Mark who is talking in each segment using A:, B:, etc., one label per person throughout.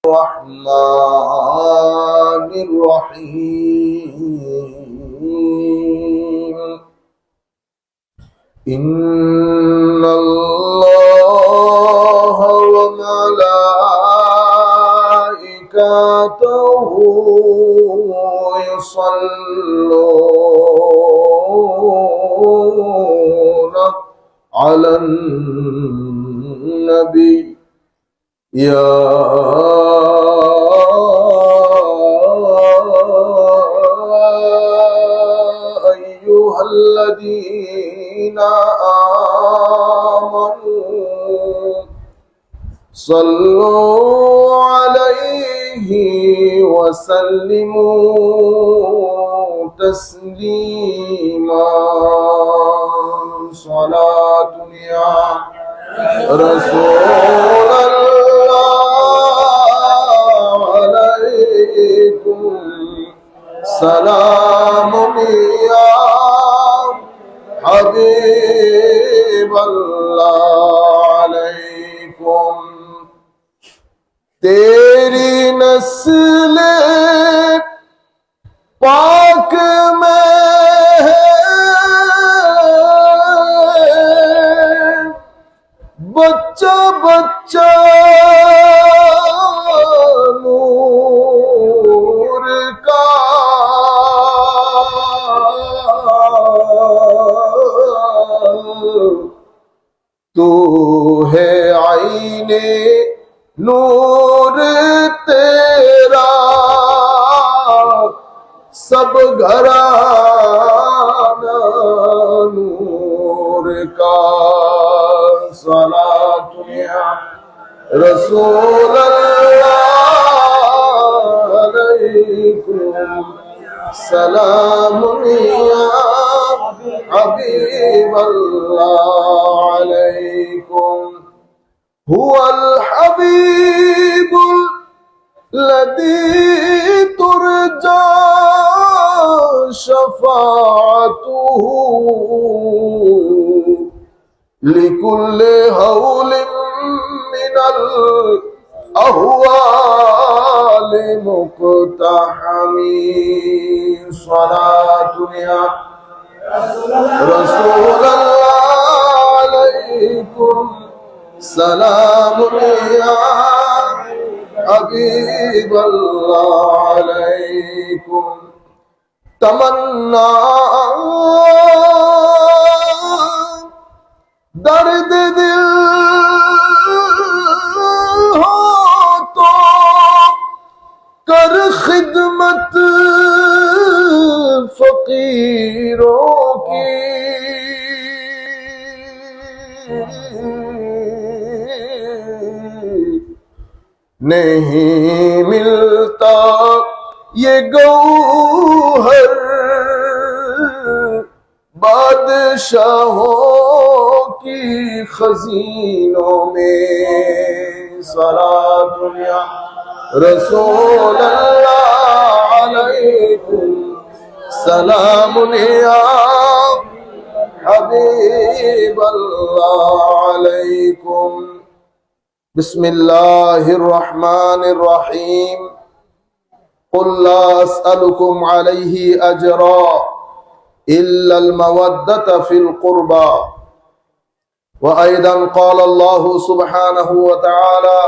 A: الرحمن الرحيم إن الله وملائكته يصلون على النبي يا أيها الذين آمنوا صلوا عليه وسلموا تسليما صلاة يا رسول الله عليكم سلام يا حبيب الله عليكم तेरी नस्ल पाक में है बच्चा बच्चा नूर का तू है आईने नूर तेरा सब घराना नूर का सलात या रसूल अल्लाह अलैकुम सलाम या हबीब अल्लाह अलैकुम हुवल हबीब लदी तुरजा शफाअतुहु लिकुल्लि हौलिन मिनल अहवालि मुक़तहमी सलातु या रसूल अल्लाह अलैकुम सलाम या हबीब अल्लाह अलैकुम तमन्ना दर्द दिल हो तो कर खिदमत फकीरों की नहीं मिलता ये गौहर बादशाहों की खजीनों में सलात या रसूल अल्लाह अलैकुम सलाम या हबीब अल्लाह अलैकुम बिस्मिल्लाहिर्रहमानिर्रहीम कुल ला अस्अलुकुम अलैहि अजरा इल्लल मवद्दत फिल कुर्बा व अयदन क़ाल अल्लाहु सुब्हानहु व तआला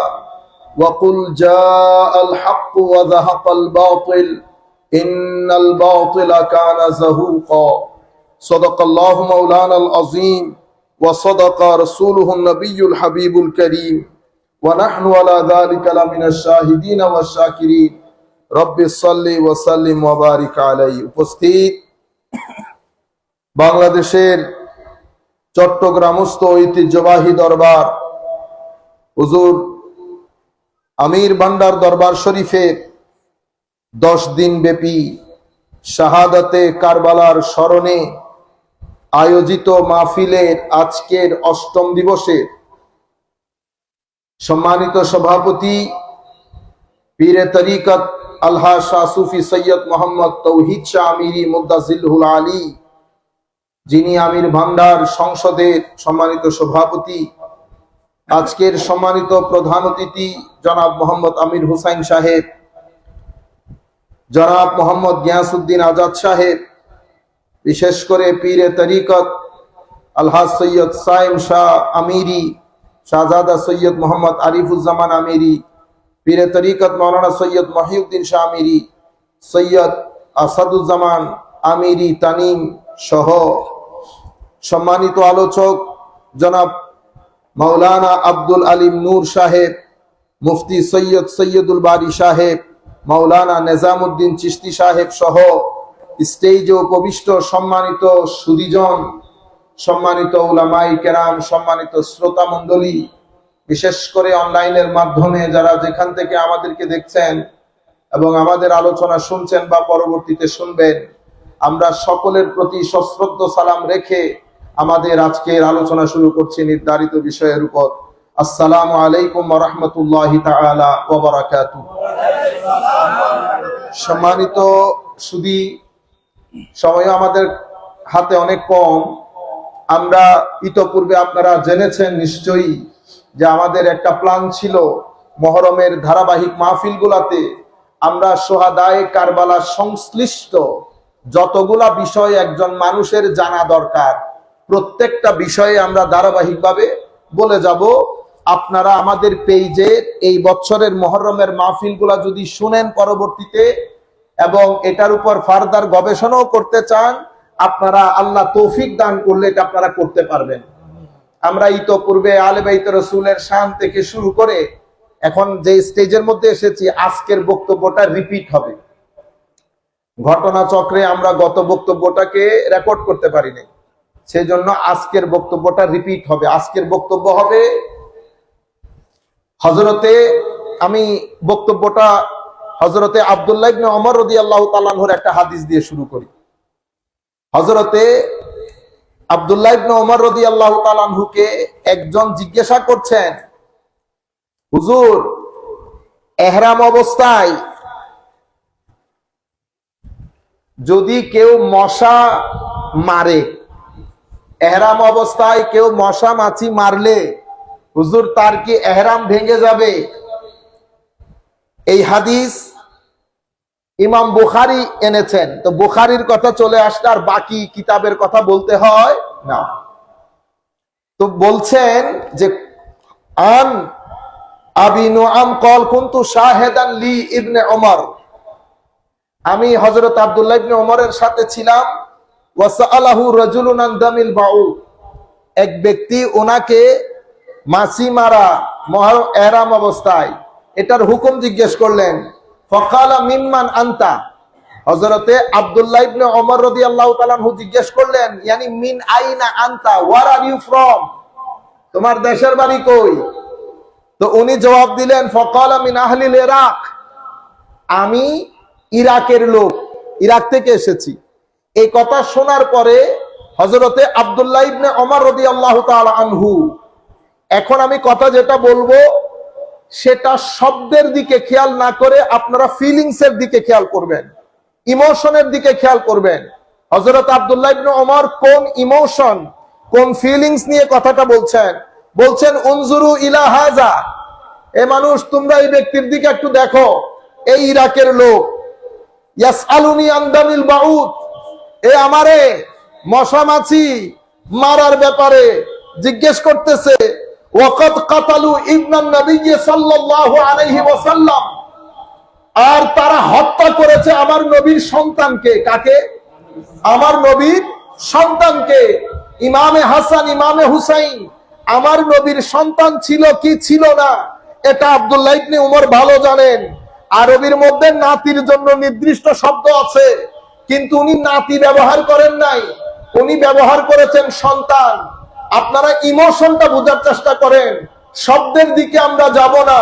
A: व कुल जाअल हक़्क़ु व ज़हक़ल बातिल इन्नल बातिला काना ज़हूक़ा सदक़ल्लाहु मौलानल अज़ीम व सदक़ रसूलुहुन नबियुल हबीबुल करीम व नहनु अला ज़ालिका लमिनश शाहिदीन व शाकिरीन रब्बि सल्लि व सल्लिम व बारिक अलैहि। उपस्थित বাংলাদেশের চট্টগ্রামস্থ ঐতিহ্যবাহী দরবার হুজুর আমির ভান্ডার দরবার শরীফের 10 দিন ব্যাপী শাহাদাতে কারবালার স্মরণে আয়োজিত মাহফিলের আজকের 8ম দিবসে সম্মানিত সভাপতি পীরে তরিকত আলহা শাহ সুফি সৈয়দ মোহাম্মদ তৌহিদ শাহ আমিরি মুদ্দাজিলহুল আলী, যিনি আমির ভান্ডার সংসদের সম্মানিত সভাপতি, আজকের সম্মানিত প্রধান অতিথি জনাব মোহাম্মদ আমির হুসাইন সাহেব, জনাব মোহাম্মদ গিয়াসউদ্দিন আজাদ সাহেব, বিশেষ করে পীরে তরিকত আলহাজ সৈয়দ সাইম শাহ আমিরি, শাহজাদা সৈয়দ মোহাম্মদ আরিফুজ্জামান আমিরি, পীরে তরিকত মৌলানা সৈয়দ মহিউদ্দিন শাহ আমিরি, সৈয়দ আসাদুজ্জামান আমিরি তানিম সহ সম্মানিত আলোচক জনাব মৌলানা আব্দুল আলিম নূর সাহেব, মুফতি সৈয়দ সৈয়দুল বারি সাহেব, মৌলানা নিজামুদ্দিন চিশতি সাহেব সহ স্টেজে উপবিষ্ট সম্মানিত সুধীজন, সম্মানিত উলামায়ে কেরাম, সম্মানিত শ্রোতা মণ্ডলী, বিশেষ করে অনলাইনের মাধ্যমে যারা যেখান থেকে আমাদেরকে দেখছেন এবং আমাদের আলোচনা শুনছেন বা পরবর্তীতে শুনবেন, আমরা সকলের প্রতি সশ্রদ্ধ সালাম রেখে আমাদের আজকের আলোচনা শুরু করছি নির্ধারিত বিষয়ের উপর। আসসালামু আলাইকুম ওয়া রাহমাতুল্লাহি তাআলা ওয়া বারাকাতুহু। সম্মানিত সুধী, সময় আমাদের হাতে অনেক কম। আমরা ইতোপূর্বে আপনারা জেনেছেন নিশ্চয়ই যে আমাদের একটা প্ল্যান ছিল মুহররমের ধারাবাহিক মাহফিলগুলোতে আমরা সোহাদায়ে কারবালা সংশ্লিষ্ট যতগুলা বিষয় একজন মানুষের জানা দরকার প্রত্যেকটা বিষয়ে আমরা ধারাবাহিকভাবে বলে যাব। আপনারা আমাদের পেজে এই বছরের মুহররমের মাহফিলগুলা যদি শুনেন পরবর্তীতে এবং এটার উপর ফার্দার গবেষণাও করতে চান, আপনারা আল্লাহ তৌফিক দান করলে এটা আপনারা করতে পারবেন। আমরা ইতোপূর্বে আলে বাইতে রাসূলের শান থেকে শুরু করে এখন যে স্টেজের মধ্যে এসেছি, আজকের বক্তব্যটা রিপিট হবে। ঘটনা চক্রে আমরা গত বক্তব্যটাকে রেকর্ড করতে পারিনি, সেজন্য আজকের বক্তব্যটা রিপিট হবে। আজকের বক্তব্য হবে আমি বক্তব্যটা হযরতে আব্দুল্লাহ ইবনে ওমর রাদিয়াল্লাহু তাআলা আনহুর একটা হাদিস দিয়ে শুরু করি। হযরতে আব্দুল্লাহ ইবনে ওমর রাদিয়াল্লাহু তাআলা আনহুকে একজন জিজ্ঞাসা করছেন, হুজুর, ইহরাম অবস্থায় যদি কেউ মশা মারে, ইহরাম অবস্থায় কেউ মশা মাছি মারলে হুজুর তার কি ইহরাম ভেঙে যাবে? এই হাদিস ইমাম বুখারী এনেছেন। তো বুখারীর কথা চলে আসলে আর বাকি কিতাবের কথা বলতে হয় না। তো বলছেন যে আন আবি নুআম ক্বাল কুনতু শাহিদান লি ইবনে ওমর, আমি হযরত আব্দুল্লাহ ইবনে ওমরের সাথে ছিলাম। ওয়াসাআলাহু রাজুলুন আন দামিল বাউদ, এক ব্যক্তি ওনাকে মাছি মারা ইহরাম অবস্থায় এটার হুকুম জিজ্ঞেস করলেন। ফাকালা মিম্মান আনতা, হযরতে আব্দুল্লাহ ইবনে ওমর রাদিয়াল্লাহু তাআলা আনহু জিজ্ঞেস করলেন, ইয়ানি মিন আইনা আনতা, ওয়্যার আর ইউ ফ্রম, তোমার দেশের বাড়ি কই? তো উনি জবাব দিলেন, ফাকালা মিন আহলিল ইরাক, আমি ইরাকের লোক, ইরাক থেকে এসেছি। এই কথা শোনার পরে হযরতে আব্দুল্লাহ ইবনে ওমর রাদিয়াল্লাহু তাআলা আনহু, এখন আমি কথা যেটা বলবো সেটা শব্দের দিকে খেয়াল না করে আপনারা ফিলিংস এর দিকে খেয়াল করবেন, ইমোশনের দিকে খেয়াল করবেন। হযরত আব্দুল্লাহ ইবনে ওমর কোন ইমোশন, কোন ফিলিংস নিয়ে কথাটা বলছেন? বলছেন, উনজুরু ইলা হাযা, এ মানুষ তোমরা এই ব্যক্তির দিকে একটু দেখো, এই ইরাকের লোক। ইয়াসআলুনি আন দামিল বাউদ, এ আমারে মশা মাছি মারার ব্যাপারে জিজ্ঞেস করতেছে। ওয়াকাদ কাতালু ইবনান নবী সাল্লাল্লাহু আলাইহি ওয়াসাল্লাম, আর তারা হত্যা করেছে আমার নবীর সন্তানকে। কাকে? আমার নবীর সন্তানকে। ইমামে হাসান, ইমামে হুসাইন আমার নবীর সন্তান ছিল কি ছিল না এটা আব্দুল্লাহ ইবনে ওমর ভালো জানেন। আরবির মধ্যে নাতির জন্য নির্দিষ্ট শব্দ আছে, কিন্তু উনি নাতি ব্যবহার করেন নাই, উনি ব্যবহার করেছেন সন্তান। আপনারা ইমোশনটা বোঝার চেষ্টা করেন, শব্দের দিকে আমরা যাব না।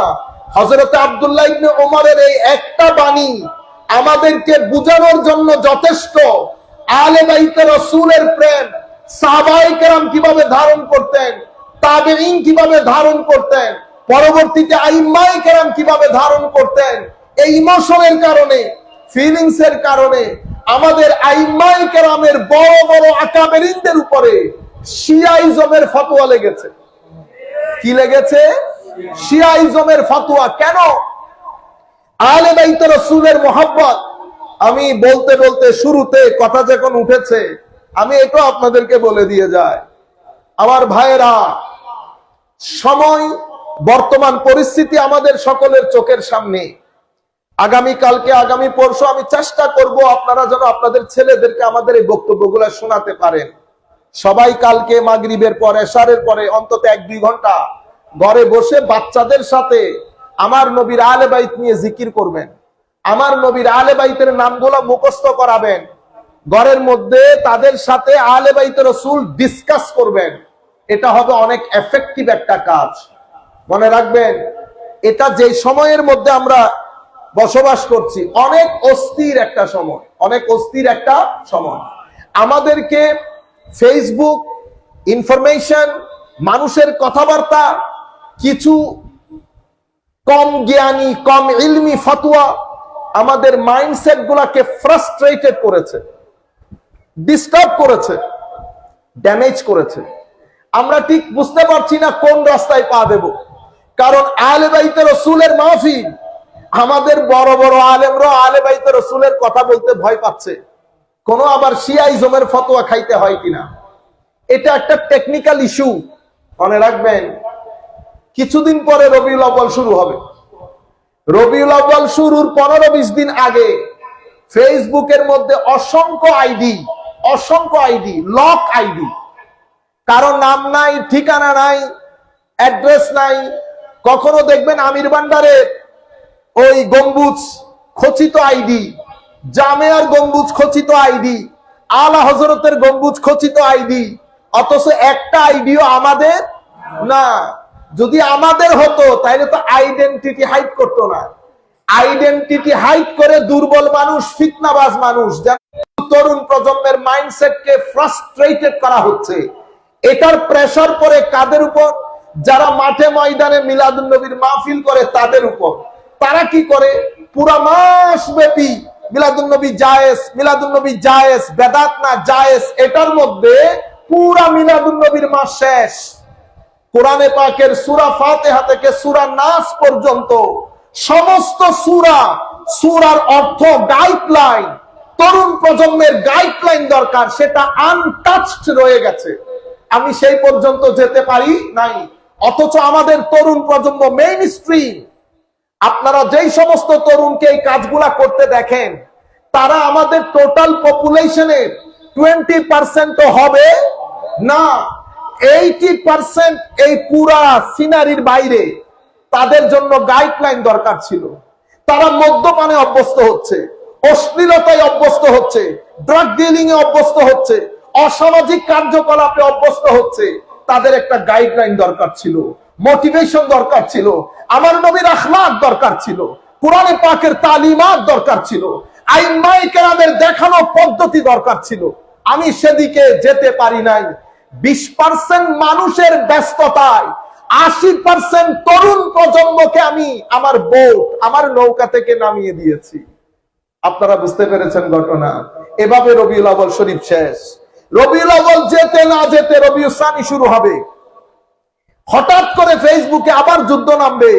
A: হযরত আব্দুল্লাহ ইবনে ওমরের এই একটা বাণী আমাদেরকে বুঝানোর জন্য যথেষ্ট। আলে বাইতে রাসূলের প্রেম সাহাবায়ে কেরাম কিভাবে ধারণ করতেন, তাবেঈন কিভাবে ধারণ করতেন, পরবর্তীতে আইম্মায়ে কেরাম কিভাবে ধারণ করতেন, এই ইমোশনের কারণে, ফিলিংস এর কারণে আমাদের আইম্মায়ে কেরামের বড় বড় আকাবেরিনদের উপরে শিয়াইজমের ফতোয়া লেগেছে। কি লেগেছে? শিয়াইজমের ফতোয়া। কেন? আহলে বাইত রাসূলের মহব্বত। আমি বলতে বলতে শুরুতে কথা যখন উঠেছে, আমি এটা আপনাদেরকে বলে দিয়ে যাই, আমার ভাইয়েরা, সময়, বর্তমান পরিস্থিতি আমাদের সকলের চোখের সামনে। আগামী কালকে, আগামী পরশু আমি চেষ্টা করব আপনারা যেন আপনাদের ছেলেদেরকে আমাদের এই বক্তব্যগুলো শোনাতে পারেন। সবাই কালকে মাগরিবের পরে, এশারের পরে অন্তত 1-2 ঘন্টা ঘরে বসে বাচ্চাদের সাথে আমার নবীর আহলে বাইত নিয়ে জিকির করবেন, আমার নবীর আহলে বাইতের নামগুলো মুখস্থ করাবেন, ঘরের মধ্যে তাদের সাথে আহলে বাইত রাসূল ডিসকাস করবেন। এটা হবে অনেক এফেক্টিভ একটা কাজ। মনে রাখবেন, এটা যে সময়ের মধ্যে আমরা বসবাস করছি, অনেক অস্থির একটা সময়, অনেক অস্থির একটা সময়। আমাদেরকে ফেসবুক, ইনফরমেশন, মানুষের কথাবার্তা, কিছু কম জ্ঞানী, কম ইলমি ফতোয়া আমাদের মাইন্ডসেট গুলাকে ফ্রাস্ট্রেটেড করেছে, ডিস্টার্ব করেছে, ড্যামেজ করেছে। আমরা ঠিক বুঝতে পারছি না কোন রাস্তায় পা দেব। কারণ আহলে বাইত রাসূলের মাহফিল, আমাদের বড় বড় আলেমরা আহলে বাইত রাসূলের কথা বলতে ভয় পাচ্ছে, কোন আবার শিয়াইজমের ফতোয়া খাইতে হয় কিনা। এটা একটা টেকনিক্যাল ইস্যু। মনে রাখবেন, কিছুদিন পরে রবিউল আউয়াল শুরু হবে। রবিউল আউয়াল শুরুর 15-20 দিন আগে ফেসবুকের মধ্যে অসংখ্য আইডি, লক আইডি, কারো নাম নাই, ঠিকানা নাই, অ্যাড্রেস নাই। কখনো দেখবেন আমির ভান্ডারের ওই গম্বুজ খচিত আইডি, জামেয়ার গম্বুজ খচিত আইডি, আলা হযরতের গম্বুজ খচিত আইডি, অথচ একটা আইডিও আমাদের না। যদি আমাদের হতো তাহলে তো আইডেন্টিটি হাইড করতো না। আইডেন্টিটি হাইড করে দুর্বল মানুষ, ফিতনাবাজ মানুষ, তরুণ প্রজন্মের মাইন্ডসেটকে ফ্রাস্ট্রেটেড করা হচ্ছে। এটার প্রেসার পড়ে কাদের উপর? যারা মাঠে ময়দানে মিলাদুন নবীর মাহফিল করে তাদের উপর। তারা কি করে? পুরা মাস ব্যাপী মিলাদুন নবী জায়েজ, মিলাদুন নবী জায়েজ, বেদাত না জায়েজ, এটার মধ্যে পুরা মিলাদুন নবীর মাস শেষ। কোরআনে পাকের সূরা ফাতিহা থেকে সূরা নাস পর্যন্ত সমস্ত সূরার অর্থ, গাইডলাইন, তরুণ প্রজন্মের গাইডলাইন দরকার, সেটা আনটাচড রয়ে গেছে। আমি সেই পর্যন্ত যেতে পারি নাই। অথচ আমাদের তরুণ প্রজন্ম মেইন স্ট্রিম, আপনারা যেই সমস্ত তরুণকে এই কাজগুলা করতে দেখেন, তারা আমাদের টোটাল পপুলেশনের 20% হবে না, 80% এই পুরা সিনারির বাইরে। তাদের জন্য গাইডলাইন দরকার ছিল। তারা মদ্যপানে অভ্যস্ত হচ্ছে, অশ্লীলতায় অভ্যস্ত হচ্ছে, ড্রাগ ডিলিং এ অভ্যস্ত হচ্ছে, অসামাজিক কার্যকলাপে অভ্যস্ত হচ্ছে। তাদের একটা গাইডলাইন দরকার ছিল, মোটিভেশন দরকার ছিল, আমার নবীর আখলাক দরকার ছিল, কোরআনে পাকের তালিমাত দরকার ছিল, আইম্মায়ে কেরামের দেখানো পদ্ধতি দরকার ছিল। আমি সেদিকে যেতে পারি নাই। 20% মানুষের ব্যস্ততায় 80% তরুণ প্রজন্মকে আমি আমার বোট, আমার নৌকা থেকে নামিয়ে দিয়েছি। আপনারা বুঝতে পেরেছেন ঘটনা। এভাবে রবিউল আউয়াল শরীফ শেষ। রবিউল আউয়াল যেতে না যেতে রবিউল সানি শুরু হবে। হঠাৎ করে ফেসবুকে আবার যুদ্ধ নামবে।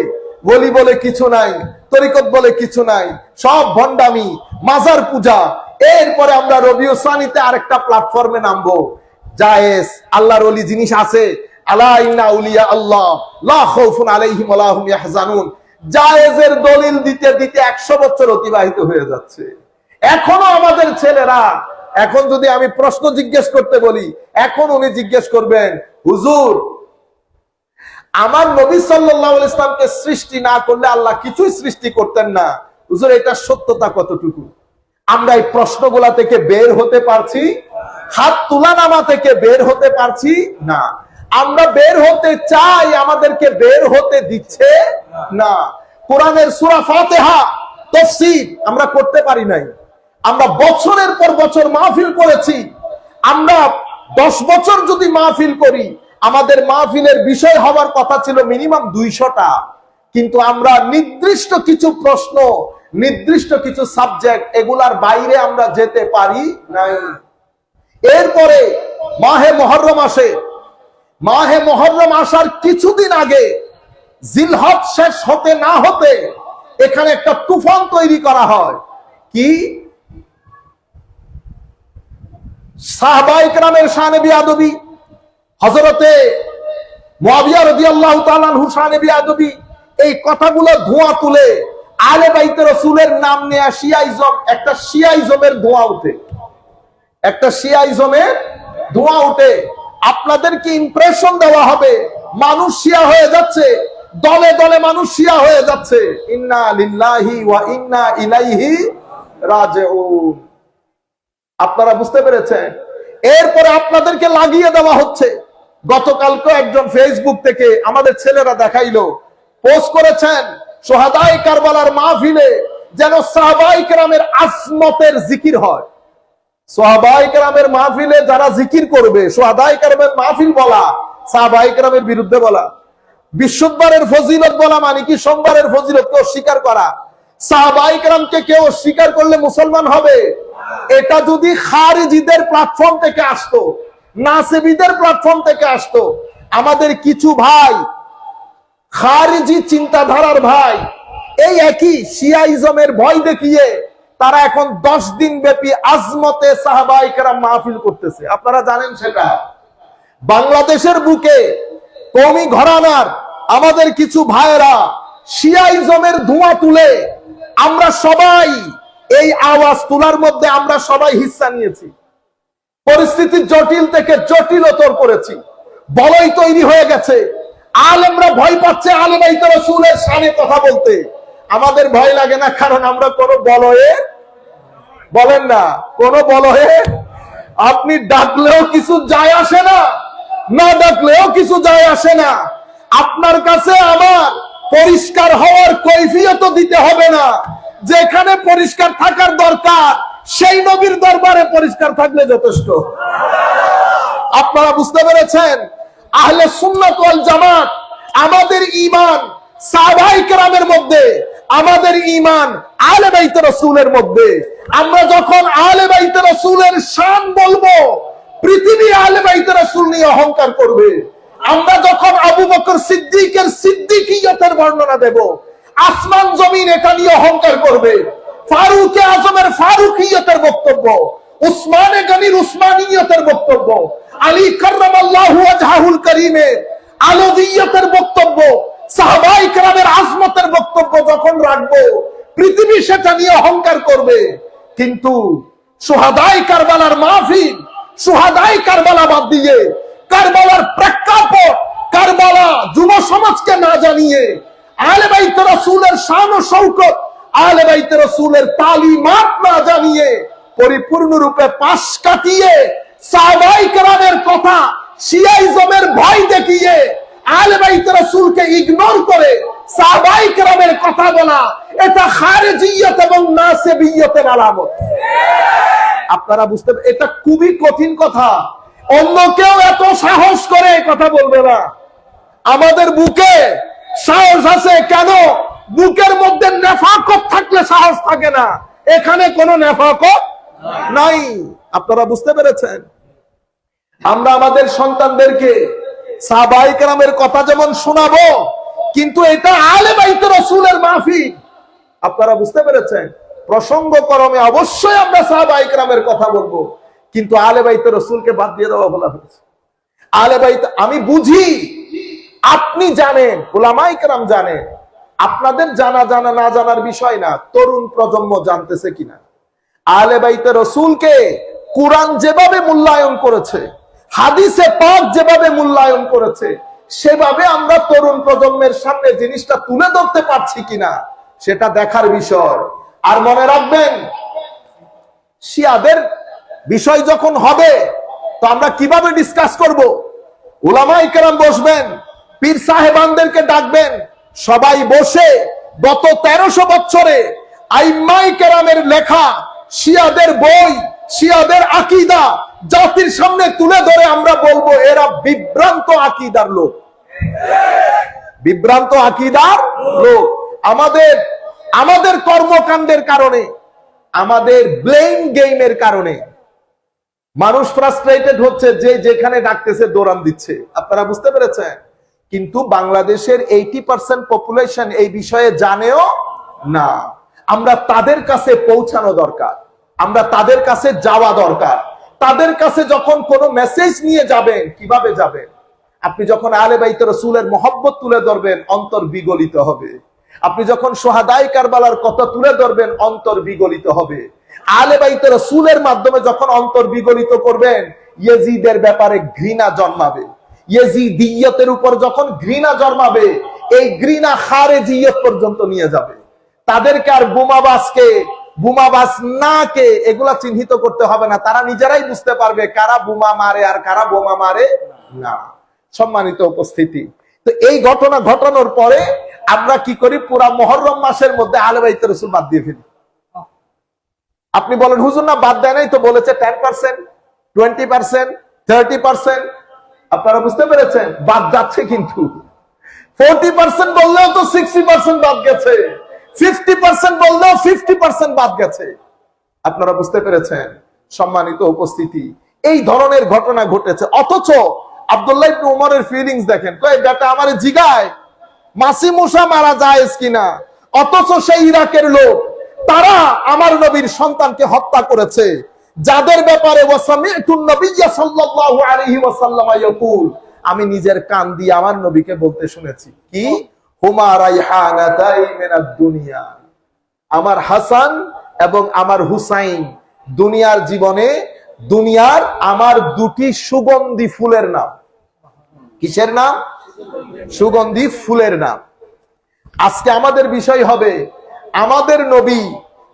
A: ওলি বলে কিছু নাই, তরিকত বলে কিছু নাই, সব ভণ্ডামি, মাজার পূজা। এরপরে আমরা রবিউল সানিতে আরেকটা প্ল্যাটফর্মে নামবো। জায়েজ, আল্লাহর ওলি জিনিস আছে, আলা ইন্না আউলিয়া আল্লাহ লা খাউফুন আলাইহিম ওয়া লা হুম ইয়াহজানুন। জায়েজের দলিল দিতে দিতে 100 বছর অতিবাহিত হয়ে যাচ্ছে। এখনো আমাদের ছেলেরা, এখন যদি আমি প্রশ্ন জিজ্ঞেস করতে বলি, এখন উনি জিজ্ঞেস করবেন, হুজুর, আমার নবী সাল্লাল্লাহু আলাইহি ওয়াসাল্লামকে সৃষ্টি না করলে আল্লাহ কিছুই সৃষ্টি করতেন না। হুজুর, এটা সত্যতা কতটুকু? আমরা এই প্রশ্নগুলা থেকে বের হতে পারছি? হাত তুলানামা থেকে বের হতে পারছি না। আমরা বের হতে চাই, আমাদেরকে বের হতে দিচ্ছে না। কোরআনের সূরা ফাতিহা তাফসীর আমরা করতে পারি নাই। আমরা বছরের পর বছর মাহফিল করেছি। আমরা 10 বছর যদি মাহফিল করি, আমাদের মাহফিলের বিষয় হওয়ার কথা ছিল মিনিমাম 200টা, কিন্তু আমরা নির্দিষ্ট কিছু প্রশ্ন, নির্দিষ্ট কিছু সাবজেক্ট, এগুলার বাইরে আমরা যেতে পারি নাই। এরপরে মাহে মুহররম আসে। মাহে মুহররম আসার কিছুদিন আগে, জিলহজ শেষ হতে না হতে এখানে একটা তুফান তৈরি করা হয়। কি? সাহাবায়ে কেরামের শানে বিয়াদবি, হযরতে মুআবিয়া রাদিয়াল্লাহু তাআলা আনহু শানে বিয়াদবি, এই কথাগুলো ধোঁয়া তুলে আহলে বাইতে রাসূলের নাম নিয়ে শিয়াইজম, একটা শিয়াইজমের ধোঁয়া ওঠে, একটা শিয়াইজমের ধোঁয়া ওঠে। আপনাদেরকে ইমপ্রেশন দেওয়া হবে মানুষ শিয়া হয়ে যাচ্ছে, দলে দলে মানুষ শিয়া হয়ে যাচ্ছে। ইন্না লিল্লাহি ওয়া ইন্না ইলাইহি রাজিউন। আপনারা বুঝতে পেরেছেন? এরপরে আপনাদেরকে লাগিয়ে দেওয়া হচ্ছে। গতকালকে একজন ফেসবুক থেকে আমাদের ছেলেরা দেখাইলো, পোস্ট করেছেন সোহাদায়ে কারবালার মাহফিলে যেন সাহাবায়ে কেরামের আজমতের জিকির হয়। সাহাবায়ে কেরামের মাহফিলে যারা জিকির করবে, সোহাদায়ে কেরামের মাহফিল বলা সাহাবায়ে কেরামের বিরুদ্ধে বলা। বিশুদ্ধবারের ফজিলত বলা মানে কি সোমবারের ফজিলতকে অস্বীকার করা। সাহাবায়ে কেরামকে কেউ অস্বীকার করলে মুসলমান হবে? এটা যদি খারিজিদের প্ল্যাটফর্ম থেকে আসতো, নাসিবীদের প্ল্যাটফর্ম থেকে আসতো, আমাদের কিছু ভাই খারিজি চিন্তাধারার ভাই এই একই শিয়াইজমের ভয় দেখিয়ে তারা এখন 10 দিন ব্যাপী আজমতে সাহাবায়ে কেরাম মাহফিল করতেছে। আপনারা জানেন সেটা? বাংলাদেশের বুকে কওমি ঘরানার আমাদের কিছু ভাইয়েরা শিয়াইজমের ধোঁয়া তুলে, আমরা সবাই এই আওয়াজ তোলার মধ্যে আমরা সবাই হিস্সা নিয়েছি। পরিস্থিতি জটিল থেকে জটিলতর করেছি, বলয় তৈরি হয়ে গেছে। আলেমরা ভয় পাচ্ছে আহলে বাইত রাসূলের শানে কথা বলতে। আমাদের ভয় লাগে না, কারণ আমরা কোনো বলয়ে, বলেন না, কোন বলয়ে আপনি ডাকলেও কিছু যায় আসে না, না ডাকলেও কিছু যায় আসে না। আপনার কাছে আমার পরিষ্কার হওয়ার কৈফিয়ত দিতে হবে না। যেখানে পরিষ্কার থাকার দরকার সেই নবীর দরবারে পরিষ্কার থাকলে যথেষ্ট। আপনারা বুঝতে পেরেছেন? আহলে সুন্নাত ওয়াল জামাত, আমাদের ঈমান সাহাবায়ে কেরামের মধ্যে, আমাদের ঈমান আহলে বাইত রাসূলের মধ্যে। আমরা যখন আহলে বাইত রাসূলের শান বলবো, পৃথিবী আহলে বাইত রাসূল নিয়ে অহংকার করবে। আমরা যখন আবু বকর সিদ্দিকের সিদ্দিকিয়তের বর্ণনা দেব, আসমান জমিন এটা নিয়ে অহংকার করবে। ফারুকে আজমের ফারুকিয়তের বক্তব্য, উসমানে গনির উসমানিয়তের বক্তব্য, আলী কাররামাল্লাহু ওয়াজহাহুল কারীমের আলভিয়তের বক্তব্য, সাহাবায়ে কেরামের আজমতের বক্তব্য যখন রাখবো, পৃথিবী সেটা নিয়ে অহংকার করবে। কিন্তু শুহাদায়ে কারবালার মাহফিল, শুহাদায়ে কারবালা বাদ দিয়ে, কারবালার প্রেক্ষাপট, কারবালা যুব সমাজকে না জানিয়ে, আহলে বাইত রাসূলের শান ও শওকত, আহলে বাইত রাসূলের তালিমাত না জানিয়ে, পরিপূর্ণরূপে পাশ কাটিয়ে সাহাবায়ে কেরামের কথা শিয়াইজমের ভয় দেখিয়ে আহলে বাইত রাসূলকে ইগনোর করে সাহাবায়ে কেরামের কথা বলা, এটা খারিজিয়ত এবং নাসিবিয়তের আলামত। আপনারা বুঝতে, এটা খুবই কঠিন কথা। অন্য কেউ এত সাহস করে কথা বলবে না। আমাদের বুকে সাহস আছে কেন? বুকের মধ্যে নেফাকত থাকলে সাহস থাকে না। এখানে কোনো নেফাকত নাই। আপনারা বুঝতে পেরেছেন? আমরা আমাদের সন্তানদেরকে সাহাবায়ে কেরামের কথা যেমন শোনাবো, কিন্তু এটা আহলে বাইত রাসূলের মাহফিল। আপনারা বুঝতে পেরেছেন? প্রসঙ্গক্রমে অবশ্যই আমরা সাহাবায়ে কেরামের কথা বলবো, কিন্তু আহলে বাইত রাসূলকে বাদ দিয়ে দেওয়া বলা হয়েছে। আহলে বাইত, আমি বুঝি আপনি জানেন, উলামায়ে কেরাম জানেন, আপনাদের জানা জানা না জানার বিষয় না, তরুণ প্রজন্ম জানতেছে কিনা। আহলে বাইত রাসূলকে কুরআন যেভাবে মূল্যায়ন করেছে, হাদিসে পাক যেভাবে মূল্যায়ন করেছে, সেভাবে আমরা তরুণ প্রজন্মের সামনে জিনিসটা তুলে ধরতে পারছি কিনা সেটা দেখার বিষয়। আর মনে রাখবেন, শিয়াদের বিষয় যখন হবে তো আমরা কিভাবে ডিসকাস করব? উলামায়ে কেরাম বসবেন, পীর সাহেবানদেরকে ডাকবেন, সবাই বসে গত 1300 বছরে আইম্মায়ে কেরামের লেখা শিয়াদের বই, শিয়াদের আকীদা জাতির সামনে তুলে ধরে আমরা বলবো এরা বিভ্রান্ত আকীদার লোক, বিভ্রান্ত আকীদার লোক। আমাদের কর্মকাণ্ডের কারণে, আমাদের ব্লেম গেমের কারণে মানুষ ফ্রাস্ট্রেটেড হচ্ছে, যে যেখানে ডাকতেছে দৌড়ান দিচ্ছে। আপনারা বুঝতে পেরেছেন? কিন্তু বাংলাদেশের 80% পপুলেশন এই বিষয়ে জানেও না। আমরা তাদের কাছে পৌঁছানো দরকার, আমরা তাদের কাছে যাওয়া দরকার। তাদের কাছে যখন কোনো মেসেজ নিয়ে যাবেন, কিভাবে যাবেন? আপনি যখন আহলে বাইত রাসূলের মহব্বত তুলে ধরবেন, অন্তর বিগলিত হবে। আপনি যখন সোহাদায়ে কারবালার কথা তুলে ধরবেন, অন্তর বিগলিত হবে। আহলে বাইত রাসূলের মাধ্যমে যখন অন্তর বিগলিত করবেন, ইয়েজিদের ব্যাপারে ঘৃণা জন্মাবে। ইয়েজিদিয়তের উপর যখন ঘৃণা জন্মাবে, এই ঘৃণা খারেজিয়ত পর্যন্ত নিয়ে যাবে। তাদেরকে আর বোমাবাজকে, বোমাবাজ না কে, এগুলা চিহ্নিত করতে হবে না। তারা নিজেরাই বুঝতে পারবে কারা বোমা মারে আর কারা বোমা মারে না। সম্মানিত উপস্থিতি, তো এই ঘটনা ঘটানোর পরে আমরা কি করি? পুরা মুহররম মাসের মধ্যে আহলে বাইত রাসূল বাদ দিয়ে ফেলি। আপনি বলেন হুজুর না বাদ দেয় নাই তো, বলেছে 10%, 20%, 30%। আপনারা বুঝতে পেরেছেন? বাদ যাচ্ছে। কিন্তু 40% বললেও তো 60% বাদ গেছে, 50% বললেও 50% বাদ গেছে। আপনারা বুঝতে পেরেছেন? সম্মানিত উপস্থিতি, এই ধরনের ঘটনা ঘটেছে। অথচ আব্দুল্লাহ ইবনে উমরের ফিলিংস দেখেন, কয় বেটা আমারে জিগায় মাসি মুসা মারা যায় কিনা, অথচ সেই ইরাকের লোক, তারা আমার নবীর সন্তানকে হত্যা করেছে, যাদের ব্যাপারে ওয়াসামিতুন নবিয়্যা সাল্লাল্লাহু আলাইহি ওয়াসাল্লাম ইয়াকুল, আমি নিজের কান দিয়ে আমার নবীকে বলতে শুনেছি, কি হুমা রাইহানাতাই মিনাদ দুনিয়া, আমার হাসান এবং আমার হুসাইন দুনিয়ার জীবনে, দুনিয়ার আমার দুটি সুগন্ধি ফুলের নাম। কিসের নাম? সুগন্ধি ফুলের নাম। আজকে আমাদের বিষয় হবে, আমাদের নবী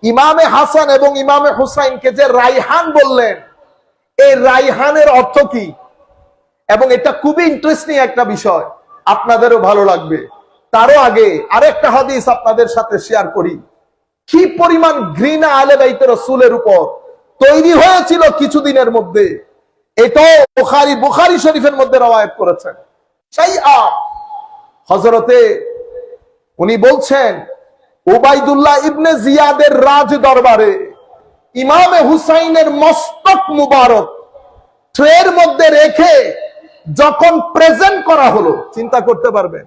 A: ইমামে হাসান এবং ইমামে হুসাইনকে যে রাইহান বললেন, এই রাইহানের অর্থ কি? এবং এটা খুবই ইন্টারেস্টিং একটা বিষয়, আপনাদেরও ভালো লাগবে। তারও আগে আরেকটা হাদিস আপনাদের সাথে শেয়ার করি। কি পরিমাণ ঘৃণা আহলে বাইত রাসূলের উপর তৈরি হয়েছিল কিছুদিনের মধ্যে, এটাও বুখারী শরীফের মধ্যে রওয়ায়াত করেছেন। শাইআ হযরতে উনি বলছেন, উবাইদুল্লাহ ইবনে জিয়াদের রাজ দরবারে ইমামে হুসাইনের মস্তক মুবারক ট্রের মধ্যে রেখে যখন প্রেজেন্ট করা হলো, চিন্তা করতে পারবেন,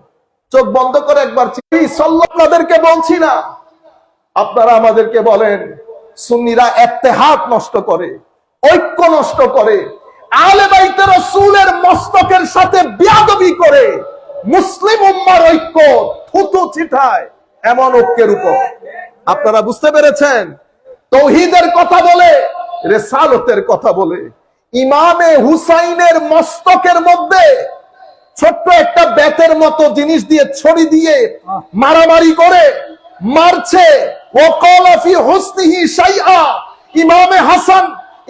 A: চোখ বন্ধ করে একবার সাল্লাল্লাহুকে বলছি না, আপনারা আমাদেরকে বলেন সুন্নিরা ইত্তেহাদ নষ্ট করে, ঐক্য নষ্ট করে, আহলে বাইত রাসূলের মস্তকের সাথে বিয়াদবি করে মুসলিম উম্মার ঐক্য থুতু ছিটায় এমন ঐক্যের উপর। আপনারা বুঝতে পেরেছেন? তাওহীদের কথা বলে, রিসালাতের কথা বলে, ইমামে হুসাইনের মস্তকের মধ্যে ছোট্ট একটা বেতের মতো জিনিস দিয়ে ছড়ি দিয়ে মারামারি করে মারছে। ওয়াকালা ফি হুসনিহি শাইআ, ইমামে হাসান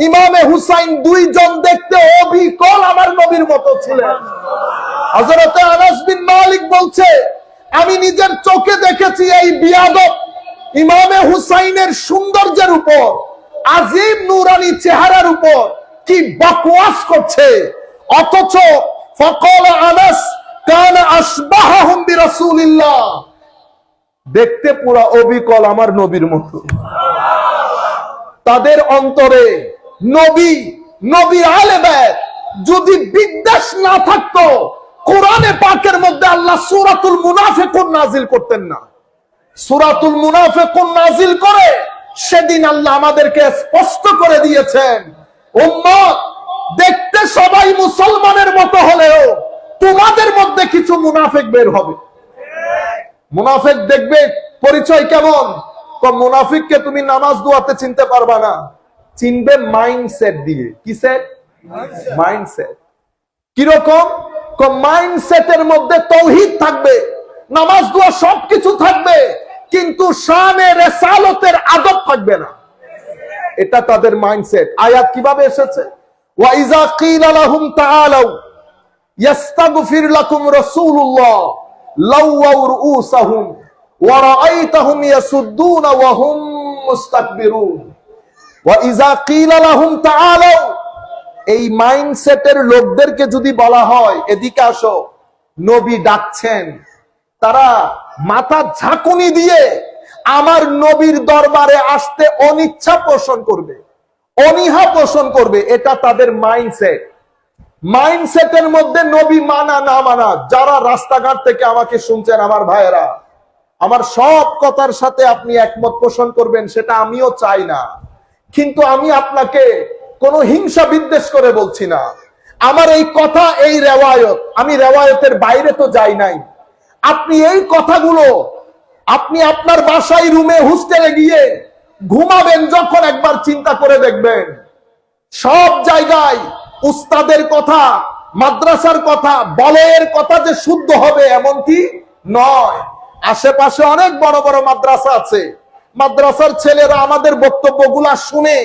A: ইমামে হুসাইন দুইজন দেখতে অবিকল আমার নবীর মতো ছিলেন। হযরত আনাস বিন মালিক বলছে, আমি নিজের চোখে দেখেছি এই বিয়াদব ইমামে হুসাইনের সৌন্দর্যের উপর, আজিম নুরানি চেহারার উপর কি বকওয়াস করছে। অথচ ফাকালা আনাস কানা আশবাহুম বিরাসূলিল্লাহ, দেখতে পুরা অবিকল আমার নবীর মতো। তাদের অন্তরে নবী, নবী আলে বাইত যদি বিদ্বেষ না থাকতো, কোরআনে পাকের মধ্যে আল্লাহ সূরাতুল মুনাফিকুন নাজিল করতেন না। সূরাতুল মুনাফিকুন নাজিল করে সেদিন আল্লাহ আমাদেরকে স্পষ্ট করে দিয়েছেন, উম্মত দেখতে সবাই মুসলমানের মতো হলেও তোমাদের মধ্যে কিছু মুনাফিক বের হবে। মুনাফিক দেখবে পরিচয় কেমন? মুনাফিককে তুমি নামাজ দোয়াতে চিনতে পারবা না, চিনবে মাইন্ডসেট দিয়ে। কি সেট? মাইন্ডসেট। কিরকম? মাইন্ডসেটের মধ্যে তাওহীদ থাকবে, নামাজ দোয়া সবকিছু থাকবে, কিন্তু শানে রিসালাতের আদব থাকবে না। এটা তাদের মাইন্ডসেট। আয়াত কিভাবে এসেছে? ওয়া ইযা কিলা লাহুম তাআলাউ ইস্তাগফির লাকুম রাসূলুল্লাহ লাওয়াউ রুউসাহুম ওয়া রাআইতাহুম ইয়াসুদ্দুনা ওয়া হুম মুস্তাকবিরুন। ওয়া ইযা কিলা লাহুম তাআলাউ, এই মাইন্ডসেটের লোকদেরকে যদি বলা হয় এদিকে আসো, নবী ডাকছেন, তারা মাথা ঝাঁকুনি দিয়ে আমার নবীর দরবারে আসতে অনিচ্ছা পোষণ করবে, অনীহা পোষণ করবে, এটা তাদের মাইন্ডসেট। মাইন্ডসেটের মধ্যে নবী মানা না মানা, যারা রাস্তাঘাট থেকে আমাকে শুনছেন আমার ভাইয়েরা, আমার সব কথার সাথে আপনি একমত পোষণ করবেন সেটা আমিও চাই না, কিন্তু আমি আপনাকে কোনো হিংসা বিদ্বেষ করে বলছি না। আমার এই কথা, এই রেওয়ায়ত, আমি রেওয়ায়তের বাইরে তো যাই নাই। আপনি এই কথাগুলো আপনি আপনার বাসায়, রুমে, হোস্টেলে গিয়ে ঘুমাবেন যখন, একবার চিন্তা করে দেখবেন সব জায়গায় উস্তাদের কথা, মাদ্রাসার কথা, বলয়ের কথা যে শুদ্ধ হবে এমন কি নয়। আশেপাশে অনেক বড় বড় মাদ্রাসা আছে, মাদ্রাসার ছেলেরা আমাদের বক্তব্যগুলা শুনে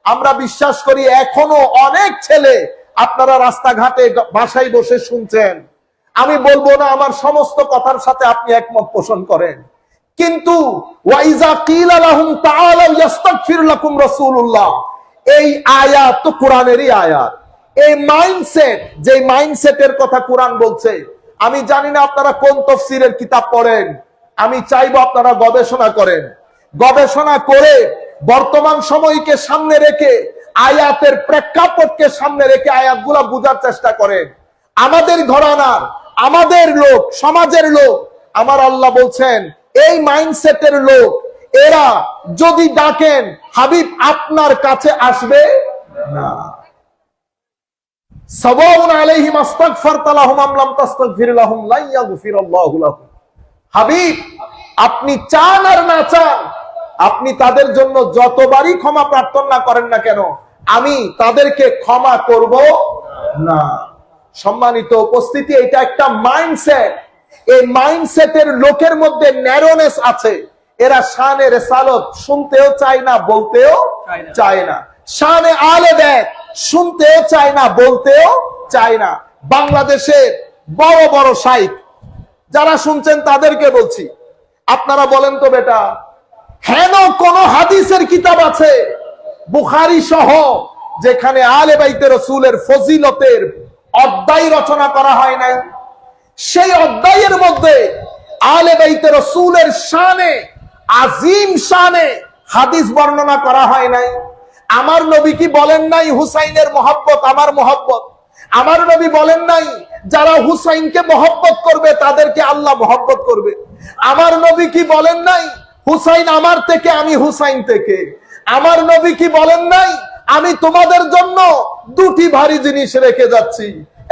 A: আমরা বিশ্বাস করি এখনো অনেক ছেলে আপনারা রাস্তাঘাটে বাসায় বসে শুনছেন। আমি বলবো না আমার সমস্ত কথার সাথে আপনি একমত পোষণ করেন, কিন্তু ওয়াইজা কিলা লাহুম তাআলা ইস্তাগফির লাকুম রাসূলুল্লাহ, এই আয়াত তো কোরআনেরই আয়াত। এই মাইন্ডসেট, যে মাইন্ডসেটের কথা কোরআন বলছে, আমি জানি না আপনারা কোন তাফসীরের কিতাব পড়েন, আমি চাইবো আপনারা গবেষণা করেন, গবেষণা করে বর্তমান সময়কে সামনে রেখে, আয়াতের প্রেক্ষাপটকে সামনে রেখে আয়াতগুলা বোঝার চেষ্টা করেন। আমাদের ঘরানার, আমাদের লোক, সমাজের লোক, আমার আল্লাহ বলছেন এই মাইন্ডসেটের লোক, এরা যদি ডাকেন হাবিব আপনার কাছে আসবে না। সাওয়াউন আলাইহিম আস্তাগফারতা লাহুম আম লাম তাস্তাগফির লাহুম লা ইয়াগফিরাল্লাহু লাহুম। হাবিব আপনি চান আর না চান, আপনি তাদের জন্য যতবারই ক্ষমা প্রার্থনা করেন না কেন, আমি তাদেরকে ক্ষমা করব না। সম্মানিত উপস্থিতি, এটা একটা মাইন্ডসেট। এই মাইন্ডসেটের লোকের মধ্যে ন্যারোনেস আছে। এরা শানে রিসালাত শুনতেও চায় না, বলতেও চায় না। শানে আলে বাইত শুনতেও চায় না, বলতেও চায় না। বাংলাদেশের বড় বড় শাইখ যারা শুনছেন তাদেরকে বলছি, আপনারা বলেন তো বেটা, হেন কোন হাদিসের কিতাব আছে বুখারী সহ যেখানে আলে বাইতে রাসূলের ফজিলতের অধ্যায় রচনা করা হয় নাই? সেই অধ্যায়ের মধ্যে আলে বাইতে রাসূলের শানে, আজিম শানে হাদিস বর্ণনা করা হয় নাই? আমার নবী কি বলেন নাই হুসাইনের মহব্বত আমার মহব্বত? আমার নবী বলেন নাই যারা হুসাইনকে মহব্বত করবে তাদেরকে আল্লাহ মহব্বত করবে? আমার নবী কি বলেন নাই হুসাইন আমার থেকে, আমি হুসাইন থেকে? আমার নবী কি বলেন নাই আমি তোমাদের জন্য দুটি ভারী জিনিস রেখে যাচ্ছি,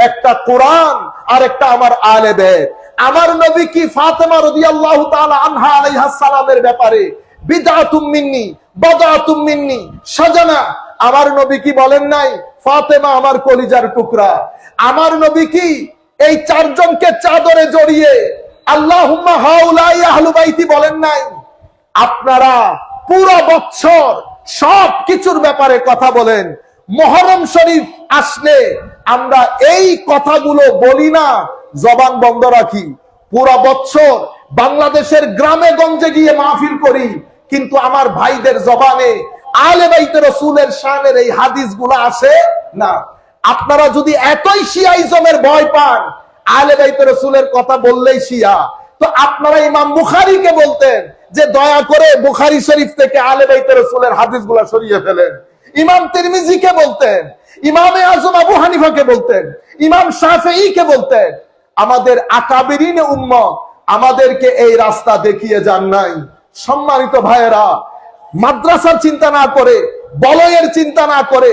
A: একটা কোরআন আর একটা আমার আলে বাইত? আমার নবী কি ফাতেমা রাদিয়াল্লাহু তাআলা আনহা আলাইহাস সালামের ব্যাপারে বিদআতুম মিন্নি বাদআতুম মিন্নি সাজানা, আমার নবী কি বলেন নাই ফাতেমা আমার কলিজার টুকরা? আমার নবী কি এই চারজনকে চাদরে জড়িয়ে আল্লাহুম্মা হাউলাই আহলু বাইতি বলেন নাই? আপনারা পুরো বছর সব কিছুর ব্যাপারে কথা বলেন, মুহররম শরীফ আসলে আমরা এই কথাগুলো বলি না, জবান বন্ধ রাখি। পুরো বছর বাংলাদেশের গ্রামে গঞ্জে গিয়ে মাহফিল করি, কিন্তু আমার ভাইদের জবানে আলে বাইতে রাসূলের শানের এই হাদিসগুলো আসে না। আপনারা যদি এতই শিয়াইজমের ভয় পান, আলে বাইতে রাসূলের কথা বললেই শিয়া, তো আপনারা ইমাম বুখারীকে বলতেন যে দয়া করে বুখারী শরীফ থেকে আলে বাইতে রাসূলের হাদিসগুলো সরিয়ে ফেলেন। ইমাম তিরমিজিকে বলতেন, ইমামে আযম আবু হানিফাকে বলতেন, ইমাম শাফিঈকে বলতেন। আমাদের আকাবিরিনে উম্মত আমাদেরকে এই রাস্তা দেখিয়ে যান নাই। সম্মানিত ভাইয়েরা, মাদ্রাসার চিন্তা না করে, বলয়ের চিন্তা না করে,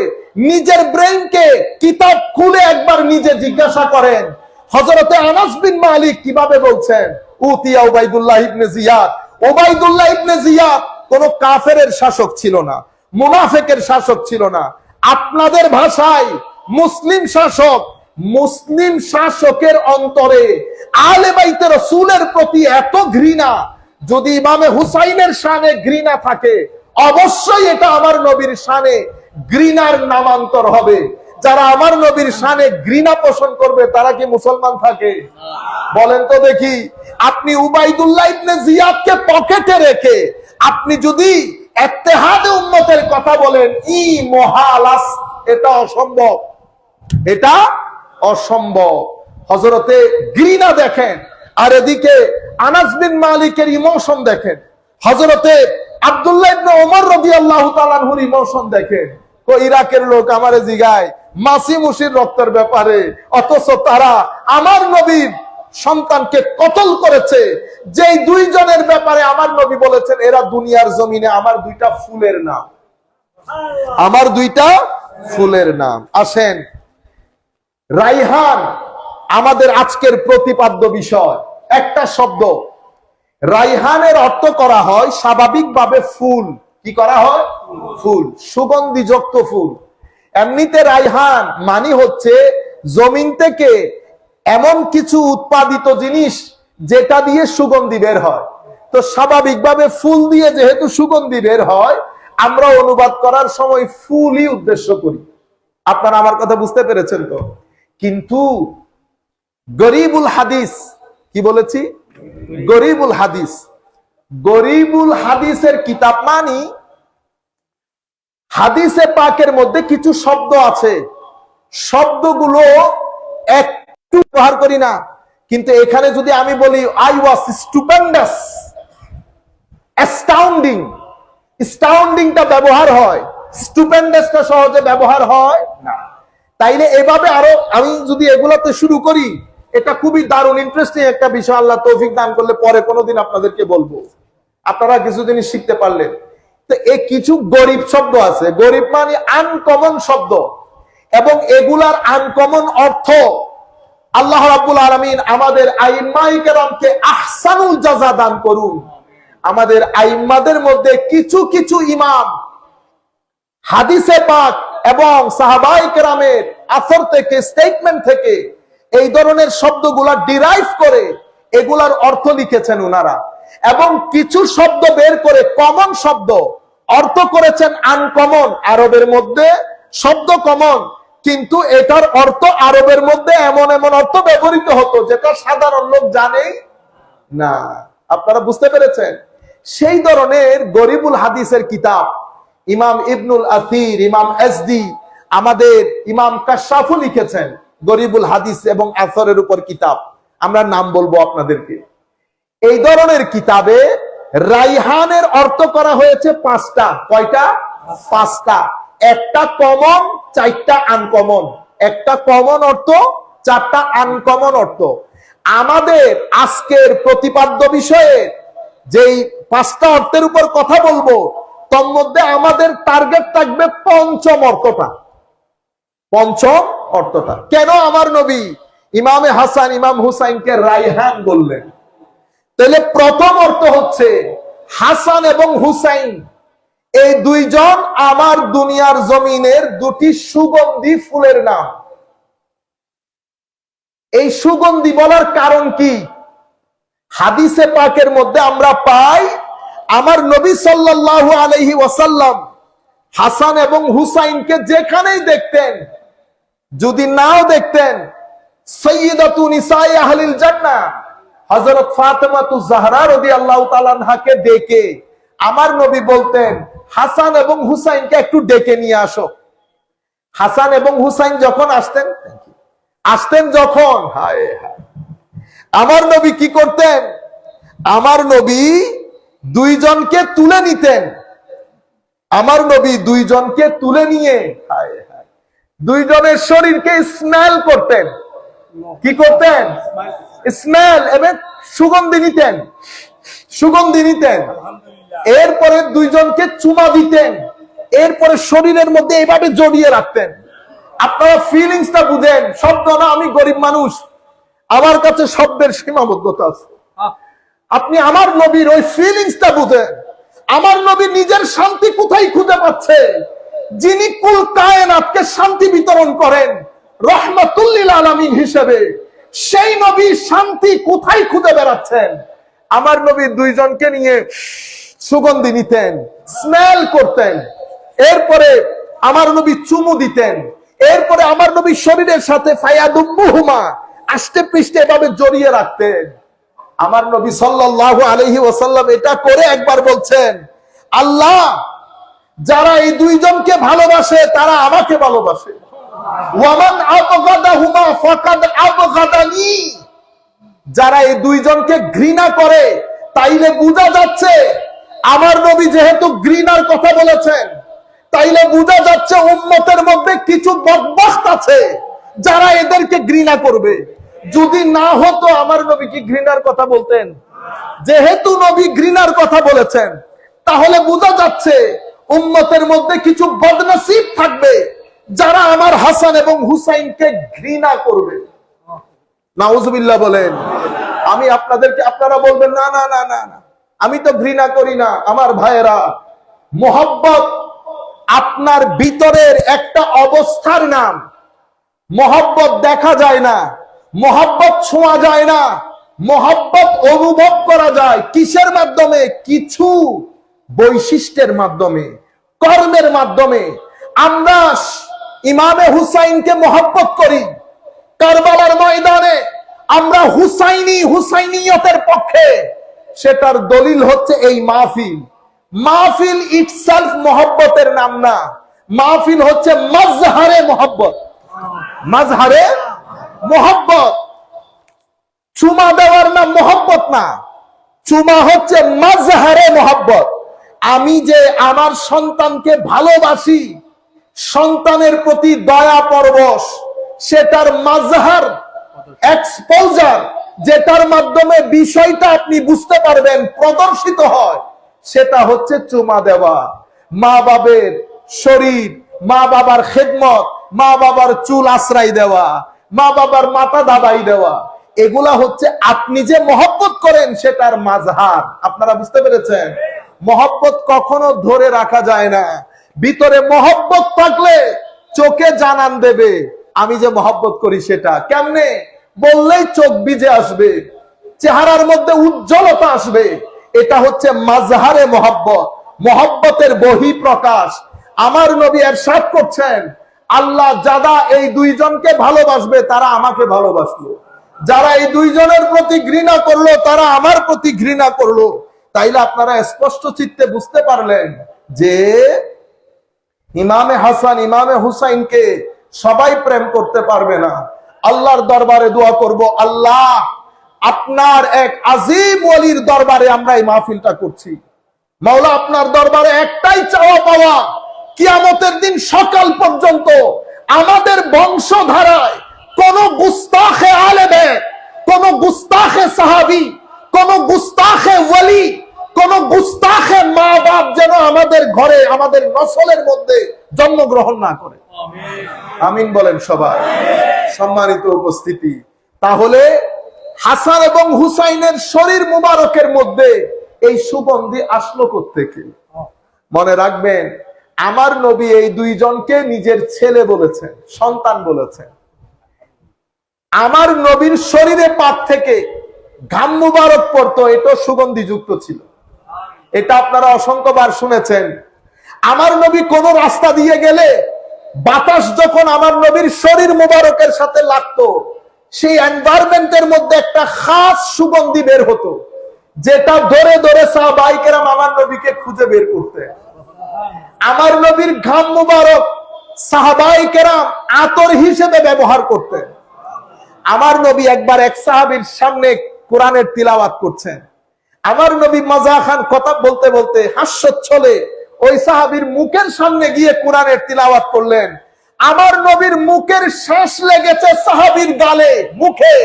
A: নিজের ব্রেইনকে কিতাব খুলে একবার নিজে জিজ্ঞাসা করেন, হযরতে আনাস বিন মালিক কিভাবে বলছেন উতিয়া উবাইদুল্লাহ ইবনে জিয়াদ। উবাইদুল্লাহ ইবনে জিয়াদ কোন কাফেরের শাসক ছিল না, মুনাফিকের শাসক ছিল না, আপনাদের ভাষায় মুসলিম শাসক। মুসলিম শাসকের অন্তরে আলে বাইতে রাসূলের প্রতি এত ঘৃণা, যদি ইমামে হুসাইনের শানে ঘৃণা থাকে, অবশ্যই এটা আমার নবীর শানে ঘৃণার নামান্তর হবে। যারা আমার নবীর শানে ঘৃণা পোষণ করবে তারা কি মুসলমান থাকে? বলেন তো দেখি। আপনি উবাইদুল্লাহ ইবনে জিয়াদকে পকেটে রেখে আপনি যদি ইত্তেহাদে উম্মতের কথা বলেন, ই মহালাস, এটা অসম্ভব, এটা অসম্ভব। হযরতে ঘৃণা দেখেন, আর এদিকে আনাস বিন মালিকের ইমোশন দেখেন, হযরতে আব্দুল্লাহ ইবনে ওমর রাদিয়াল্লাহু তাআলা আনহুর ইমোশন দেখেন। ইরাকের লোক আমারে জিগায় মাসি মুসির রক্তের ব্যাপারে, অথচ তারা আমার নবীর সন্তানকে কতল করেছে। যেই দুইজনের ব্যাপারে আমার নবী বলেছেন এরা দুনিয়ার জমিনে আমার দুইটা ফুলের নাম, আমার দুইটা ফুলের নাম। আসেন, রাইহান আমাদের আজকের প্রতিপাদ্য বিষয়। একটা শব্দ রাইহানের অর্থ করা হয় স্বাভাবিকভাবে ফুল। কি করা হয়? ফুল, সুগন্ধিযুক্ত ফুল। এমনিতে রাইহান মানে হচ্ছে জমিন থেকে এমন কিছু উৎপাদিত জিনিস যেটা দিয়ে সুগন্ধি বের হয়। তো স্বাভাবিকভাবে ফুল দিয়ে যেহেতু সুগন্ধি বের হয়, আমরা অনুবাদ করার সময় ফুলই উদ্দেশ্য করি। আপনারা আমার কথা বুঝতে পেরেছেন তো? কিন্তু গরিবুল হাদিস, কি বলেছি? গরিবুল হাদিস, গরিবুল হাদিসের কিতাব মানি হাদিসে পাকের মধ্যে কিছু শব্দ আছে, শব্দগুলো একটু ব্যবহার করি না, কিন্তু এখানে যদি আমি বলি আই ওয়াজ স্টুপেন্ডাস, অ্যাস্টাউন্ডিং, স্টাউন্ডিংটা ব্যবহার হয়, স্টুপেন্ডাসটা সহজে ব্যবহার হয় না। তাইলে এভাবে আরো আমি যদি এগুলাতে শুরু করি, এটা খুবই দারুণ ইন্টারেস্টিং একটা বিষয়। আল্লাহ তৌফিক দান করলে পরে কোনোদিন আপনাদেরকে বলবো, আপনারা কিছু জিনিস শিখতে পারলেন। তো এই কিছু গরিব শব্দ আছে, গরিব মানে আনকমন শব্দ, এবং এগুলার আনকমন অর্থ আল্লাহ রাব্বুল আলামিন আমাদের আইম্মায়ে কেরামকে আহসানুল জাযা দান করুন। আমাদের আইম্মাদের মধ্যে কিছু কিছু ইমাম হাদিসে পাক এবং সাহাবায়ে কেরামের আসর থেকে, স্টেটমেন্ট থেকে এই ধরনের শব্দগুলা ডিরাইভ করে এগুলার অর্থ লিখেছেন ওনারা, এবং কিছু শব্দ বের করে কমন শব্দ অর্থ করেছেন আনকমন। আরবের মধ্যে শব্দ কমন, কিন্তু এটার অর্থ আরবের মধ্যে এমন এমন অর্থ ব্যবহৃত হতো যেটা সাধারণ লোক জানেই না। আপনারা বুঝতে পেরেছেন? সেই ধরনের গরিবুল হাদিসের কিতাব ইমাম ইবনুল আথির, ইমাম এসদি, আমাদের ইমাম কাশাফু লিখেছেন গরিবুল হাদিস এবং আসরের উপর কিতাব। আমরা নাম বলবো আপনাদেরকে। এই ধরনের কিতাবে রাইহানের অর্থ করা হয়েছে পাঁচটা। কয়টা? পাঁচটা। একটা কমন, চারটা আনকমন। একটা কমন অর্থ, চারটা আনকমন অর্থ। আমাদের আজকের প্রতিপাদ্য বিষয়ে যেই পাঁচটা অর্থের উপর কথা বলবো, তার মধ্যে আমাদের টার্গেট থাকবে পঞ্চম অর্থটা। পঞ্চম অর্থটা কেন আমার নবী ইমামে হাসান, ইমাম হুসাইনকে রাইহান বললেন? তাহলে প্রথম অর্থ হচ্ছে হাসান এবং হুসাইন এই দুইজন আমার দুনিয়ার জমিনের দুটি সুগন্ধি ফুলের নাম। এই সুগন্ধি বলার কারণ কি? হাদিসে পাকের মধ্যে আমরা পাই আমার নবী সাল্লাল্লাহু আলাইহি ওয়াসাল্লাম হাসান এবং হুসাইনকে যেখানেই দেখতেন, যদি নাও দেখতেন, সাইয়্যিদাতু নিসাই আহলিল জান্নাহ হযরত ফাতেমাতুজ জাহরা রাদিয়াল্লাহু তাআলা আনহাকে ডেকে আমার নবী বলতেন, হাসান এবং হুসাইনকে একটু ডেকে নিয়ে আসো। হাসান এবং হুসাইন যখন আসতেন যখন, হায় হায়, আমার নবী কি করতেন? আমার নবী দুইজনকে তুলে নিতেন। আমার নবী দুইজনকে তুলে নিয়ে, হায় হায়, দুইজনের শরীরকে স্মেল করতেন। কি করতেন? স্মেল, এবং সুগন্ধি নিতেন, সুগন্ধি নিতেন। এরপরে দুইজনকে চুমা দিতেন, এরপরে শরীরের মধ্যে এইভাবে জড়িয়ে রাখতেন। আপনারা ফিলিংসটা বুঝেন। শব্দ না, আমি গরিব মানুষ, আমার কাছে শব্দের সীমাবদ্ধতা আছে। আপনি আমার নবীর ওই ফিলিংসটা বুঝেন। আমার নবী নিজের শান্তি কোথায় খুঁজে পাচ্ছে? যিনি কুল কায়নাতকে শান্তি বিতরণ করেন রাহমাতুল লিল আলামিন হিসেবে, সেই নবী শান্তি কোথায় খুঁজে বেড়াচ্ছেন? আমার নবী দুইজনকে নিয়ে সুগন্ধি নিতেন, স্মেল করতেন, এরপরে আমার নবী চুমু দিতেন, এরপরে আমার নবী শরীরের সাথে ফায়াদুম্মুহুমা আষ্টে পৃষ্ঠে এভাবে জড়িয়ে রাখতেন। আমার নবী সাল্লাল্লাহু আলাইহি ওয়াসাল্লাম এটা করে একবার বলছেন, আল্লাহ যারা এই দুইজনকে ভালোবাসে তারা আমাকে ভালোবাসে, ওয়ামান আবগাদাহুমা ফাকাদ আবগাদানি, যারা এই দুইজনকে ঘৃণা করে তাইলে বোঝা যাচ্ছে আমার নবী যেহেতু ঘৃণার কথা বলেছেন, তাইলে বোঝা যাচ্ছে উম্মতের মধ্যে কিছু বদবখত আছে যারা এদেরকে ঘৃণা করবে। যদি না হতো আমার নবী কি ঘৃণার কথা বলতেন? যেহেতু নবী ঘৃণার কথা বলেছেন, তাহলে বোঝা যাচ্ছে উম্মতের মধ্যে কিছু বদনসিব থাকবে যারা আমার হাসান এবং হুসাইনকে ঘৃণা করবে। নাউজুবিল্লাহ বলেন। আমি আপনাদেরকে, আপনারা বলবেন না না না না না, আমি তো ঘৃণা করি না। আমার ভাইয়েরা, মোহাব্বত আপনার ভিতরের একটা অবস্থার নাম। মোহাব্বত দেখা যায় না, মোহাব্বত ছোঁয়া যায় না, মোহাব্বত অনুভব করা যায় কিসের মাধ্যমে? কিছু বৈশিষ্ট্যের মাধ্যমে, কর্মের মাধ্যমে। আমরা ইমামে হুসাইনকে মোহাব্বত করি, কারবালার ময়দানে আমরা হুসাইনিয়তের পক্ষে। সেটার দলিল হচ্ছে এই মাহফিল। মাহফিল ইটসেলফ মোহাব্বতের নাম না, মাহফিল হচ্ছে মাজহারে মোহাব্বত। মাজহারে মোহাব্বত। চুমা দেওয়ার নাম মোহাব্বত না, চুমা হচ্ছে মাজহারে মোহাব্বত। আমি যে আমার সন্তানকে ভালোবাসি, সন্তানের প্রতি দয়া পরবশ, সেটার মাজহার, এক্সপোজার, যেটার মাধ্যমে বিষয়টা আপনি বুঝতে পারবেন, প্রদর্শিত হয়, সেটা হচ্ছে চুমা দেওয়া। মা বাবার শরীর, মা বাবার খেদমত, মা বাবার চুল আশ্রয় দেওয়া, মা বাবার মাথা দাবাই দেওয়া, এগুলা হচ্ছে আপনি যে মহব্বত করেন সেটার মাজহার। আপনারা বুঝতে পেরেছেন? মহব্বত কখনো ধরে রাখা যায় না। ভিতরে মহব্বত থাকলে চোখে জানান দেবে আমি যে মহব্বত করি সেটা। কেমনে? বললেই চোখ ভিজে আসবে, চেহারার মধ্যে উজ্জ্বলতা আসবে। এটা হচ্ছে মাজহারে মহব্বত, মহব্বতের বহিঃপ্রকাশ। আমার নবী ইরশাদ করছেন, আল্লাহ যারা এই দুইজনকে ভালোবাসবে তারা আমাকে ভালোবাসলো, যারা এই দুইজনের প্রতি ঘৃণা করলো তারা আমার প্রতি ঘৃণা করলো। তাইলে আপনারা স্পষ্ট চিত্তে বুঝতে পারলেন যে ইমামে হাসান, ইমামে হুসাইনকে সবাই প্রেম করতে পারবে না। আল্লাহর দরবারে দোয়া করব, আল্লাহ আপনার এক আজিম ওলির দরবারে আমরা এই মাহফিলটা করছি। মাওলা আপনার দরবারে একটাই চাওয়া পাওয়া, কিয়ামতের দিন সকাল পর্যন্ত আমাদের বংশধারায় কোন গুস্তাখে আলেমে, কোন গুস্তাখে সাহাবী, কোন গুস্তাখে ওলি, কোন গুস্তাখে মা বাপ যেন আমাদের ঘরে, আমাদের নসলের মধ্যে জন্মগ্রহণ না করে। আমিন বলেন সবাই। সম্মানিত উপস্থিতি, তাহলে হাসান এবং হুসাইনের শরীর মুবারকের মধ্যে এই সুগন্ধি আসলো কোত্থেকে? মনে রাখবেন, আমার নবী এই দুইজনকে নিজের ছেলে বলেছেন, সন্তান বলেছেন। আমার নবীর শরীরে পাক থেকে ঘাম মুবারক পড়তো, এটা সুগন্ধি যুক্ত ছিল। এটা আপনারা অসংখ্যবার শুনেছেন। আমার নবী কোন রাস্তা দিয়ে গেলে বাতাস যখন আমার নবীর শরীর মুবারকের সাথে লাগতো, সেই এনভায়রনমেন্টের মধ্যে একটা খাস সুগন্ধি বের হতো, যেটা ধরে ধরে সাহাবায়ে কেরাম আমার নবীকে খুঁজে বের করতেন। আমার নবীর ঘাম মুবারক সাহাবায়ে কেরাম আতর হিসেবে ব্যবহার করতেন। আমার নবী একবার এক সাহাবীর সামনে কোরআনের তিলাওয়াত করছেন। আমার নবী মাজা খান কথা বলতে বলতে হাস্যচ্ছলে ওই সাহাবীর মুখের সামনে গিয়ে কোরআনের তিলাওয়াত করলেন। আমার নবীর মুখের শ্বাস লেগেছে সাহাবীর গালে, মুখে।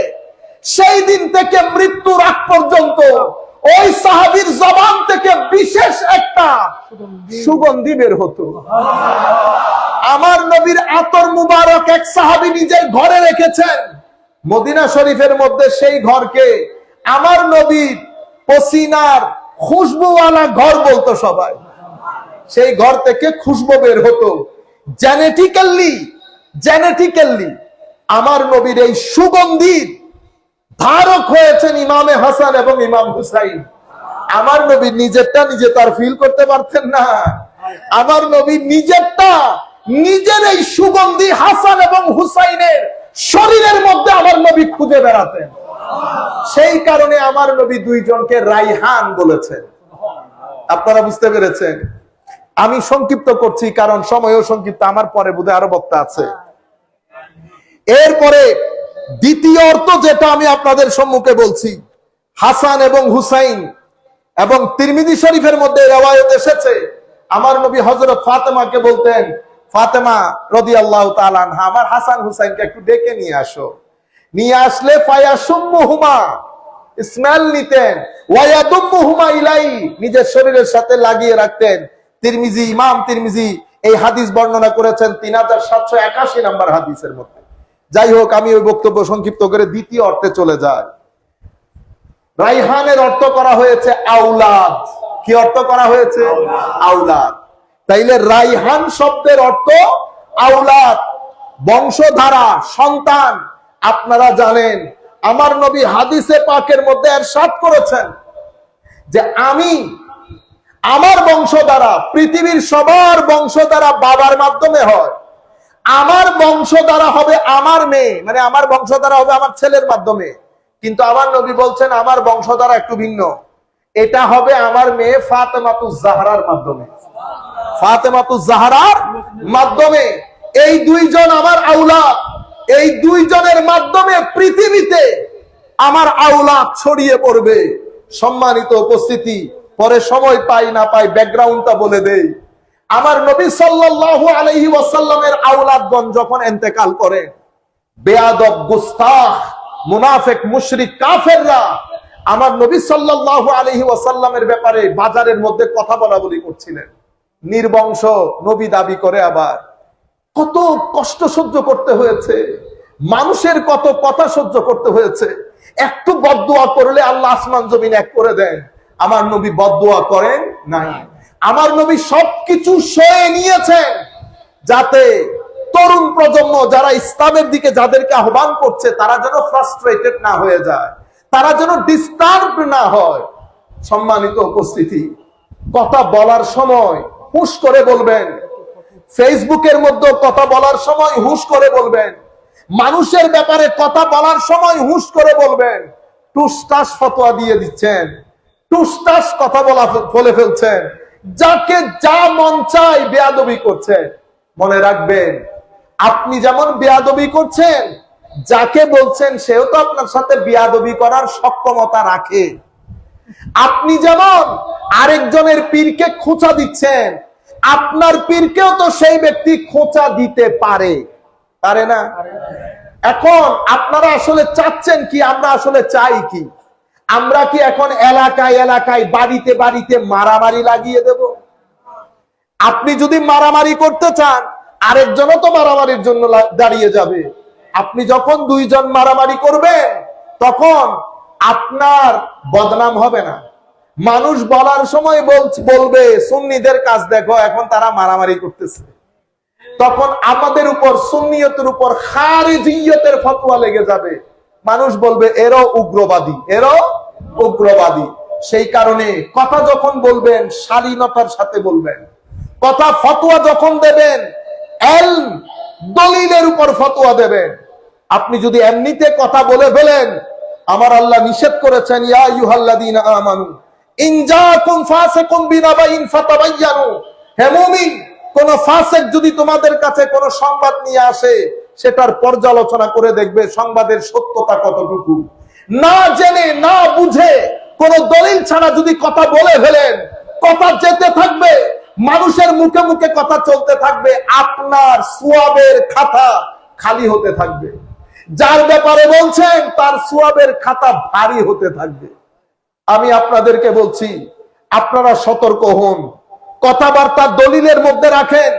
A: সেই দিন থেকে মৃত্যুর আগ পর্যন্ত ওই সাহাবীর জবান থেকে বিশেষ একটা সুগন্ধি বের হতো। আমার নবীর আতর মুবারক এক সাহাবী নিজের ঘরে রেখেছেন মদিনা শরীফের মধ্যে। সেই ঘরকে আমার নবীর পসিনার খুশবুওয়ালা ঘর বলতো সবাই। সেই ঘর থেকে খুশবু বের হতো। জেনেটিক্যালি আমার নবীর এই সুগন্ধির ধারক হয়েছেন ইমামে হাসান এবং ইমাম হুসাইন। আমার নবী নিজেরটা নিজে তার ফিল করতে পারতেন না। আমার নবী নিজেরটা, নিজের এই সুগন্ধি হাসান এবং হুসাইনের শরীরের মধ্যে আমার নবী খুঁজে বেড়াতেন। সেই কারণে আমার নবী দুইজনকে রাইহান বলেছেন। আপনারা বুঝতে পেরেছেন? আমি সংক্ষিপ্ত করছি কারণ সময়ও সংক্ষিপ্ত, আমার পরে বোধহয় আরো বক্তা আছে। এরপরে দ্বিতীয় অর্থ যেটা আমি আপনাদের সম্মুখে বলছি, হাসান এবং হুসাইন, এবং তিরমিজি শরীফের মধ্যে রিওয়ায়াত এসেছে আমার নবী হযরত ফাতেমাকে বলতেন, ফাতেমা রাদিয়াল্লাহু তাআলা আনহা, আমার হাসান হুসাইনকে একটু ডেকে নিয়ে আসো। নিয়ে আসলে ফায়াসুম্মুহুমা, স্মেল নিতেন, ওয়ায়াদুম্মুহুমা ইলাই, নিজের শরীরের সাথে লাগিয়ে রাখতেন। তিরমিজি, ইমাম তিরমিজি এই হাদিস বর্ণনা করেছেন 3781 নম্বর হাদিসের মধ্যে। যাই হোক, আমি ওই বক্তব্য সংক্ষিপ্ত করে দ্বিতীয় অর্থে চলে যাই। রাইহানের অর্থ করা হয়েছে আওলাদ। কি অর্থ করা হয়েছে? আওলাদ। তাইলে রাইহান শব্দের অর্থ আওলাদ, বংশধারা, সন্তান। আপনারা জানেন আমার নবী হাদিসে পাকের মধ্যে ইরশাদ করেছেন যে আমি আমার বংশধারা, পৃথিবীর সবার বংশধারা বাবার মাধ্যমে হয়, আমার বংশধারা হবে আমার মেয়ে, মানে আমার বংশধারা হবে আমার ছেলের মাধ্যমে। কিন্তু আমার নবী বলছেন আমার বংশধারা একটু ভিন্ন, এটা হবে আমার মেয়ে ফাতেমাতুজ জাহরার মাধ্যমে। ফাতেমাতুজ জাহরার মাধ্যমে এই দুইজন আমার আওলাদ, এই দুইজনের মাধ্যমে পৃথিবীতে আমার আওলাদ ছড়িয়ে পড়বে। সম্মানিত উপস্থিতি, পরে সময় পাই না পাই ব্যাকগ্রাউন্ডটা বলে দেই। আমার নবী সাল্লাল্লাহু আলাইহি ওয়াসাল্লামের আওলাদগণ যখন ইন্তেকাল করেন, বেয়াদব, গুস্তাখ, মুনাফিক, মুশরিক, কাফেররা আমার নবী সাল্লাল্লাহু আলাইহি ওয়াসাল্লামের ব্যাপারে বাজারের মধ্যে কথা বলাবলি করছিলেন। নির্বংশ নবী দাবি করে, আবার কত কষ্ট সহ্য করতে হয়েছে, মানুষের কত কথা সহ্য করতে হয়েছে। একটু বদদুয়া করলে আল্লাহ আসমান জমিন এক করে দেন। আমার নবী বদদুয়া করেন নাই। আমার নবী সবকিছু সয়ে নিয়েছেন যাতে তরুণ প্রজন্ম যারা ইসলামের দিকে যাদেরকে আহ্বান করছে তারা যেন ফ্রাস্ট্রেটেড না হয়ে যায়, তারা যেন ডিস্টার্ব না হয়। সম্মানিত উপস্থিতি, কথা বলার সময় হুঁশ করে বলবেন, ফেসবুকের মধ্যে কথা বলার সময় হুঁশ করে বলবেন, মানুষের ব্যাপারে কথা বলার সময় হুঁশ করে বলবেন। টুসটাস ফতোয়া দিয়ে দিচ্ছেন, টুসটাস কথা বলে ফেলছেন, যাকে যা মন চায় বেয়াদবি করছেন। মনে রাখবেন, আপনি যেমন বেয়াদবি করছেন, যাকে বলছেন সেও তো আপনার সাথে বেয়াদবি করার সক্ষমতা রাখে। আপনি যেমন আরেকজনের পীরকে খোঁচা দিচ্ছেন, আপনার পীরকেও তো সেই ব্যক্তি খোঁচা দিতে পারে, পারে না? এখন আপনারা আসলে চাচ্ছেন কি, আমরা আসলে চাই কি? আমরা কি এখন এলাকায় এলাকায়, বাড়িতে বাড়িতে মারামারি লাগিয়ে দেব? আপনি যদি মারামারি করতে চান, আরেকজনও তো মারামারির জন্য দাঁড়িয়ে যাবে। আপনি যখন দুইজন মারামারি করবেন তখন আপনার বদনাম হবে না। মানুষ বলার সময় বলবে সুন্নিদের কাজ দেখো, এখন তারা মারামারি করতেছে। তখন আমাদের উপর, সুন্নিয়তের উপর খারিজিয়তের ফতোয়া লেগে যাবে। মানুষ বলবে এরও উগ্রবাদী, এরও উগ্রবাদী। সেই কারণে কথা যখন বলবেন শালীনতার সাথে বলবেন। কথা, ফতোয়া যখন দেবেন দলিলের উপর ফতোয়া দেবেন। আপনি যদি এমনিতে কথা বলে ফেলেন, আমার আল্লাহ নিষেধ করেছেন, ইয়া আইয়ুহাল্লাযীনা আমানু ইন জাআকুম ফাসিকুম বিনাবাইন ফাতাবায়ানু। হে মুমিন, কোন ফাসিক যদি তোমাদের কাছে কোন সংবাদ নিয়ে আসে, সেটার পর্যালোচনা করে দেখবে সংবাদের সত্যতা কতটুকু। না জেনে না বুঝে কোন দলিল ছাড়া যদি কথা বলে ফেলেন, কথা যেতে থাকবে, মানুষের মুখে মুখে কথা চলতে থাকবে, আপনার সওয়াবের খাতা খালি হতে থাকবে। যার ব্যাপারে বলছেন তার সওয়াবের খাতা ভারী হতে থাকবে। আমি আপনাদেরকে বলছি, আপনারা সতর্ক হন, কথাবার্তা দলিলের মধ্যে রাখেন।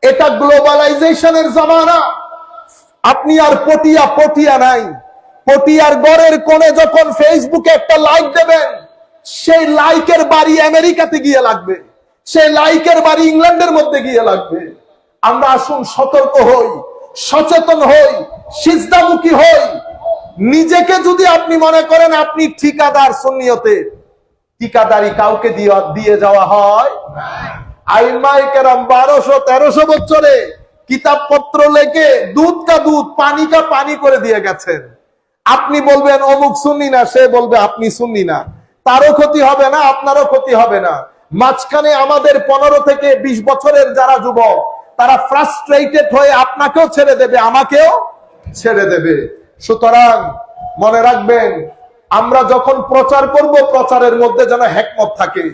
A: এটা গ্লোবালাইজেশনের জামানা। আপনি আর পটিয়া নাই। পটিয়ার ঘরের কোণে যখন ফেসবুকে একটা লাইক দেবেন, সেই লাইকের বাড়ি আমেরিকাতে গিয়ে লাগবে, সেই লাইকের বাড়ি ইংল্যান্ডের মধ্যে গিয়ে লাগবে। আমরা আসুন সতর্ক হই, সচেতন হই, সিজদামুখী হই। নিজেকে যদি আপনি মনে করেন আপনি ঠিকাদার, সুন্নিয়তে ঠিকাদারি কাউকে দিয়ে যাওয়া হয়? আইমায়ে কেরাম 1200-1300 বছরে কিতাবপত্র লেখে দুধ কা দুধ, পানি কা পানি করে দিয়ে গেছেন। আপনি বলবেন অমুক সুন্নি না, সে বলবে আপনি সুন্নি না। তারও ক্ষতি হবে না, আপনারও ক্ষতি হবে না। মাঝখানে আমাদের 15 থেকে 20 বছরের যারা যুবক, তারা ফ্রাস্ট্রেটেড হয়ে আপনাকেও ছেড়ে দেবে, আমাকেও ছেড়ে দেবে। সুতরাং মনে রাখবেন, আমরা যখন প্রচার করব, প্রচারের মধ্যে যেন হিকমত থাকে।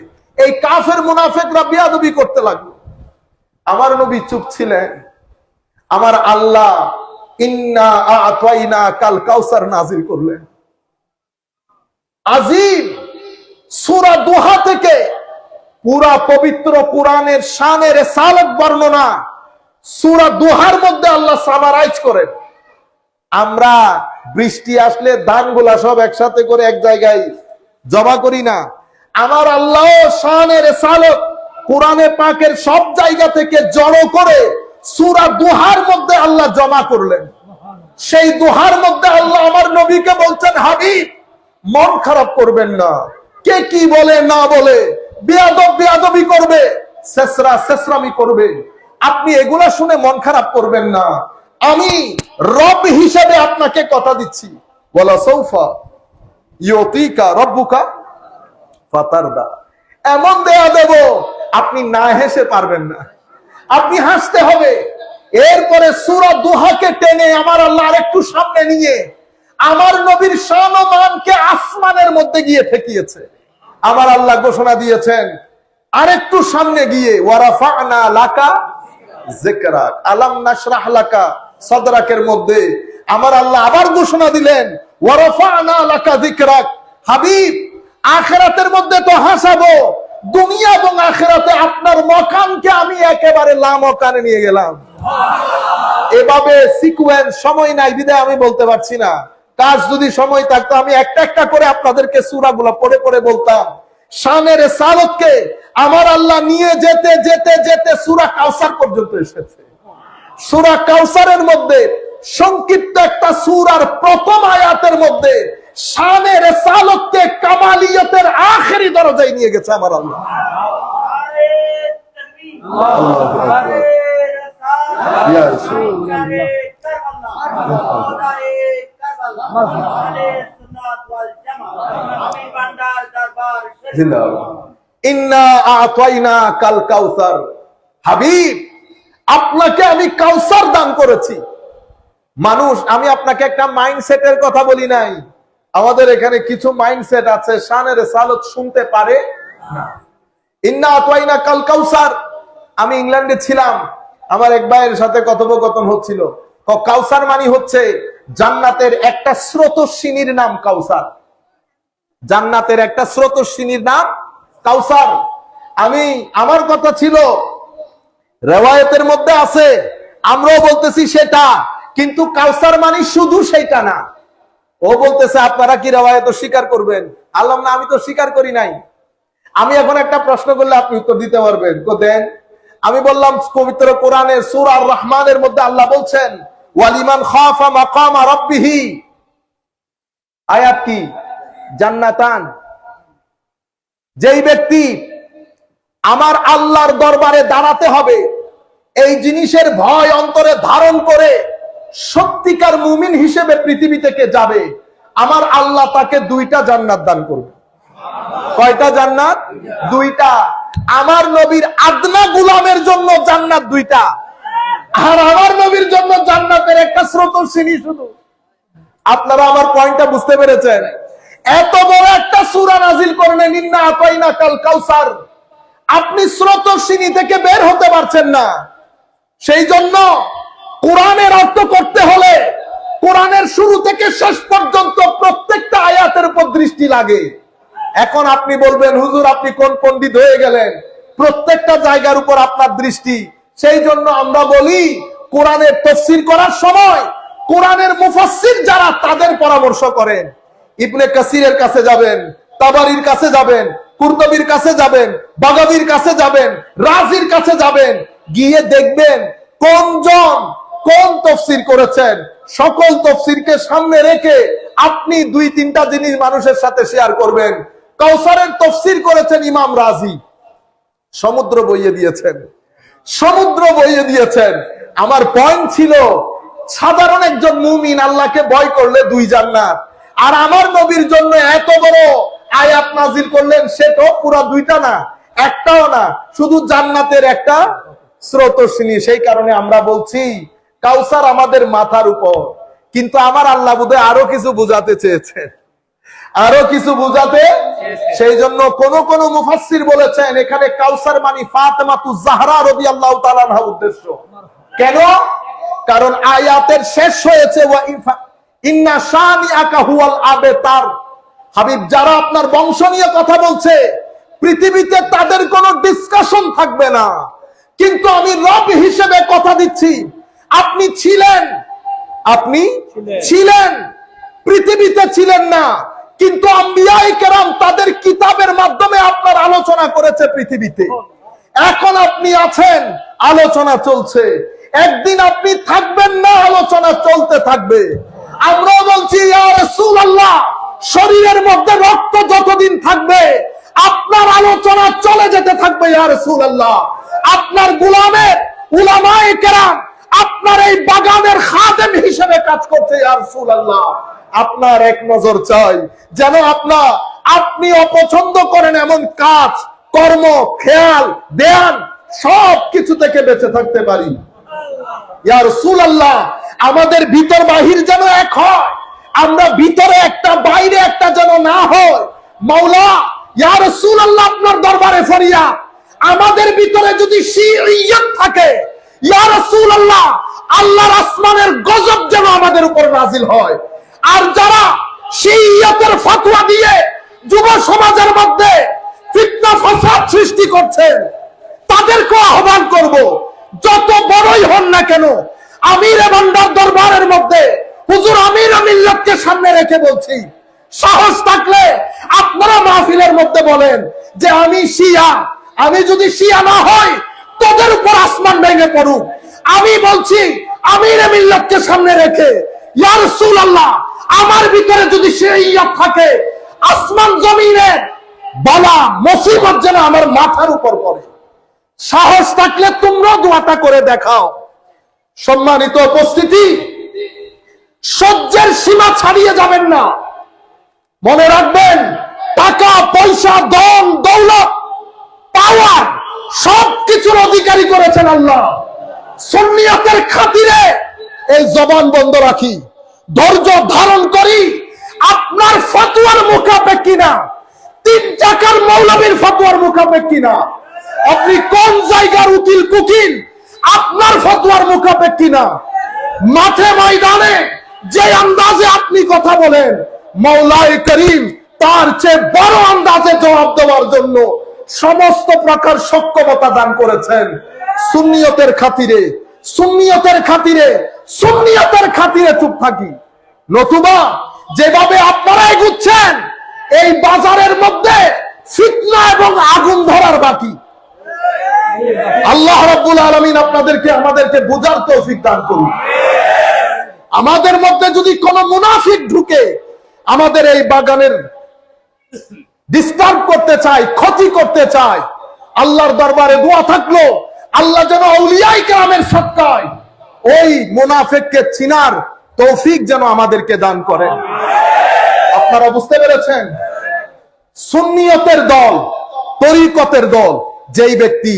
A: এই কাফের মুনাফিকরা বিয়াদবি করতে লাগলো। আমার নবী চুপ ছিলেন। আমার আল্লাহ ইন্না আ'তাইনা কাল কাউসার নাজিল করলেন। আজিম সূরা দুহা থেকে পুরা পবিত্র কোরআনের শানের রিসালাত বর্ণনা সূরা দুহার মধ্যে আল্লাহ সামারাইজ করেন। আমরা বৃষ্টি আসলে ধানগুলা সব একসাথে করে এক জায়গায় জমা করি না। আমার আল্লাহ শানের রিসালাত কোরআনে পাকের সব জায়গা থেকে জড়ো করে সূরা দুহার মধ্যে আল্লাহ জমা করলেন। সেই দুহার মধ্যে আল্লাহ আমার নবীকে বলছেন, হাবিব মন খারাপ করবেন না। কে কি বলে না বলে, বেয়াদব বেয়াদবি করবে, শেষরা শেষরামি করবে, আপনি এগুলা শুনে মন খারাপ করবেন না। আমি রব হিসেবে আপনাকে কথা দিচ্ছি, ওয়ালা সাউফা ইউতিকা রব্বুকা ফাতারদা, এমন দেয়া দেব আপনি না হেসে পারবেন না, আপনি হাসতে হবে। এরপরে সূরা দুহাকে টেনে আমার আল্লাহ আরেকটু সামনে নিয়ে আমার নবীর শান ও মানকে আসমানের মধ্যে গিয়ে ঠেকিয়েছে। আমার আল্লাহ ঘোষণা দিয়েছেন আরেকটু সামনে গিয়ে, ওয়ারাফা'না লাকা যিকরাক, আলাম নাশরাহ লাকা সাদরাকের মধ্যে আমার আল্লাহ আবার ঘোষণা দিলেন, ওয়ারাফা'না লাকা যিকরাক। হাবিব আখিরাতের মধ্যে তো হাসাবো, দুনিয়া এবং আখিরাতে আপনার মকানকে আমি একেবারে লামকানে নিয়ে গেলাম। এভাবে সিকোয়েন্স, সময় নাই বিধায় আমি বলতে পারছি না। কাজ যদি সময় থাকতো আমি একটা একটা করে আপনাদেরকে সূরাগুলো পড়ে পড়ে বলতাম। শানের রিসালাতকে আমার আল্লাহ নিয়ে যেতে যেতে যেতে সূরা কাউসার পর্যন্ত এসেছে। সূরা কাউসারের মধ্যে সংক্ষিপ্ত একটা সূরার প্রথম আয়াতের মধ্যে শানের রিসালাতকে কামালিয়তের আখেরি দরজায় নিয়ে গেছে আমার আল্লাহ। আল্লাহু আকবার। ইয়া রাসূলুল্লাহ, ইন্না আ'তাইনা কাল কাউসার। হাবিব আপনাকে আমি কাউসার দান করেছি। মানুষ, আমি আপনাকে একটা মাইন্ডসেটের কথা বলি নাই। আমাদের এখানে কিছু মাইন্ডসেট আছে শানের রিসালাত শুনতে পারে না। ইন্না আ'তাইনা কাল কাউসার। আমি ইংল্যান্ডে ছিলাম, আমার এক ভাইয়ের সাথে কথোপকথন হচ্ছিল। কাউসার মানে হচ্ছে জান্নাতের একটা স্রোতস্বিনীর নাম কাউসার। জান্নাতের একটা স্রোতস্বিনীর নাম কাউসার। আমার কথা ছিল রিওয়ায়াতের মধ্যে আছে, আমরাও বলতেছি সেটা, কিন্তু কাউসার মানে শুধু সেটা না। ও বলতেছে আপনারা কি রিওয়ায়াত স্বীকার করবেন? আল্লাহ না, আমি তো স্বীকার করি নাই। আমি এখন একটা প্রশ্ন করলে আপনি উত্তর দিতে পারবেন, তো দেন। আমি বললাম পবিত্র কোরআনে সূরা আর রহমানের মধ্যে আল্লাহ বলছেন, ওয়ালিমান খাফা মাকামা রাব্বিহি, আয়াত কি? জান্নাতান। যেই ব্যক্তি আমার আল্লাহর দরবারে দাঁড়াতে হবে এই জিনিসের ভয় অন্তরে ধারণ করে সত্যিকার মুমিন হিসেবে পৃথিবী থেকে যাবে, আমার আল্লাহ তাকে 2টা জান্নাত দান করবে। কয়টা জান্নাত? 2টা। আমার নবীর আদনা গোলামের জন্য জান্নাত 2টা, আর আমার নবীর জন্য জান্নাতের একটা স্রোতস্বিনী শুধু। আপনারা আমার পয়েন্টটা বুঝতে পেরেছেন? এত বড় একটা সূরা নাজিল করলেন, ইন্না আ'তাইনা কাল কাউসার। আপনি স্রোতস্বিনী থেকে বের হতে পারছেন না। সেই জন্য কোরআনের অর্থ করতে হলে কোরআনের শুরু থেকে শেষ পর্যন্ত প্রত্যেকটা আয়াতের উপর দৃষ্টি লাগে। এখন আপনি বলবেন, হুজুর আপনি কোন পণ্ডিত হয়ে গেলেন, প্রত্যেকটা জায়গার উপর আপনার দৃষ্টি। সেই জন্য আমরা বলি কোরআনের তাফসীর করার সময় কোরআনের মুফাসসির যারা, তাদের পরামর্শ করেন। ইবনে কাসিরের কাছে যাবেন, তাবারির কাছে যাবেন, কুরতুবীর কাছে যাবেন, বাগাবীর কাছে যাবেন, রাজির কাছে যাবেন, গিয়ে দেখবেন কোনজন কোন তাফসীর করেছেন। সকল তাফসীরকে সামনে রেখে আপনি 2-3টা জিনিস মানুষের সাথে শেয়ার করবেন। কাউসারের তাফসীর করেছেন ইমাম রাজি, সমুদ্র বইয়ে দিয়েছেন, সমুদ্র বইয়ে দিয়েছেন। আমার পয়েন্ট ছিল সাধারণ একজন মুমিন আল্লাহকে ভয় করলে 2 জান্নাত, আর আমার নবীর জন্য এত বড় আয়াত নাজিল করলেন, সেটাও পুরা 2টা না, একটাও না, শুধু জান্নাতের একটা স্রোতস্বিনী। সেই কারণে আমরা বলছি কাউসার আমাদের মাথার উপর। কিন্তু আমার আল্লাহ বোধহয় আরো কিছু বোঝাতে চেয়েছেন। আরো কিছু বুঝাতে, সেই জন্য কোন কোন মুফাসসির বলেছেন এখানে কাউসার মানে ফাতেমাতুজ জাহরা রাদিয়াল্লাহু তাআলা আনহা উদ্দেশ্য। কেন? কারণ আয়াতের শেষ হয়েছে ওয়া ইন্না শানিআকা হুয়াল আবতার। হাবিব, যারা আপনার বংশ নিয়ে কথা বলছে পৃথিবীতে তাদের কোনো ডিসকাশন থাকবে না, কিন্তু আমি রব হিসেবে কথা দিচ্ছি আপনি ছিলেন, পৃথিবীতে ছিলেন না, কিন্তু আম্বিয়ায়ে কেরাম তাদের কিতাবের মাধ্যমে আপনার আলোচনা করেছে পৃথিবীতে। এখন আপনি আছেন, আলোচনা চলছে, একদিন আপনি থাকবেন না, আলোচনা চলতে থাকবে। আমরা বলছি ইয়া রাসূলুল্লাহ, শরীরের মধ্যে রক্ত যতদিন থাকবে আপনার আলোচনা চলে যেতে থাকবে ইয়া রাসূলুল্লাহ। আপনার গোলামের উলামায়ে কেরাম আপনার এই বাগানের খাদেম হিসেবে কাজ করছে ইয়া রাসূলুল্লাহ। আপনার এক নজর চাই যেন আপনি অপছন্দ করেন এমন কাজ, কর্ম, খেয়াল, ধ্যান সব কিছু থেকে বেঁচে থাকতে পারি ইয়া রাসূলুল্লাহ। আমাদের ভিতর বাহির যেন এক হয়, আমরা ভিতরে একটা বাইরে একটা যেন না হয়। মাওলা ইয়া রাসূলুল্লাহ, আপনার দরবারে ফরিয়াদ, আমাদের ভিতরে যদি শিইয়ত থাকে ইয়া রাসূলুল্লাহ, আল্লাহর আসমানের গজব যেন আমাদের উপর নাজিল হয়। আর যারা শিইয়তের ফতোয়া দিয়ে যুব সমাজের মধ্যে ফিতনা ফাসাদ সৃষ্টি করছেন তাদেরকে আহ্বান করব, যত বড়ই হন না কেন, আমিরে বান্দার দরবারের মধ্যে হুজুর আমির মিল্লাতকে সামনে রেখে বলছি, সাহস থাকলে আপনারা মাহফিলের মধ্যে বলেন যে আমি শিয়া, আমি যদি শিয়া না হই তোদের উপর আসমান ভেঙে পড়ুক। আমি বলছি আমিরে মিল্লাতকে সামনে রেখে ইয়া রাসূলুল্লাহ, আমার ভিতরে যদি শিইয়ত থাকে আসমান জমিনের বালা মুসিবত যেন আমার মাথার উপর পড়ে। সাহস থাকলে তোমরা দোয়াটা করে দেখাও। সম্মানিত উপস্থিতি, সহ্যের সীমা ছাড়িয়ে যাবেন না। মনে রাখবেন, টাকা পয়সা ধন দৌলত পাওয়ার সবকিছুর অধিকারী করেছেন আল্লাহ। সুন্নিয়তের খাতিরে এই জবান বন্ধ রাখি, ধৈর্য ধারণ করি। আপনার ফতোয়ার মুখাপেক কিনা, 3 টাকার মৌলবীর ফতোয়ার মুখাপেক কিনা, আপনি কোন জায়গার উকিল কুকিল, আপনার ফতোয়ার মুখাপেক কিনা, মাঠে ময়দানে যে আন্দাজে আপনি কথা বলেন মাওলায়ে করিম তার চেয়ে বড় আন্দাজে জবাব দেওয়ার জন্য সমস্ত প্রকার সক্ষমতা দান করেছেন। সুন্নিয়তের খাতিরে, সুন্নিয়তের খাতিরে, সুন্নিয়তের খাতিরে চুপ থাকি। নতুবা যেভাবে আপনারা এগুচ্ছেন এই বাজারের মধ্যে ফিতনা এবং আগুন ধরার বাকি। আল্লাহ রাব্বুল আলামিন আমাদেরকে বুঝার তৌফিক দান করুন। আমাদের মধ্যে যদি কোনো মুনাফিক ঢুকে আমাদের এই বাগানের ডিস্টার্ব করতে চায়, ক্ষতি করতে চায়, আল্লাহর দরবারে দোয়া থাকলো আল্লাহ যেন আউলিয়ায়ে কেরামের সদকায় ওই মুনাফিককে চিনার তৌফিক যেন আমাদেরকে দান করেন। আপনারা বুঝতে পেরেছেন? সুন্নিয়তের দল, তরিকতের দল, যেই ব্যক্তি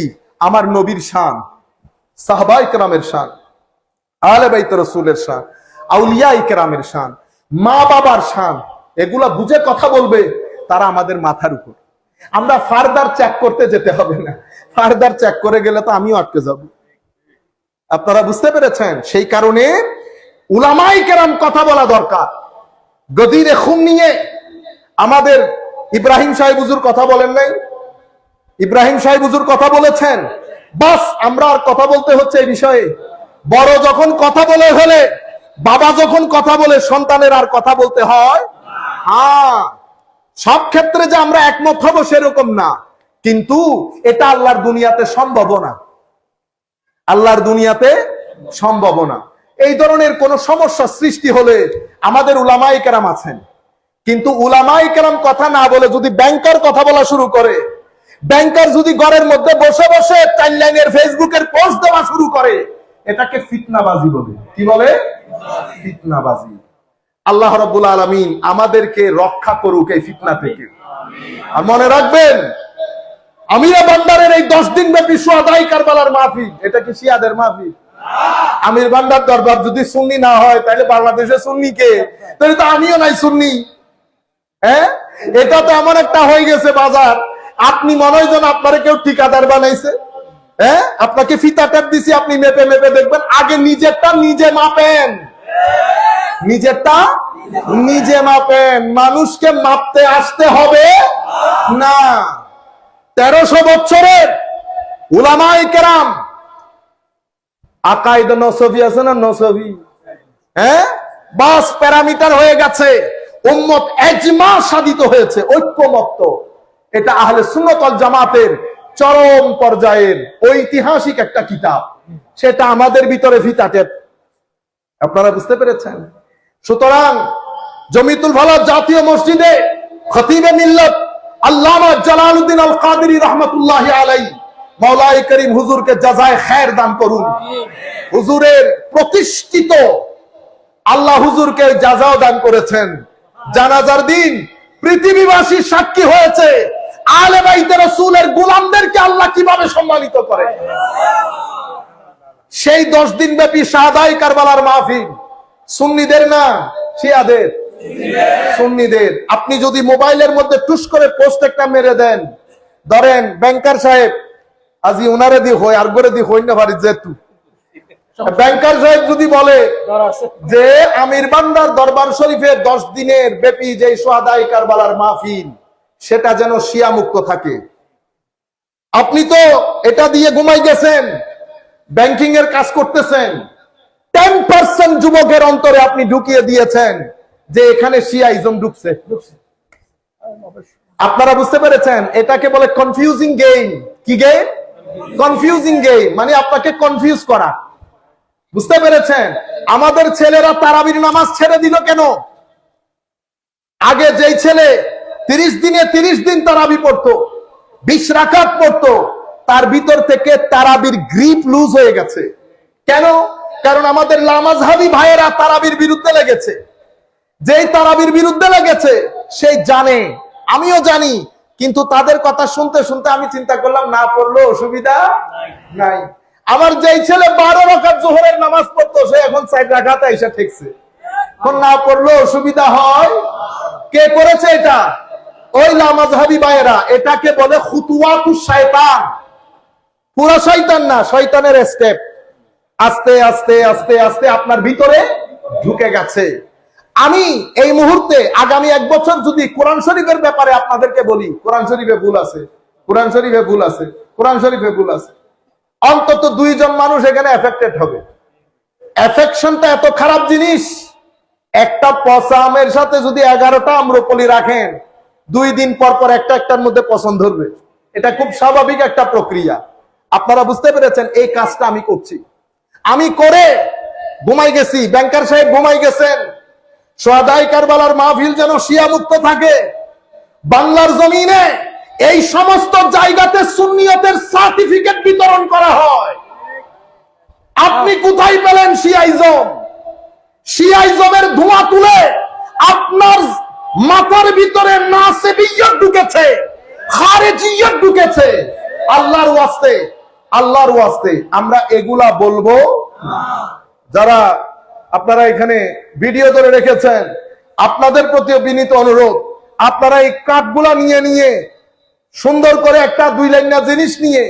A: আমার নবীর শান, সাহাবায়ে কেরামের শান, আহলে বাইত রাসূলের শান, আউলিয়ায়ে কেরামের শান, মা বাবার শান, এগুলা বুঝে কথা বলবে, তারা আমাদের মাথার উপর। আমরা ফার্দার চেক করতে যেতে হবে না, ফার্দার চেক করে গেলে তো আমিও আটকে যাব। আপনারা বুঝতে পেরেছেন? সেই কারণে উলামায়ে কেরাম কথা বলা দরকার। গদিরে খুন নিয়ে আমাদের ইব্রাহিম সাহেব হুজুর কথা বলেন নাই? ইব্রাহিম সাহেব হুজুর কথা বলেছেন, বাস আমরা আর কথা বলতে হচ্ছে এই বিষয়ে। বড় যখন কথা বলে হলে, বাবা যখন কথা বলে সন্তানের আর কথা বলতে হয়। হ্যাঁ, সব ক্ষেত্রে যে আমরা একমত হব সেরকম না, কিন্তু এটা আল্লাহর দুনিয়াতে সম্ভব না। আল্লাহর দুনিয়াতে সম্ভব না। এই ধরনের কোন সমস্যা সৃষ্টি হলে আমাদের উলামায়ে কেরাম আছেন, কিন্তু উলামায়ে কেরাম কথা না বলে যদি ব্যাংকার কথা বলা শুরু করে, ব্যাংকার যদি ঘরের মধ্যে বসে বসে টাইমলাইনের ফেসবুকের পোস্ট দেওয়া শুরু করে, এটাকে ফিতনাবাজি বলে। কি বলে? ফিতনাবাজি। আল্লাহ রাব্বুল আলামিন আমাদেরকে রক্ষা করুক এই ফিতনা থেকে। আর মনে রাখবেন, আমিরে বান্দারের এই 10 দিন ব্যাপী শুহাদায়ে কারবালার মাহফিল, এটা কি শিয়াদের মাহফিল? আমির বান্দার দরবার যদি সুন্নি না হয় তাহলে বাংলাদেশে সুন্নি কে? তাহলে তো আমিও নাই সুন্নি। হ্যাঁ, এটা তো এমন একটা হয়ে গেছে বাজার, আপনি মনে হয় যেন আপনারে কেউ ঠিকাদার বানাইছে। হ্যাঁ, আপনাকে ফিতা টেপ দিছি, আপনি মেপে মেপে দেখবেন। আগে নিজেরটা নিজে মাপেন, নিজেরটা নিজে মাপেন, মানুষকে মাপতে আসতে হবে না। 1300 বছরের উলামায়ে কেরাম, আকাইদ নসফি আছে না, নসফি, হ্যাঁ, বাস প্যারামিটার হয়ে গেছে, উম্মত এজমা সাধিত হয়েছে, ঐক্যমত্য। এটা আহলে সুন্নাত ওয়াল জামাতের চরম পর্যায়ের ঐতিহাসিক একটা কিতাব, সেটা আমাদের ভিতরে ফিতা টেপ। আপনারা বুঝতে পেরেছেন? সুতরাং জমিতুল ফালাহ জাতীয় মসজিদে খতিবে মিল্লাত আল্লামা জালালউদ্দিন আল কাদেরী রাহমাতুল্লাহি আলাইহি, মাওলায়ে করিম হুজুরকে জাযায়ে খায়ের দান করুন। হুজুরের প্রতিষ্ঠিত আল্লাহ হুজুরকে জাযাও দান করেছেন। জানাজার দিন পৃথিবীবাসী সাক্ষী হয়েছে আলে বাইতে রাসূলের গোলামদেরকে আল্লাহ কিভাবে সম্মানিত করে। সেই 10 দিন ব্যাপী শাহাদায়ে কারবালার মাহফিল, সুন্নিদের না শিয়াদের? সুন্নিদের। আপনি যদি মোবাইলের মধ্যে টুস করে পোস্ট একটা মেরে দেন, ধরেন ব্যাংকার সাহেব আজি উনারে দি হয় আর করে দি হই না পারি, যেহেতু ব্যাংকার সাহেব যদি বলে যে আমির বান্দার দরবার শরীফে 10 দিনের ব্যাপী যে শাহাদায়ে কারবালার মাহফিল, সেটা যেন শিয়া মুক্ত থাকে। আপনি তো এটা দিয়ে ঘুমাই গেছেন, ব্যাংকিং এর কাজ করতেছেন, 10% যুবকের অন্তরে আপনি ঢুকিয়ে দিয়েছেন যে এখানে শিয়াইজম ঢুকছে। আপনারা বুঝতে পেরেছেন? এটাকে বলে কনফিউজিং গেম। কি গেম? কনফিউজিং গেম, মানে আপনাকে কনফিউজ করা। বুঝতে পেরেছেন? আমাদের ছেলেরা তারাবির নামাজ ছেড়ে দিল কেন? আগে যেই ছেলে 30 দিনে 30 দিন তারাবি পড়তো, 20 রাকাত পড়তো, তার ভিতর থেকে তারাবির গ্রিপ লুজ হয়ে গেছে। কেন? কারণ আমাদের লামাজহাবি ভাইয়েরা তারাবির বিরুদ্ধে লেগেছে। যেই তারাবির বিরুদ্ধে লেগেছে সেই জানে, আমিও জানি, কিন্তু তাদের কথা শুনতে শুনতে আমি চিন্তা করলাম না পড়লো অসুবিধা নাই। আমার যেই ছেলে 12 রাকাত যোহরের নামাজ পড়তো, সে এখন 4 রাকাত এসে ঠেকছে। এখন না পড়লো অসুবিধা হয়। কে করেছে এটা? ওই লামাজহাবি ভাইয়েরা। এটাকে বলে খুতুওয়াতুশ শয়তান। পুরো শয়তান না, শয়তানের স্টেপ। আস্তে আস্তে আস্তে আস্তে আপনার ভিতরে ঢুকে গেছে। আমি এই মুহূর্তে আগামী 1 বছর যদি কোরআন শরীফের ব্যাপারে আপনাদেরকে বলি, কোরআন শরীফে ভুল আছে, কোরআন শরীফে ভুল আছে, কোরআন শরীফে ভুল আছে, অন্তত 2 জন মানুষ এখানে এফেক্টেড হবে। এফেকশনটা এত খারাপ জিনিস। একটা পচা আমের সাথে যদি 11টা আম্রপলি রাখেন, 2 দিন পর পর একটা একটার মধ্যে পছন্দ ধরবে। এটা খুব স্বাভাবিক একটা প্রক্রিয়া। আপনারা বুঝতে পেরেছেন? এই কাজটা আমি করছি। আমি করে ঘুমাই গেছি, ব্যাংকার সাহেব ঘুমাই গেছেন। শাহাদায়ে কারবালার মাহফিল যেন শিয়া মুক্ত থাকে। বাংলার জমিনে এই সমস্ত জায়গাতে সুন্নিয়তের সার্টিফিকেট বিতরণ করা হয়। আপনি কোথায় পেলেন শিয়াইজম? শিয়াইজমের ধোঁয়া তুলে আপনার মাথার ভিতরে নাসিবিয়ত ঢুকেছে, খারেজিয়ত ঢুকেছে। আল্লাহর ওয়াস্তে, আল্লাহর ওয়াস্তে আমরা এগুলা বলবো না। যারা আপনারা এখানে ভিডিও ধরে রেখেছেন, আপনাদের প্রতি বিনীত অনুরোধ, আপনারা এই কার্ডগুলা নিয়ে নিয়ে সুন্দর করে একটা 2 লাইনা জিনিস নিয়ে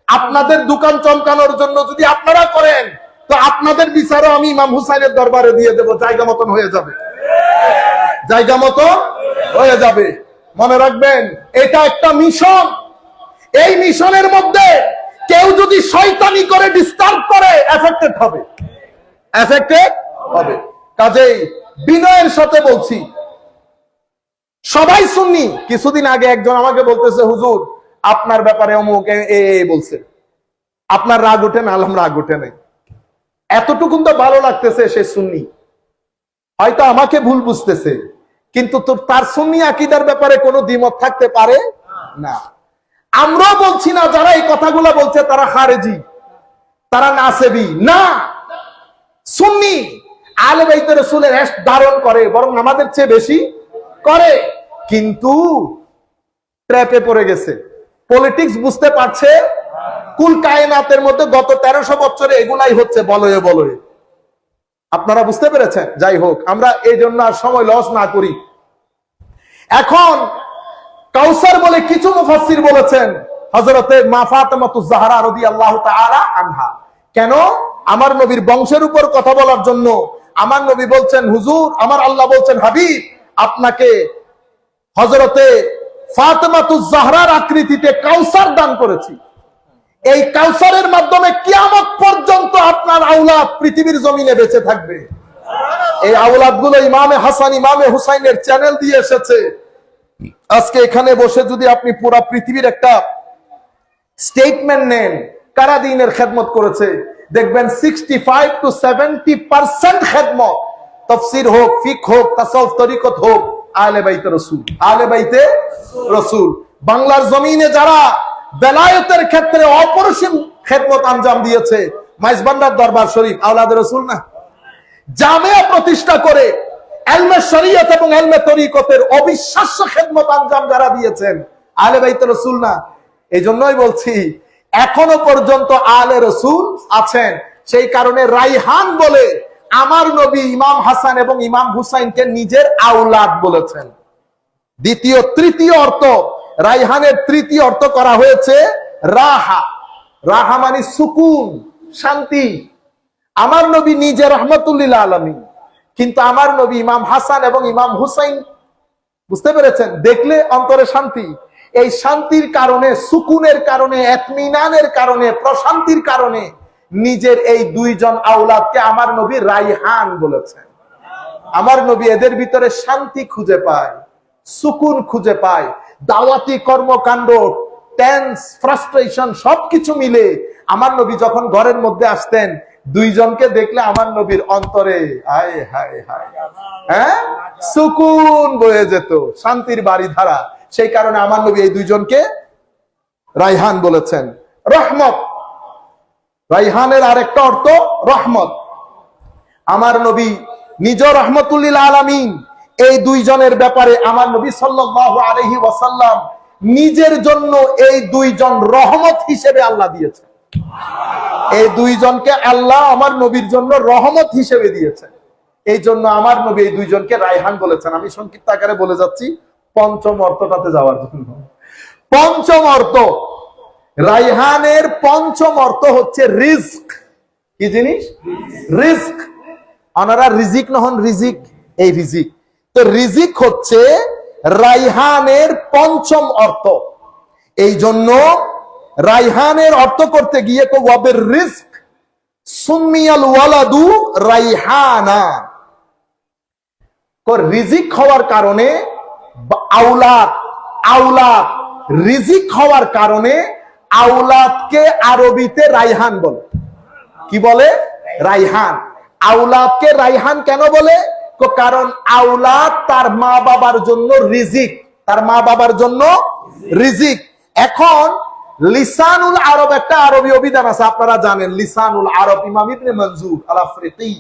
A: আপনাদের দোকান চমকানোর জন্য যদি আপনারা করেন, তো আপনাদের বিচারও আমি ইমাম হুসাইনের দরবারে দিয়ে দেব। জায়গা মতন হয়ে যাবে, জায়গা মতো হয়ে যাবে। মনে রাখবেন, এটা একটা মিশন। এই মিশনের মধ্যে কেউ যদি শয়তানি করে ডিস্টার্ব করে, এফেক্টেড হবে, এফেক্টেড হবে। কাজেই বিনয়ের সাথে বলছি, সবাই সুন্নি। কিছুদিন আগে একজন আমাকে বলতেছে, হুজুর আপনার ব্যাপারে অমুক বলছে, আপনার রাগ ওঠে না? আলহাম রাগ ওঠে নাই। এতটুকুন তো ভালো লাগতেছে সে সুন্নি। হয়তো আমাকে ভুল বুঝতেছে, কিন্তু তার সুন্নি আকীদার ব্যাপারে কোনো দ্বিমত থাকতে পারে না। আমরাও বলছি না যারা এই কথাগুলো বলছে তারা খারেজি, তারা নাসেবি না। সুন্নি আলে বাইতে রাসূলের এশ ধারণ করে, বরং আমাদের চেয়ে বেশি করে, কিন্তু ট্র্যাপে পড়ে গেছে। পলিটিক্স বুঝতে পারছে। কুল কায়নাতের মধ্যে গত 1300 বছরে এগুলাই হচ্ছে বলয়ে বলয়ে। আপনারা বুঝতে পেরেছেন? যাই হোক, আমরা এই জন্য আর সময় লস না করি। এখন কাউসার বলে কিছু মুফাসসির বলেছেন হযরতে মা ফাতেমাতুজ জাহরা রাদিয়াল্লাহু তাআলা আনহা। কেন? আমার নবীর বংশের উপর কথা বলার জন্য। আমার নবী বলছেন, হুজুর, আমার আল্লাহ বলছেন, হাবিব, আপনাকে হযরতে ফাতেমাতুজ জাহরার আকৃতিতে কাউসার দান করেছি। এই কাউসারের মাধ্যমে কিয়ামত পর্যন্ত আপনার আওলাদ পৃথিবীর জমিনে বেঁচে থাকবে। এই আওলাদগুলো ইমামে হাসান, ইমামে হুসাইনের চ্যানেল দিয়ে এসেছে। আজকে এখানে বসে যদি আপনি পুরো পৃথিবীর একটা স্টেটমেন্ট নেন, কারা দ্বীনের খেদমত করেছে, দেখবেন 65 to 70% খেদমত, তাফসীর হোক, ফিকহ হোক, তাসাউফ তরিকত হোক, আহলে বাইতে রাসূল, আহলে বাইতে রাসূল। বাংলার জমিনে যারা বেলায়েতের ক্ষেত্রে অপরিসীম খেদমত আঞ্জাম দিয়েছে, মাইজবান্ডার দরবার শরীফ আওলাদ রাসূল না? জামিয়া প্রতিষ্ঠা করে ইলমে শরীয়ত এবং ইলমে তরিকতের অবিশ্বাস্য খেদমত আঞ্জাম যারা দিয়েছেন, আহলে বাইতে রাসূল না? এই জন্যই বলছি, এখনো পর্যন্ত আহলে রাসূল আছেন। সেই কারণে রাইহান বলে আমার নবী ইমাম হাসান এবং ইমাম হুসাইনকে নিজের আওলাদ বলেছেন। দ্বিতীয়, তৃতীয় অর্থ, রাইহানের তৃতীয় অর্থ করা হয়েছে রাহা। রাহা মানে সুকুন, শান্তি। আমার নবী নিজে রহমতুল লিল আলামিন, কিন্তু আমার নবী ইমাম হাসান এবং ইমাম হুসাইন, বুঝতে পেরেছেন, দেখলে অন্তরে শান্তি। এই শান্তির কারণে, সুকুনের কারণে, ইতমিনানের কারণে, প্রশান্তির কারণে নিজের এই দুইজন আওলাদকে আমার নবী রাইহান বলেছেন। আমার নবী এদের ভিতরে শান্তি খুঁজে পায়, সুকুন খুঁজে পায়। দাওয়াতি কর্মকাণ্ড, টেন্স, ফ্রাস্ট্রেশন সবকিছু মিলে আমার নবী যখন ঘরের মধ্যে আসতেন, দুইজনকে দেখলে আমার নবীর অন্তরে হায় হায় হায়, হ্যাঁ, সুকুন বয়ে যেত, শান্তির বাড়ি ধারা। সেই কারণে আমার নবী এই দুইজনকে রাইহান বলেছেন। রহমত, রাইহানের আরেকটা অর্থ রহমত। আমার নবী নিজ রহমতুল লিল আলামিন। এই দুইজনের ব্যাপারে আমার নবী সাল্লাল্লাহু আলাইহি ওয়াসাল্লাম নিজের জন্য এই দুইজন রহমত হিসেবে আল্লাহ দিয়েছেন। এই দুইজনকে আল্লাহ আমার নবীর জন্য রহমত হিসেবে দিয়েছেন। এই জন্য আমার নবী এই দুইজনকে রাইহান বলেছেন। আমি সংক্ষিপ্ত আকারে বলে যাচ্ছি পঞ্চম অর্থটাতে যাওয়ার জন্য। পঞ্চম অর্থ, রাইহানের পঞ্চম অর্থ হচ্ছে রিজক। কি জিনিস? রিজক। ওনারা রিজিক নহন, রিজিক, এই রিজিক। তো রিজিক হচ্ছে রাইহানের পঞ্চম অর্থ। এই জন্য রাইহানের অর্থ করতে গিয়ে ওয়াবের রিজক সুমিয়াল ওয়ালাদু রাইহানা। রিজিক হওয়ার কারণে আওলাদ, আওলাদ রিজিক হওয়ার কারণে আওলাদকে আরবিতে রাইহান বলে। কি বলে? রাইহান। আওলাদকে রাইহান কেন বলে? কারণ আওলাদ তার মা বাবার জন্য রিজিক, তার মা বাবার জন্য রিজিক। এখন লিসানুল আরব একটা আরবি অভিধান আছে, আপনারা জানেন, লিসানুল আরব, ইমাম ইবনে মনজুর আল আফরিকি,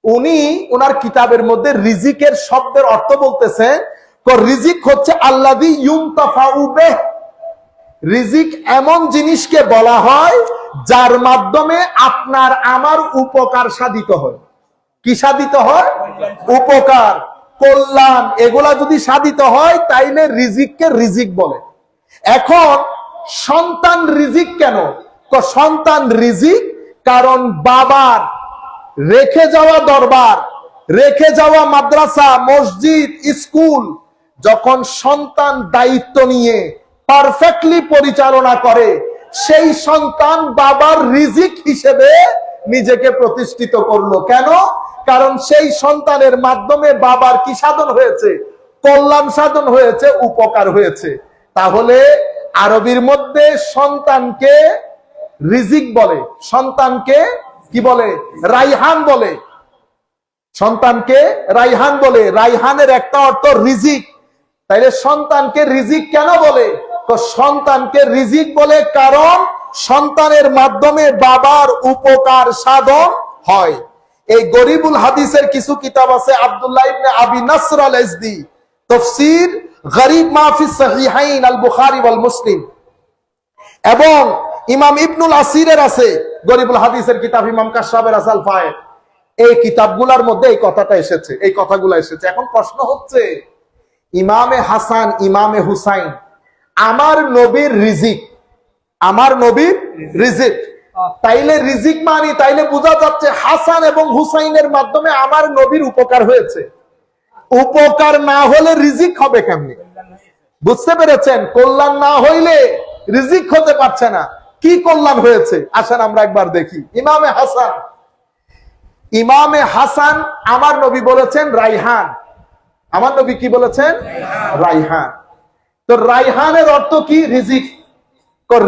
A: উনি ওনার কিতাবের মধ্যে রিজিকের শব্দের অর্থ বলতেছেন, রিজিক হচ্ছে আল্লাযী ইউনতাফাউ বিহি। রিজিক এমন জিনিসকে বলা হয় যার মাধ্যমে আপনার আমার উপকার সাধিত হয়। কি সাধিত হয়? উপকার, কল্যাণ, এগুলা যদি সাধিত হয় তাইলে রিজিককে রিজিক বলে। এখন সন্তান রিজিক কেন? সন্তান রিজিক কারণ বাবার রেখে যাওয়া দরবার, রেখে যাওয়া মাদ্রাসা, মসজিদ, স্কুল যখন সন্তান দায়িত্ব নিয়ে পারফেক্টলি পরিচালনা করে, সেই সন্তান বাবার রিজিক হিসেবে নিজেকে প্রতিষ্ঠিত করলো। কেন? কারণ সেই সন্তানের মাধ্যমে বাবার কি সাধন হয়েছে? কল্যাণ সাধন হয়েছে, উপকার হয়েছে। তাহলে আরবির মধ্যে সন্তানকে রিজিক বলে, সন্তানকে কি বলে? রাইহান বলে। সন্তানকে রাইহান বলে। রাইহানের একটা অর্থ রিজিক। তাইলে সন্তানকে রিজিক কেন বলে? তো সন্তানকে রিজিক বলে কারণ সন্তানের মাধ্যমে বাবার উপকার সাধন হয়। এই গরিবুল হাদিসের কিছু কিতাব আছে, আব্দুল্লাহ ইবনে আবি নাসর আল আজদি, তাফসীর গরিব মা ফি সাহিহাইন আল বুখারী ওয়াল মুসলিম, এবং ইমাম ইবনুল আসিরের আছে গরিবুল হাদিসের কিতাব, ইমাম কাশাবের আছে আল ফায়েদ। এই কিতাবগুলোর মধ্যে এই কথাটা এসেছে, এই কথাগুলো এসেছে। এখন প্রশ্ন হচ্ছে, ইমামে হাসান ইমামে হুসাইন আমার নবীর রিজিক, আমার নবীর রিজিক। তাইলে রিজিক মানি, তাইলে বোঝা যাচ্ছে হাসান এবং হুসাইনের মাধ্যমে আমার নবীর উপকার হয়েছে। উপকার না হলে রিজিক হবে কেমনে? বুঝতে পেরেছেন? কল্যাণ না হইলে রিজিক হতে পারছে না। কি কল্যাণ হয়েছে আসেন আমরা একবার দেখি। ইমামে হাসান, ইমামে হাসান আমার নবী বলেছেন রাইহান। আমার নবী কি বলেছেন? রাইহান। তো রাইহানের অর্থ কি? রিজিক।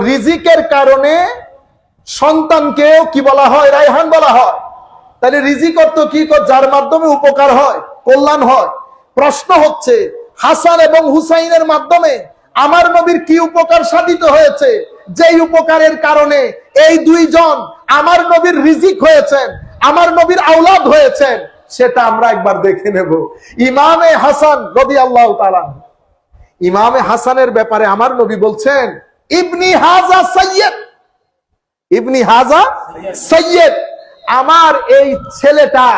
A: রিজিকের কারণে সন্তানকেও কি বলা হয়? রাইহান বলা হয়। তাহলে রিজিক অর্থ কি? যার মাধ্যমে উপকার হয়, কল্যাণ হয়। প্রশ্ন হচ্ছে হাসান এবং হুসাইনের মাধ্যমে আমার নবীর কি উপকার সাধিত হয়েছে, যেই উপকারের কারণে এই দুইজন আমার নবীর রিজিক হয়েছেন, আমার নবীর আওলাদ হয়েছেন, সেটা আমরা একবার দেখে নেব। ইমামে হাসান রাদিয়াল্লাহু তাআলা, ইমামে হাসানের ব্যাপারে আমার নবী বলছেন ইবনি হাজা সাইয়্যিদ, ইবনি হাজা সাইয়্যিদ, আমার এই ছেলেটা।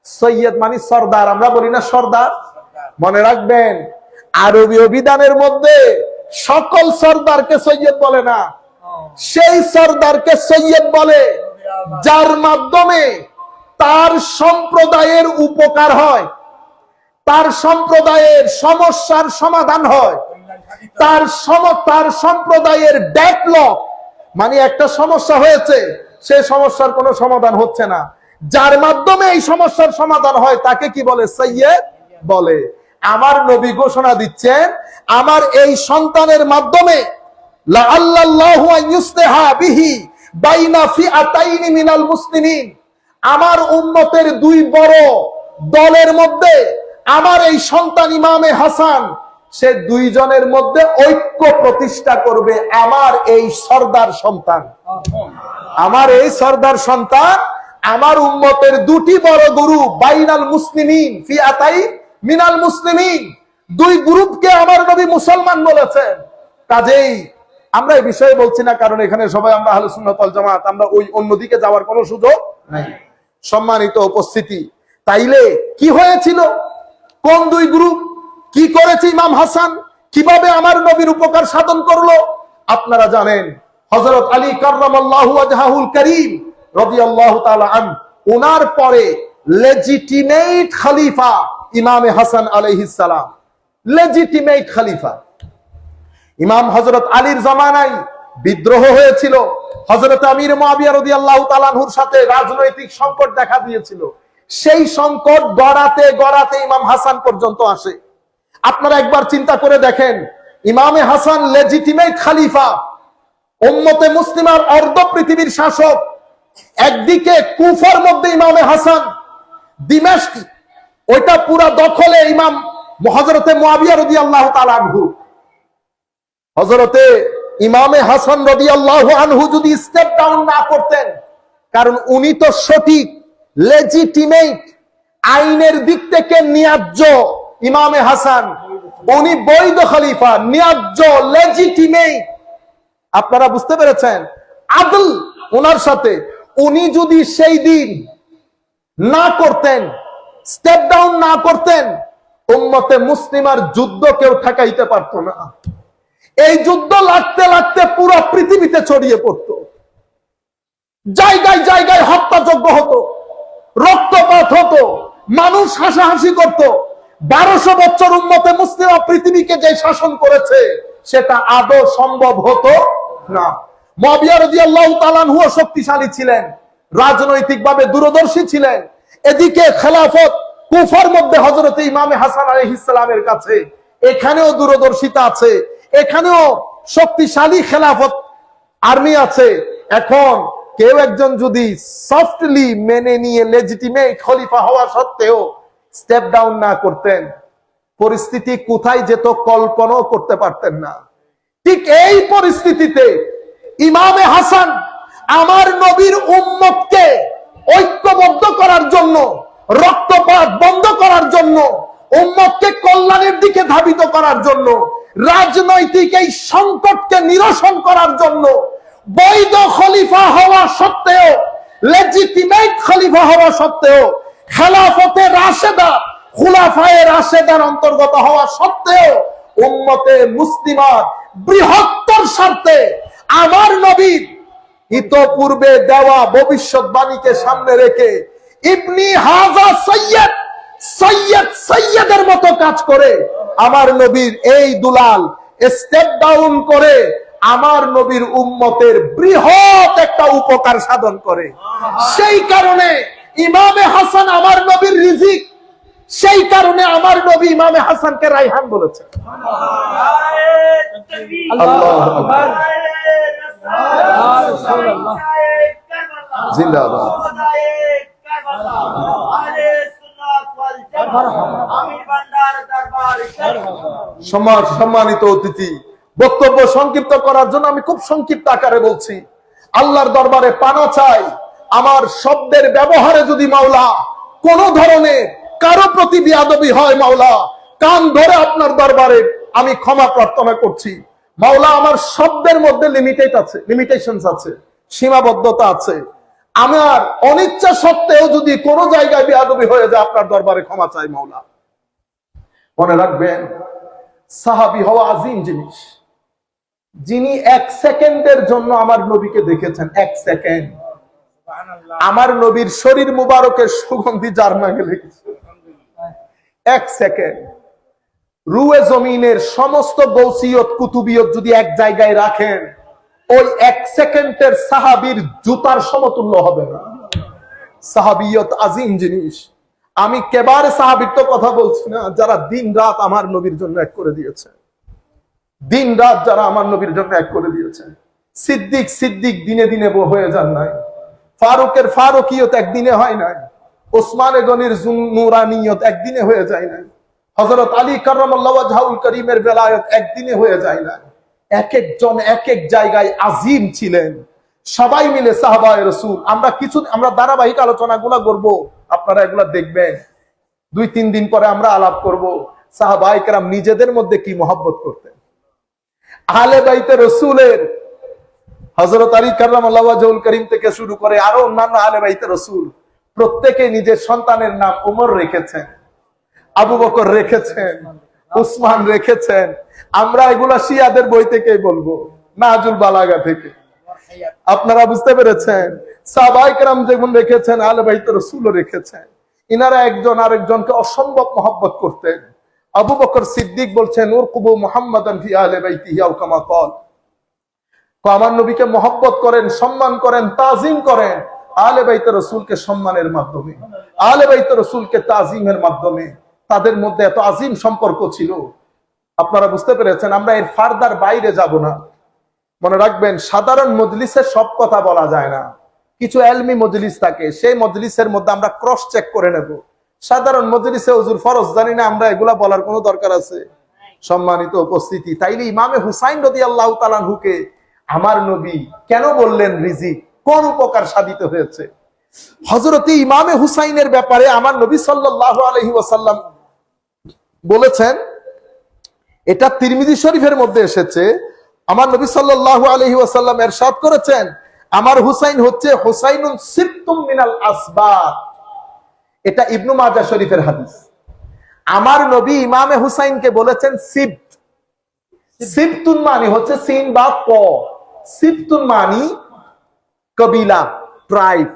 A: সৈয়দ মানে সর্দার, আমরা বলি না সর্দার? মনে রাখবেন আরবি অভিধানের মধ্যে সকল সর্দারকে সৈয়দ বলে না, সেই সর্দারকে সৈয়দ বলে যার মাধ্যমে তার সম্প্রদায়ের উপকার হয়, তার সম্প্রদায়ের সমস্যার সমাধান হয়, তার সম্প্রদায়ের ডেভেলপ, মানে একটা সমস্যা হয়েছে, সেই সমস্যার কোনো সমাধান হচ্ছে না, যার মাধ্যমে এই সমস্যার সমাধান হয় তাকে কি বলে? সৈয়দ বলে। আমার নবী ঘোষণা দিচ্ছেন আমার এই সন্তানের মাধ্যমে লাআল্লাহু আন ইউসলিহা বিহি বাইনা ফিআতাইন মিনাল মুসলিমিন, আমার উম্মতের দুই বড় দলের মধ্যে আমার এই সন্তান ইমামে হাসান সে দুইজনের মধ্যে ঐক্য প্রতিষ্ঠা করবে। আমার এই সর্দার সন্তান, আমার এই সর্দার সন্তান আমার উম্মতের দুটি বড় গ্রুপ বাইনাল মুসলিমিন ফিআতাইন মিনাল মুসলিমিন, দুই গ্রুপকে আমার নবী মুসলমান বলেছেন। কাজেই আমরা এই বিষয়ে বলছি না, কারণ এখানে সবাই আমরা আহলে সুন্নাত ওয়াল জামাত, আমরা ওই অন্যদিকে যাওয়ার কোনো সুযোগ নাই। সম্মানিত উপস্থিতি, তাইলে কি হয়েছিল? কোন দুই গ্রুপ কি করেছে? ইমাম হাসান কিভাবে আমার নবীর উপকার সাধন করলো? আপনারা জানেন হযরত আলী কাররামাল্লাহু ওয়াজহাহুল কারীম রাদিয়াল্লাহু তাআলা আনহু, ওনার পরে লেজিটিমেট খলিফা ইমামে হাসান আলাইহিস সালাম, লেজিটিমেট খলিফা। ইমাম হযরত আলীর জামানায় বিদ্রোহ হয়েছিল, হযরত আমির মুআবিয়া রাদিয়াল্লাহু তাআলা আনহুর সাথে রাজনৈতিক সংকট দেখা দিয়েছিল। সেই সংকট গড়াতে গড়াতে ইমাম হাসান পর্যন্ত আসে। আপনারা একবার চিন্তা করে দেখেন, ইমামে হাসান লেজিটিমেট খলিফা, উম্মতে মুসলিমার অর্ধ পৃথিবীর শাসক। একদিকে কুফার মধ্যে ইমামে হাসান, দিমাশক ওইটা পুরা দখলে ইমাম হযরতে মুআবিয়া রাদিয়াল্লাহু তাআলা আনহু। হযরতে ইমামে হাসান রাদিয়াল্লাহু আনহু যদি স্টেপ ডাউন না করতেন, কারণ উনি তো সঠিক লেজিটিমেট, আইনের দিক থেকে ন্যায্য ইমামে হাসান, উনি বৈধ খলিফা, ন্যায্য লেজিটিমেট। আপনারা বুঝতে পেরেছেন? আদল ওনার সাথে। উনি যদি সেই দিন না করতেন, স্টেপ ডাউন না করতেন, উম্মতে মুসলিমার যুদ্ধ কেউ ঠেকাইতে পারত না। এই যুদ্ধ লাগতে লাগতে পুরো পৃথিবীতে ছড়িয়ে পড়তো, জায়গায় জায়গায় হত্যাযজ্ঞ হতো, রক্তপাত হতো, মানুষ হাসাহাসি করত। 1200 বছর উম্মতে মুসলিমা পৃথিবীকে যে শাসন করেছে সেটা আদৌ সম্ভব হতো না। মুআবিয়া রাদিয়াল্লাহু তাআলা আনহু শক্তিশালী ছিলেন, রাজনৈতিকভাবে দূরদর্শী ছিলেন। এদিকে খেলাফত কুফার মধ্যে হযরত ইমামে হাসান আলাইহিস সালামের কাছে, এখানেও দূরদর্শিতা আছে, এখানেও শক্তিশালী খেলাফত আর্মি আছে। এখন কেউ একজন যদি সফটলি মেনে নিয়ে লেজিটিমেট খলিফা হওয়া সত্ত্বেও স্টেপ ডাউন না করতেন, পরিস্থিতি কোথায় যেত কল্পনাও করতে পারতেন না। ঠিক এই পরিস্থিতিতে ইমামে হাসান আমার নবীর উম্মতকে ঐক্যবদ্ধ করার জন্য, রক্তপাত বন্ধ করার জন্য, উম্মতকে কল্যাণের দিকে ধাবিত করার জন্য, রাজনৈতিক এই সংকটকে নিরসন করার জন্য, বৈধ খলিফা হওয়া সত্ত্বেও, লেজিটিমেট খলিফা হওয়া সত্ত্বেও, খেলাফতে রাশেদা খুলাফায়ে রাশেদার অন্তর্গত হওয়া সত্ত্বেও উম্মতে মুসলিমার বৃহত্তর স্বার্থে আমার নবীর ইতপূর্বে দেওয়া ভবিষ্যৎবাণীকে সামনে রেখে ইবনি হাজা সৈয়দ সৈয়দের মতো কাজ করে আমার নবীর এই দুলাল স্টেপ ডাউন করে আমার নবীর উম্মতের বৃহৎ একটা উপকার সাধন করে। সেই কারণে ইমামে হাসান আমার নবীর রিজিক, সেই কারণে আমার নবী ইমামে হাসানকে রাইহান বলেছে। আল্লাহু আকবার, জিন্দাবাদ। সম্মানিত অতিথি, বক্তব্য সংক্ষিপ্ত করার জন্য আমি খুব সংক্ষিপ্ত আকারে বলছি। আল্লাহর দরবারে পানা চাই, আমার শব্দের ব্যবহারে যদি মাওলা কোন ধরনের কারো প্রতি বিয়াদবি হয়, মাওলা কান ধরে আপনার দরবারে আমি ক্ষমা প্রার্থনা করছি। মাওলা আমার শব্দের মধ্যে লিমিটেশনস আছে, সীমাবদ্ধতা আছে। আমার অনিচ্ছা সত্ত্বেও যদি কোনো জায়গায় বিয়াদবি হয়ে যায়, আপনার দরবারে ক্ষমা চাই মাওলা। মনে রাখবেন, সাহাবী হওয়া আজিম জিনিস। যিনি এক সেকেন্ডের জন্য আমার নবীকে দেখেছেন, এক সেকেন্ড, আমার নবীর শরীর মুবারকের সুগন্ধি যার নাকে লেগেছে, এক সেকেন্ড। রুয়ে জমিনের সমস্ত গৌসিয়ত কুতুবিয়ত যদি এক জায়গায় রাখেন, ওই এক সেকেন্ডের সাহাবীর জুতার সমতুল্য হবে না। সাহাবিয়ত আজিম জিনিস। আমি কেবারে সাহাবীর তো কথা বলছি না, যারা দিন রাত আমার নবীর জন্য এক করে দিয়েছে, দিন রাত যারা আমার নবীর জন্য এক করে দিয়েছে। সিদ্দিক দিনে দিনে হয়ে যান নাই, ফারুকের ফারুকিয়ত একদিনে হয় নাই, ওসমানে গনির নুরানিয়ত একদিনে হয়ে যায় নাই, হযরত আলী কাররামাল্লাহু ওয়াজহাহুল কারীমের বেলায়েত একদিনে হয়ে যায় না। এক একজন এক এক জায়গায় আজিম ছিলেন, সবাই মিলে সাহাবায়ে রাসূল। আমরা ধারাবাহিক আলোচনাগুলো করব, আপনারা এগুলা দেখবেন। 2-3 দিন পরে আমরা আলাপ করব সাহাবায়ে কেরাম নিজেদের মধ্যে কি মহব্বত করতেন। আহলে বাইতে রাসূলের হযরত আলী কাররামাল্লাহু ওয়াজহুল কারীম থেকে শুরু করে আরো অন্যান্য আহলে বাইতে রাসূল প্রত্যেকে নিজের সন্তানের নাম ওমর রেখেছেন, আবু বকর রেখেছেন, উসমান রেখেছেন। আমরা এগুলা শিয়াদের বই থেকেই বলবো, নাজুল বালাগা থেকে। আপনারা বুঝতে পেরেছেন? সাহাবায়ে কেরাম যেমন রেখেছেন, আহলে বাইতে রাসূলও রেখেছেন। ইনারা একজন আরেকজনকে অসম্ভব মহব্বত করতেন। আবু বকর সিদ্দিক বলছেন, উরকুবু মুহাম্মাদান ফি আহলি বাইতিহি আও কামা ক্বাল, আমার নবীকে মহব্বত করেন, সম্মান করেন, তাজিম করেন আহলে বাইতে রাসূলকে সম্মানের মাধ্যমে, আহলে বাইতে রাসূলকে তাজিমের মাধ্যমে। তাদের মধ্যে এত আজিম সম্পর্ক ছিল। আপনারা বুঝতে পেরেছেন? আমরা এর ফার্দার বাইরে যাব না। মনে রাখবেন, সাধারণ মজলিসে সব কথা বলা যায় না, কিছু এলমি মজলিস থাকে, সেই মজলিসের মধ্যে আমরা ক্রস চেক করে নেব। সাধারণ মজলিসে হুজুর ফরজ জানি না, আমরা এগুলা বলার কোনো দরকার আছে? সম্মানিত উপস্থিতি, তাইলে ইমামে হুসাইন রাদিয়াল্লাহু তাআলা আনহুকে আমার নবী কেন বললেন রিজিক? কোন উপকার সাধিত হয়েছে? হযরত ইমামে হুসাইনের ব্যাপারে আমার নবী সাল্লাল্লাহু আলাইহি ওয়াসাল্লাম বলেছেন, এটা তিরমিজি শরীফের মধ্যে এসেছে। আমার নবী সাল্লাল্লাহু আলাইহি ওয়াসাল্লাম ইরশাদ করেছেন, আমার হুসাইন হচ্ছে হুসাইনুন সিবতুম মিনাল আসবাত। এটা ইবনু মাজাহ শরীফের হাদিস। আমার নবী ইমামে হুসাইনকে বলেছেন সিবত। সিবতুন মানে হচ্ছে সিন বা ক, সিবতুন মানে কবিলা, ট্রাইব।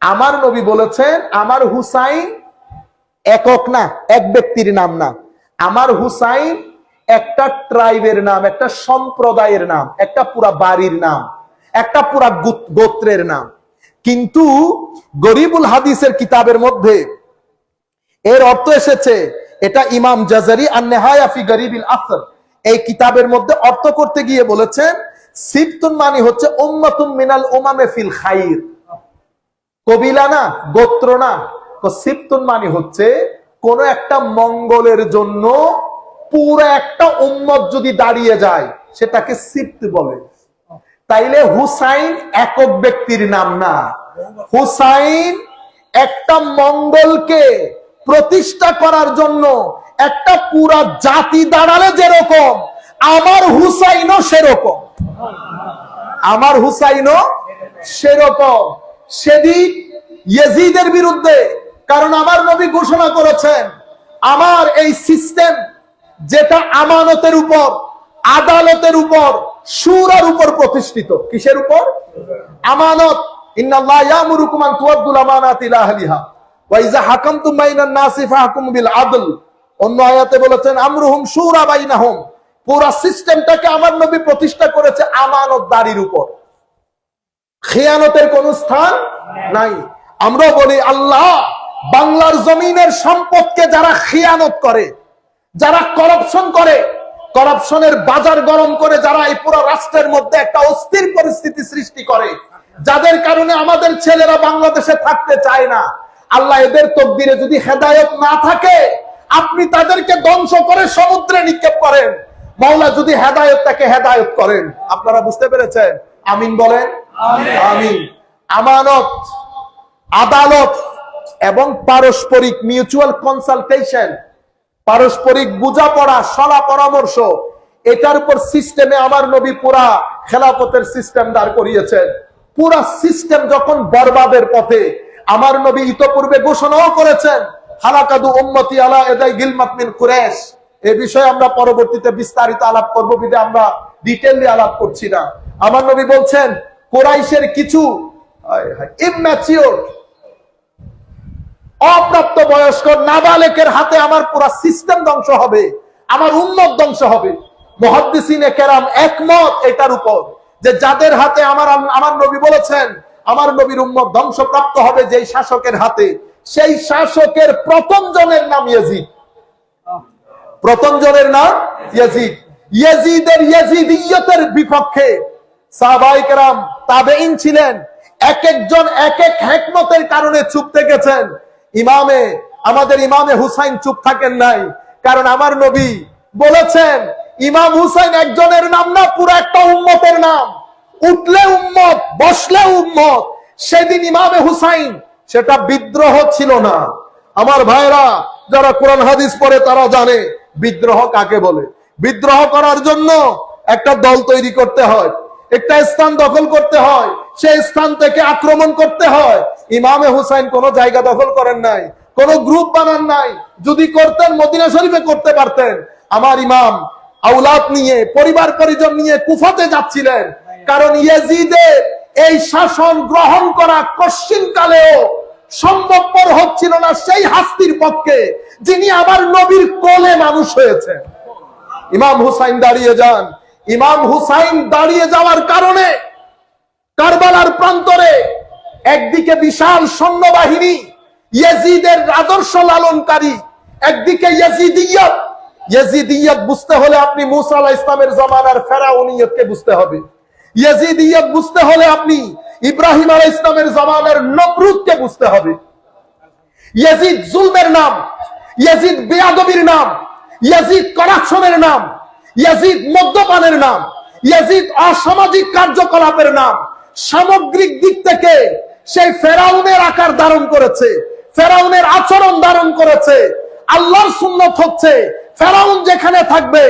A: আমার নবী বলেছেন আমার হুসাইন একক না, এক ব্যক্তির নাম না, আমার হুসাইন একটা ট্রাইবের নাম, একটা সম্প্রদায়ের নাম, একটা পুরা বাড়ির নাম, একটা পুরা গোত্রের নাম। কিন্তু গরিবুল হাদিসের কিতাবের মধ্যে এর অর্থ এসেছে, এটা ইমাম জাজারি আন-নিহায়া ফি গরিবিল আসর এই কিতাবের মধ্যে অর্থ করতে গিয়ে বলেছেন, সিবতুন মানে হচ্ছে উম্মাতুম মিনাল উমামে ফিল খাইর। কবিলা না, গোত্র না। সিবতুন মানে হচ্ছে কোন একটা মঙ্গলের জন্য পুরো একটা উম্মত যদি দাঁড়িয়ে যায়, সেটাকে সিবত বলে। তাইলে হুসাইন একক ব্যক্তির নাম না, হুসাইন একটা মঙ্গলকে প্রতিষ্ঠা করার জন্য একটা পুরা জাতি দাঁড়ালে যেরকম, আমার হুসাইনও সেরকম, আমার হুসাইনও সেরকম। সেদিন ইয়েজিদের বিরুদ্ধে কারণ আমার নবী ঘোষণা করেছেন আমার এই সিস্টেম যেটা আমানতের উপর, আদালতের উপর, শুরার উপর প্রতিষ্ঠিত। কিসের উপর? আমানত। ইন্নাল্লাহ ইয়ামুরুকুম আন তুআদ্দুল আমানাতি ইলা আহলিহা ওয়া ইযা হাকামতুম বাইনান নাসি ফাহকুমু বিল আদল। অন্য আয়াতে বলেছেন আমরুহুম শুরা বাইনাহুম। পুরো সিস্টেমটাকে আমার নবী প্রতিষ্ঠা করেছে আমানতদারির উপর। খেয়ানতের কোন স্থান নাই। আমরা বলি আল্লাহ বাংলার জমিনের সম্পদকে যারা খেয়ানত করে, যারা করাপশন করে, করাপশনের বাজার গরম করে যারা এই পুরো রাষ্ট্রের মধ্যে একটা অস্থির পরিস্থিতি সৃষ্টি করে, যাদের কারণে আমাদের ছেলেরা বাংলাদেশে থাকতে চায় না, আল্লাহ এদের তকদিরে যদি হেদায়েত না থাকে আপনি তাদেরকে ধ্বংস করে সমুদ্রে নিক্ষেপ করেন। মাওলা যদি হেদায়েতটাকে হেদায়েত করেন। আপনারা বুঝতে পেরেছেন? আমিন বলেন। আমিন। আমানত, আদালত এবং পারস্পরিক মিউচুয়াল কনসালটেশন, পারস্পরিক বোঝাপড়া, সলা পরামর্শ, এটার উপর সিস্টেমে আমার নবী পুরা খেলাফতের সিস্টেম দাঁড় করিয়েছেন। পুরা সিস্টেম যখন বরবাদের পথে, আমার নবী ইতোপূর্বে ঘোষণাও করেছেন হালাকাদু উম্মতি আলা এদাই গিলমাত মিন কুরাইশ। এই বিষয়ে আমরা পরবর্তীতে বিস্তারিত আলাপ করব, বিদে আমরা ডিটেইলি আলাপ করছি না। আমার নবী বলছেন কুরাইশের কিছু ইম্যাচিওর, অপ্রাপ্ত বয়স্ক নাবালেকের হাতে আমার পুরা সিস্টেম ধ্বংস হবে, আমার উম্মত ধ্বংস হবে। মুহাদ্দিসিনে কেরাম একমত এটার উপর যে যাদের হাতে আমার নবী বলেছেন আমার নবীর উম্মত ধ্বংসপ্রাপ্ত হবে যেই শাসকের হাতে, সেই শাসকের প্রথম জনের নাম ইয়াজিদ। প্রথম জনের নাম ইয়াজিদ। ইয়াজিদের ইয়াজিদিয়তের বিপক্ষে সাহাবায়ে কেরাম তাবেঈন ছিলেন, এক একজন এক এক হিকমতের কারণে চুপ থেকেছেন। আমাদের ইমামে হুসাইন চুপ থাকেন নাই, কারণ আমার নবী বলেছেন ইমাম হুসাইন একজনের নাম না, পুরো একটা উম্মতের নাম। উঠলে উম্মত, বসলে উম্মত। সেদিন ইমামে হুসাইন সেটা বিদ্রোহ ছিল না। আমার ভাইরা যারা কোরআন হাদিস পড়ে তারা জানে বিদ্রোহ কাকে বলে। বিদ্রোহ করার জন্য একটা দল তৈরি করতে হয়, একটা স্থান দখল করতে হয়, সেই স্থান থেকে আক্রমণ করতে হয়। ইমামে হুসাইন কোন জায়গা দখল করেন নাই, কোন গ্রুপ বানান নাই। যদি করতেন মদিনা শরীফে করতে পারতেন। আমার ইমাম আওলাদ নিয়ে, পরিবার পরিজন নিয়ে কুফাতে যাচ্ছিলেন, কারণ ইয়াজিদের এই শাসন গ্রহণ করা কশ্চিন কালেও সম্ভবপর হচ্ছিল না সেই হাস্তির পক্ষে যিনি আমার নবীর কোলে মানুষ হয়েছেন। ইমাম হুসাইন দাঁড়িয়ে যান। ইমাম হুসাইন দাঁড়িয়ে যাওয়ার কারণে কারবালার প্রান্তরে একদিকে বিশাল সৈন্যবাহিনী ইয়াজিদের আদর্শ লালনকারী, একদিকে ইয়াজিদিয়ত। ইয়াজিদিয়ত বুঝতে হলে আপনি মুসা আলাইহিস সালামের জামানার ফেরাউনিয়তকে বুঝতে হবে। ইয়াজিদিয়ত বুঝতে হলে আপনি ইব্রাহিম আলাইহিস সালামের জামানার নমরুদকে বুঝতে হবে। ইয়াজিদ জুলমের নাম, ইয়াজিদ বেয়াদবির নাম, ইয়াজিদ করাপশনের নাম, ইয়াজিদ মদ্যপানের নাম, ইয়াজিদ অসামাজিক কার্যকলাপের নাম। সামগ্রিক দিক থেকে সেই ফেরাউনের আকার ধারণ করেছে, ফেরাউনের আচরণ ধারণ করেছে। আল্লাহর সুন্নত হচ্ছে ফেরাউন যেখানে থাকবে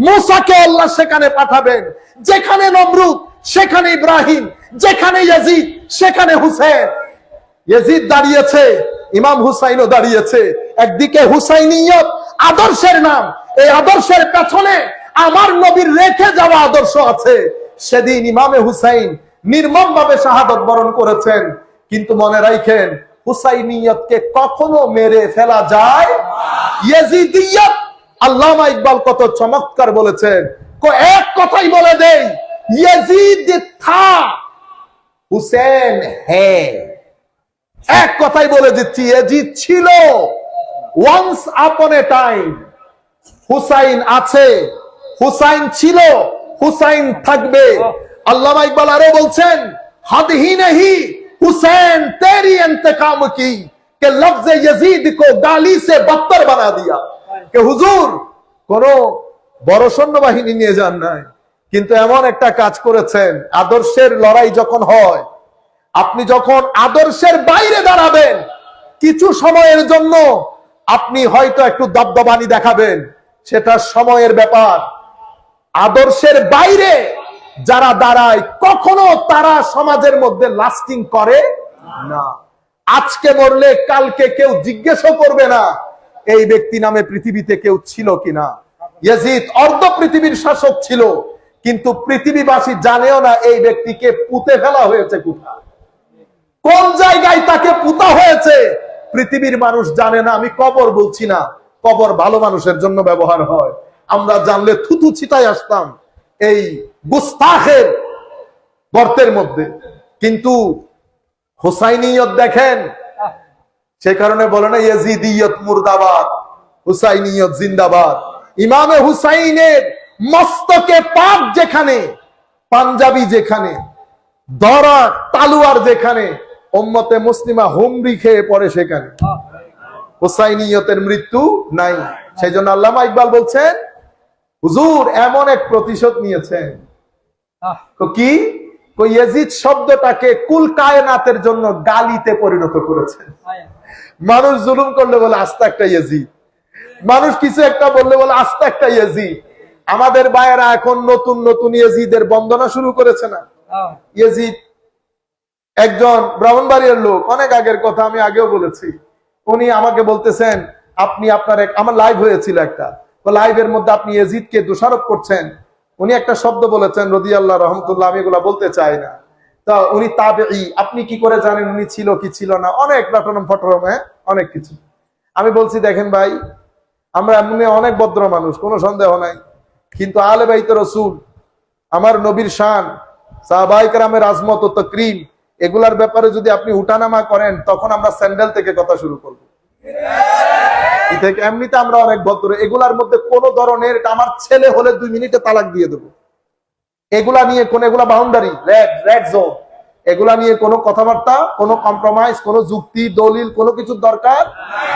A: মুসাকে আল্লাহ সেখানে পাঠাবেন, যেখানে নমরুদ সেখানে ইব্রাহিম, যেখানে ইয়াজিদ সেখানে হুসেন। ইয়াজিদ দাঁড়িয়েছে, ইমাম হুসাইনও দাঁড়িয়েছে। একদিকে হুসাইনিয়ত আদর্শের নাম, এই আদর্শের পেছনে আমার নবীর রেখে যাওয়া আদর্শ আছে। সেদিন ইমামে হুসাইন নির্মমভাবে শাহাদত বরণ করেছেন। কিন্তু মনে রাখেন হুসাইনিয়তকে কখনো মেরে ফেলা যায় ইয়াজিদিয়ত। আল্লামা ইকবাল কত চমৎকার বলেছেন, এক কথাই বলে দেই, ইয়াজিদ থা হুসেন হ্যাঁ। এক কথাই বলে দিচ্ছি, ইয়াজিদ ছিল, ওয়ান্স আপন এ টাইম। হুসাইন আছে, হুসাইন ছিল, হুসাইন থাকবে। আল্লামা ইকবাল আরো বলছেন হাদহি নেহি হুসैन तेरी इंतकाम की के लफ्ज यजीद को गाली से बदतर बना दिया। के হুজুর কোন বড় সৈন্যবাহিনী নিয়ে যান নাই, কিন্তু এমন একটা কাজ করেছেন, আদর্শের লড়াই যখন হয়, আপনি যখন আদর্শের বাইরে দাঁড়াবেন, কিছু সময়ের জন্য আপনি হয়তো একটু দবদবানি দেখাবেন, সেটা সময়ের ব্যাপার। আদর্শের বাইরে যারা দাঁড়ায় কখনো তারা সমাজের মধ্যে লাস্টিং করে না। আজকে মরলে কালকে কেউ জিজ্ঞেসও করবে না এই ব্যক্তি নামে পৃথিবীতে কেউ ছিল কিনা। ইয়াজিদ অর্ধ পৃথিবীর শাসক ছিল, কিন্তু পৃথিবীবাসী জানেও না এই ব্যক্তিকে পুঁতে ফেলা হয়েছে কোথায়, কোন জায়গায় তাকে পুঁতা হয়েছে পৃথিবীর মানুষ জানে না। আমি কবর বলছি না, কবর ভালো মানুষের জন্য ব্যবহার হয়, আমরা জানলে থুতু ছিটাই আসতাম এই গুস্তাখের গর্তের মধ্যে। কিন্তু হুসাইনিয়ত দেখেন, সে কারণে বলে না ইয়াজিদিয়ত মুর্দাবাদ, হুসাইনিয়ত জিন্দাবাদ। ইমামে হুসাইনের মস্তকে পাক যেখানে, পাঞ্জাবি যেখানে, দরা তালুয়ার যেখানে, উম্মতে মুসলিমা হুমরি খেয়ে পড়ে সেখানে হুসাইনিয়তের মৃত্যু নাই। সেই জন্য আল্লামা ইকবাল বলছেন হুজুর এমন এক প্রতিশোধ নিয়েছেন, কি ইয়াজিদ শব্দটাকে কুল কায়নাতের জন্য গালিতে পরিণত করেছেন। মানুষ জুলুম করলে বলে আস্তে একটা ইয়াজিদ, মানুষ কিছু একটা বললে বলে আস্তে একটা ইয়াজিদ। আমাদের ভাইয়েরা এখন নতুন নতুন ইয়াজিদের বন্দনা শুরু করেছে না। ইয়াজিদ একজন ব্রাহ্মণবাড়িয়ার লোক, অনেক আগের কথা, আমি আগেও বলেছি। উনি আমাকে বলতেছেন আপনি আপনার আমার লাইভ হয়েছিল একটা, লাইভের মধ্যে আপনি ইয়াজিদকে দোষারোপ করছেন। উনি একটা শব্দ বলেছেন রাদিয়াল্লাহু রাহমাতুল্লাহ, আমি এগুলা বলতে চাই না। তা উনি তাবেঈ, আপনি কি করে জানেন উনি ছিল কি ছিল না, অনেক লটনম ফটরম, অনেক কিছু। আমি বলছি দেখেন ভাই, আমরা এমনি অনেক ভদ্র মানুষ, কোনো সন্দেহ নাই, কিন্তু আলে বাইতে রাসূল, আমার নবীর শান, সাহাবায়ে কেরামের আজমত ও তাকরীম, এগুলার ব্যাপারে যদি আপনি উঠানামা করেন তখন আমরা স্যান্ডেল থেকে কথা শুরু করব। এমনিতে আমরা অনেক ভদ্র, এগুলার মধ্যে কোন ধরনের, আমার ছেলে হলে 2 মিনিটে তালাক দিয়ে দেবো, এগুলা নিয়ে কোন, এগুলা বাউন্ডারি, রেড জোন, এগুলা নিয়ে কোনো কথাবার্তা, কোনো কম্প্রোমাইজ, কোনো যুক্তি দলিল, কোনো কিছুর দরকার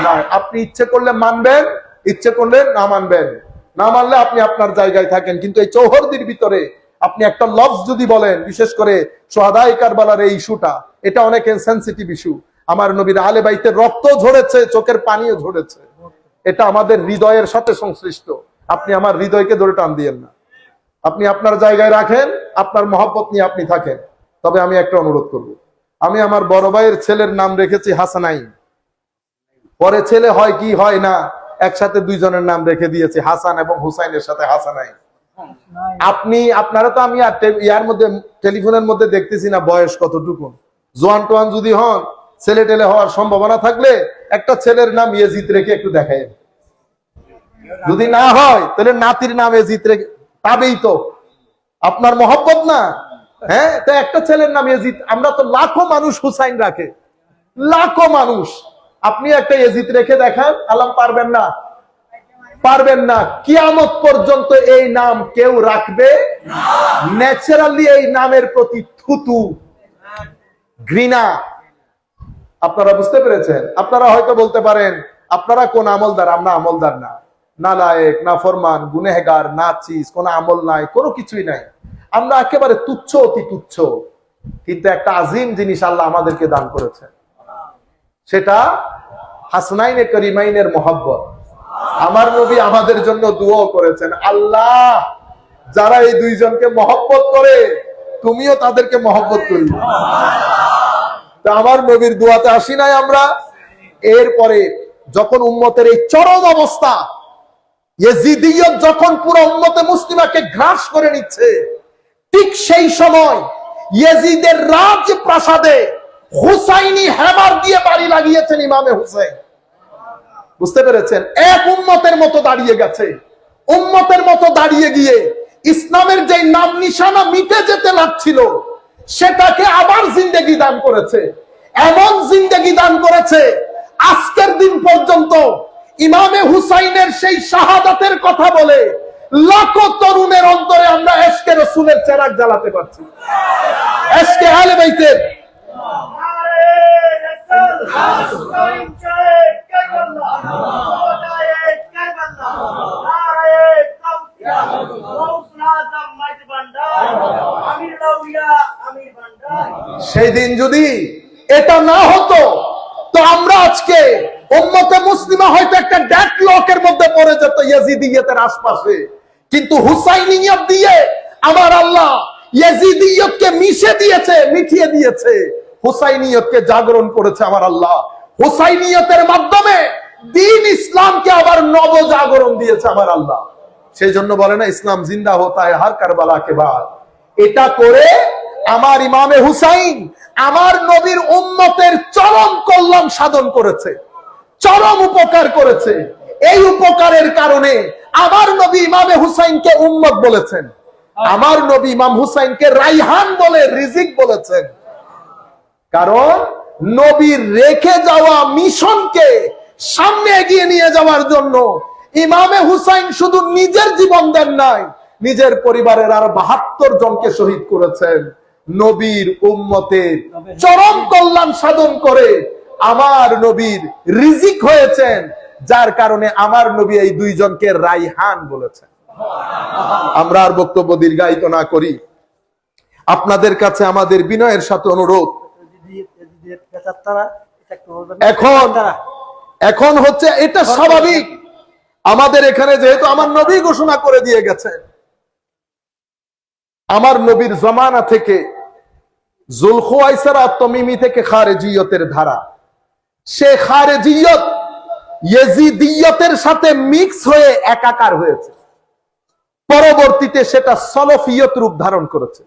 A: নাই। আপনি ইচ্ছে করলে মানবেন, ইচ্ছে করলে না মানবেন, না মানলে আপনি আপনার জায়গায় থাকেন। কিন্তু এই চৌহদ্দির ভিতরে আপনি একটা লফজ যদি বলেন, বিশেষ করে সোহাদায়ে কারবালার এই ইস্যুটা, এটা অনেক সেনসিটিভ ইস্যু। আমার নবীর আলে বাইতের রক্ত ঝরেছে, চোখের পানিও ঝরেছে, এটা আমাদের হৃদয়ের সাথে সংশ্লিষ্ট। আপনি আমার হৃদয়কে ধরে টান দিয়েন না, আপনি আপনার জায়গায় রাখেন, আপনার মহব্বত নিয়ে আপনি থাকেন। তবে আমি একটা অনুরোধ করব, আমি আমার বড় ভাইয়ের ছেলের নাম রেখেছি হাসানাইন, পরে ছেলে হয় কি হয় না, একসাথে 2 জনের নাম রেখে দিয়েছি, হাসান এবং হুসাইনের সাথে হাসানাইন। আপনারা তো, আমি ইয়ার মধ্যে টেলিফোনের মধ্যে দেখতেছি না বয়স কতটুকু, জোয়ান টোয়ান যদি হন, ছেলে টেলে হওয়ার সম্ভাবনা থাকলে একটা ছেলের নাম ইয়াজিদ রেখে একটু দেখায়, যদি না হয় তাহলে নাতির নাম ইয়াজিদ রেখে, তবেই তো আপনার মহব্বত না। হ্যাঁ, তো একটা ছেলের নাম ইয়াজিদ, আমরা তো লাখো মানুষ হুসাইন রাখে, লাখো মানুষ, আপনি একটা ইয়াজিদ রেখে দেখান, আলাম পারবেন না, পারবেন না। কিয়ামত পর্যন্ত এই নাম কেউ রাখবে না। ন্যাচারালি এই নামের প্রতি থুতু, ঘৃণা। আপনারা বুঝতে পেরেছেন? আপনারা হয়তো বলতে পারেন আপনারা কোন আমলদার, আমরা আমলদার না, নালায়েক, না ফরমান, গুনেহগার, না চিজ, কোন আমল নাই, কোনো কিছুই নাই, আমরা একেবারে তুচ্ছ, অতি তুচ্ছ। কিন্তু একটা আজিম জিনিস আল্লাহ আমাদেরকে দান করেছেন, সেটা হাসনাইনে করিমাইনের মহব্বত। আমার নবী আমাদের জন্য দোয়া করেছেন, আল্লাহ যারা এই 2 জনকে মহব্বত করে তুমিও তাদেরকে মহব্বত করবে। তা আমার নবীর দোয়াতে আসি নাই আমরা। এরপরে যখন উম্মতের এই চরম অবস্থা, ইয়াজিদিয়ত যখন পুরো উম্মতে মুসলিমাকে গ্রাস করে নিচ্ছে, ঠিক সেই সময় ইয়াজিদের রাজপ্রাসাদে হুসাইনি হ্যামার দিয়ে বাড়ি লাগিয়েছেন ইমামে হুসাইন। বুঝতে পেরেছেন? এক উম্মতের মতো দাঁড়িয়ে গেছে, উম্মতের মতো দাঁড়িয়ে গিয়ে ইসলামের যে নাম নিশানা মিটে যেতে লাগছিল সেটাকে আবার জিন্দেগি দান করেছে। এমন জিন্দেগি দান করেছে আজকের দিন পর্যন্ত ইমামে হুসাইনের সেই শাহাদাতের কথা বলে লাখো তরুণের অন্তরে আমরা এশকে রাসূলের চেরাগ জ্বালাতে পারছি, এশকে আহলে বাইতের। সেই দিন যদি এটা না হতো তো আমরা আজকে উম্মতে মুসলিমা হয়তো একটা ডেডলকের মধ্যে পড়ে যেত ইয়াজিদিয়তের আশপাশে। কিন্তু হুসাইনিয়ত দিয়ে আমার আল্লাহ ইয়াজিদিয়তকে মিশে দিয়েছে, মিটিয়ে দিয়েছে, হুসাইনিয়তকে জাগরণ করেছে আমার আল্লাহ। হুসাইনিয়তের মাধ্যমে দ্বীন ইসলামকে আবার নব জাগরণ দিয়েছে আমার আল্লাহ। সেই জন্য বলে না, ইসলাম জিন্দা হতা হ্যায় হর কারবালা কে বাদ। এটা করে আমার ইমামে হুসাইন আমার নবীর উম্মতের চরম কল্যাণ সাধন করেছে, চরম উপকার করেছে। এই উপকারের কারণে আমার নবী ইমামে হুসাইনকে উম্মত বলেছেন, আমার নবী ইমাম হুসাইনকে রাইহান বলে রিজিক বলেছেন। কারণ নবীর রেখে যাওয়া মিশনকে সামনে এগিয়ে নিয়ে যাওয়ার জন্য ইমামে হুসাইন শুধু নিজের জীবন দেন নাই, নিজের পরিবারের আরো 72 জনকে শহীদ করেছেন। নবীর উম্মতের চরম কল্যাণ সাধন করে আমার নবীর রিজিক হয়েছেন, যার কারণে আমার নবী এই 2 জনকে রাইহান বলেছেন। আমরা আর বক্তব্য দীর্ঘায়িত না করি, আপনাদের কাছে আমাদের বিনয়ের সাথে অনুরোধ, এখন হচ্ছে এটা স্বাভাবিক। আমাদের এখানে যেহেতু আমার নবী ঘোষণা করে দিয়ে গেছে, আমার নবীর জমানা থেকে জুলখুয়াইসারা তমিমি থেকে খারেজিয়তের ধারা, সে খারেজিয়ত ইয়েজিদিয়তের সাথে মিক্স হয়ে একাকার হয়েছে। পরবর্তীতে সেটা সলফিয়ত রূপ ধারণ করেছে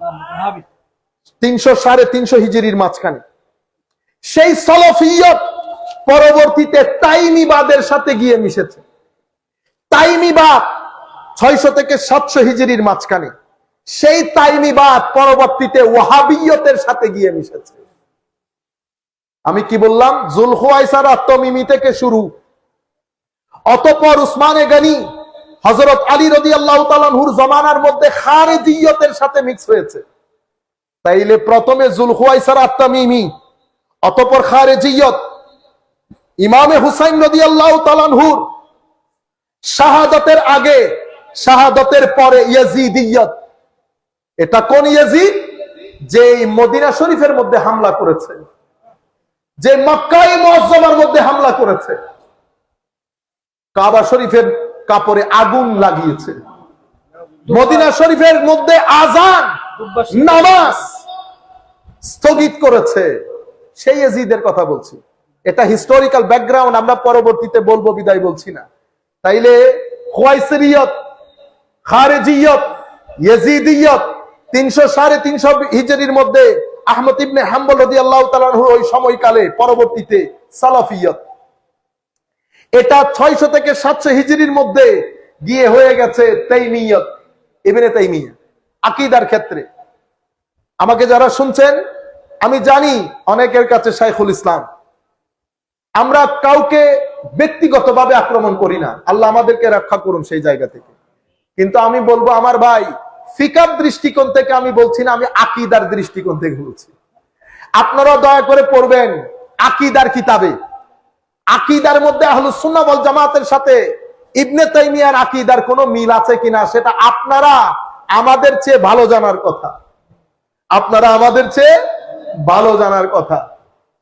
A: 300-350 হিজরির মাঝখানে। সেই সলফিয়ত পরবর্তীতে তাইমিবাদের সাথে গিয়ে মিশেছে। তাইমিবাদ 600 থেকে 700 হিজরির মাঝখানে, সেই তাইমিবাদ পরবর্তীতে ওয়াহাবিয়তের সাথে গিয়ে মিশেছে। আমি কি বললাম? জুলখুয়াইসারা তমিমি থেকে শুরু, অতঃপর উসমানে গনি, হযরত আলী রাদিয়াল্লাহু তাআলা আনহুর জামানার মধ্যে খারেজিয়তের সাথে মিক্স হয়েছে। তাইলে প্রথমে জুলখুয়াইসারা তমিমি, অতঃপর খারেজিয়ত, ইমামে হুসাইন রাদিয়াল্লাহু তাআলা আনহুর শাহাদাতের আগে, শাহাদাতের পরে ইয়াজিদিয়ত। এটা কোন ইয়াজিদ? যে মদিনা শরীফের মধ্যে হামলা করেছে, যে মক্কায়ে মুআজ্জামার মধ্যে হামলা করেছে, কাবা শরীফের কাপড়ে আগুন লাগিয়েছে, মদিনা শরীফের মধ্যে আযান নামাজ স্থগিত করেছে, সেই ইয়াজিদের কথা বলছি। এটা হিস্টোরিক্যাল ব্যাকগ্রাউন্ড, আমরা পরবর্তীতে বলবো, বিদায় বলছি না। তাইলে খুয়াইসিরিয়ত, খারেজিয়ত, ইয়াজিদিয়ত 300-350 হিজরির মধ্যে আহমদ ইবনে হাম্বল রাদিয়াল্লাহু তাআলা আনহু ওই সময়কালে, পরবর্তীতে সালাফিয়ত। এটা 600 থেকে 700 হিজরির মধ্যে গিয়ে হয়ে গেছে তাইমিয়ত, ইবনে তাইমিয়া আকীদার ক্ষেত্রে। আমাকে যারা শুনছেন, আমি জানি অনেকের কাছে শাইখুল ইসলাম। আমরা কাউকে ব্যক্তিগতভাবে আক্রমণ করি না, আল্লাহ আমাদেরকে রক্ষা করুন সেই জায়গা থেকে। কিন্তু আমি বলবো আমার ভাই, ফিকার দৃষ্টিকোণ থেকে আমি বলছি না, আমি আকীদার দৃষ্টিকোণ থেকে বলছি। আপনারা দয়া করে পড়বেন আকীদার কিতাবে, আকীদার মধ্যে আহলুস সুন্নাহ ওয়াল জামাতের সাথে ইবনে তাইমিয়ার আকীদার কোনো মিল আছে কিনা সেটা আপনারা আমাদের চেয়ে ভালো জানার কথা, আপনারা আমাদের চেয়ে ভালো জানার কথা।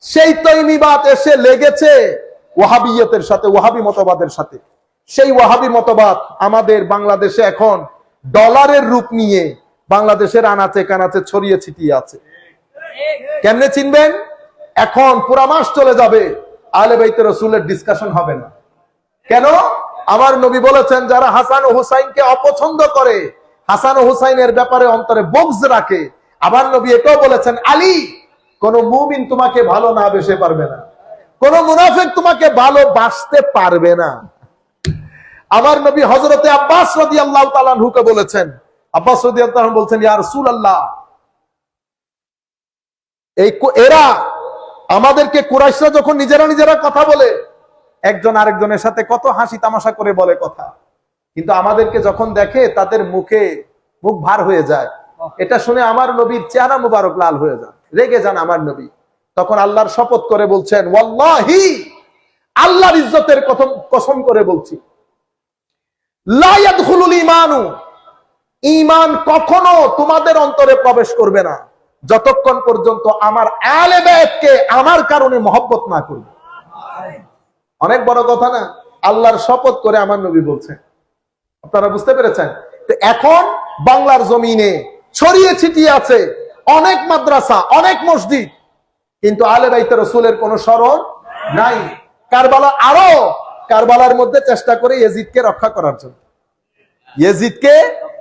A: সেই তাইমিবাদ এসে লেগেছে ওয়াহাবিয়তের সাথে, ওয়াহাবি মতবাদের সাথে। সেই ওয়াহাবি মতবাদ আমাদের বাংলাদেশে এখন ডলারের রূপ নিয়ে বাংলাদেশের আনাচে কানাচে ছড়িয়ে ছিটিয়ে আছে। কেমনে চিনবেন? এখন পুরা মাস চলে যাবে আহলে বাইত রাসূলের ডিসকাশন হবে না। কেন? আমার নবী বলেছেন, যারা হাসান ও হুসাইনকে অপছন্দ করে, হাসান ও হুসাইনের ব্যাপারে অন্তরে বগজ রাখে, আমার নবী এটাও বলেছেন, আলী, কোন মুমিন তোমাকে ভালো না বেসে পারবে না, কোন মুনাফিক তোমাকে ভালোবাসতে পারবে না। আমার নবী হযরতে আব্বাস রাদিয়াল্লাহু তাআলা আনহুকে বলেছেন, আব্বাস রাদিয়াল্লাহু তাআলা বলছেন, ইয়া রাসূলুল্লাহ, এরা আমাদেরকে, কুরাইশরা যখন নিজেরা কথা বলে, একজন আরেকজনের সাথে কত হাসি তামাশা করে বলে কথা, কিন্তু আমাদেরকে যখন দেখে তাদের মুখ ভার হয়ে যায়। এটা শুনে আমার নবীর চেহারা মুবারক লাল হয়ে যায়, রেগে যান আমার নবী। তখন আল্লাহর শপথ করে বলছেন, ওয়াল্লাহি, আল্লাহর ইজ্জতের কসম করে বলছি, লা ইয়াদখুলুল ঈমানু, ঈমান কখনো তোমাদের অন্তরে প্রবেশ করবে না যতক্ষণ পর্যন্ত আমার আহলে বাইতকে আমার কারণে মহব্বত না করবে। অনেক বড় কথা না? আল্লাহর শপথ করে আমার নবী বলছেন। আপনারা বুঝতে পেরেছেন? তো এখন বাংলার জমিনে ছড়িয়ে ছিটিয়ে আছে অনেক মাদ্রাসা, অনেক মসজিদ, কিন্তু আহলে বাইতে রাসূলের কোনো স্মরণ নাই। কারবালা আরো কারবালার মধ্যে চেষ্টা করে ইয়াজিদকে রক্ষা করার জন্য,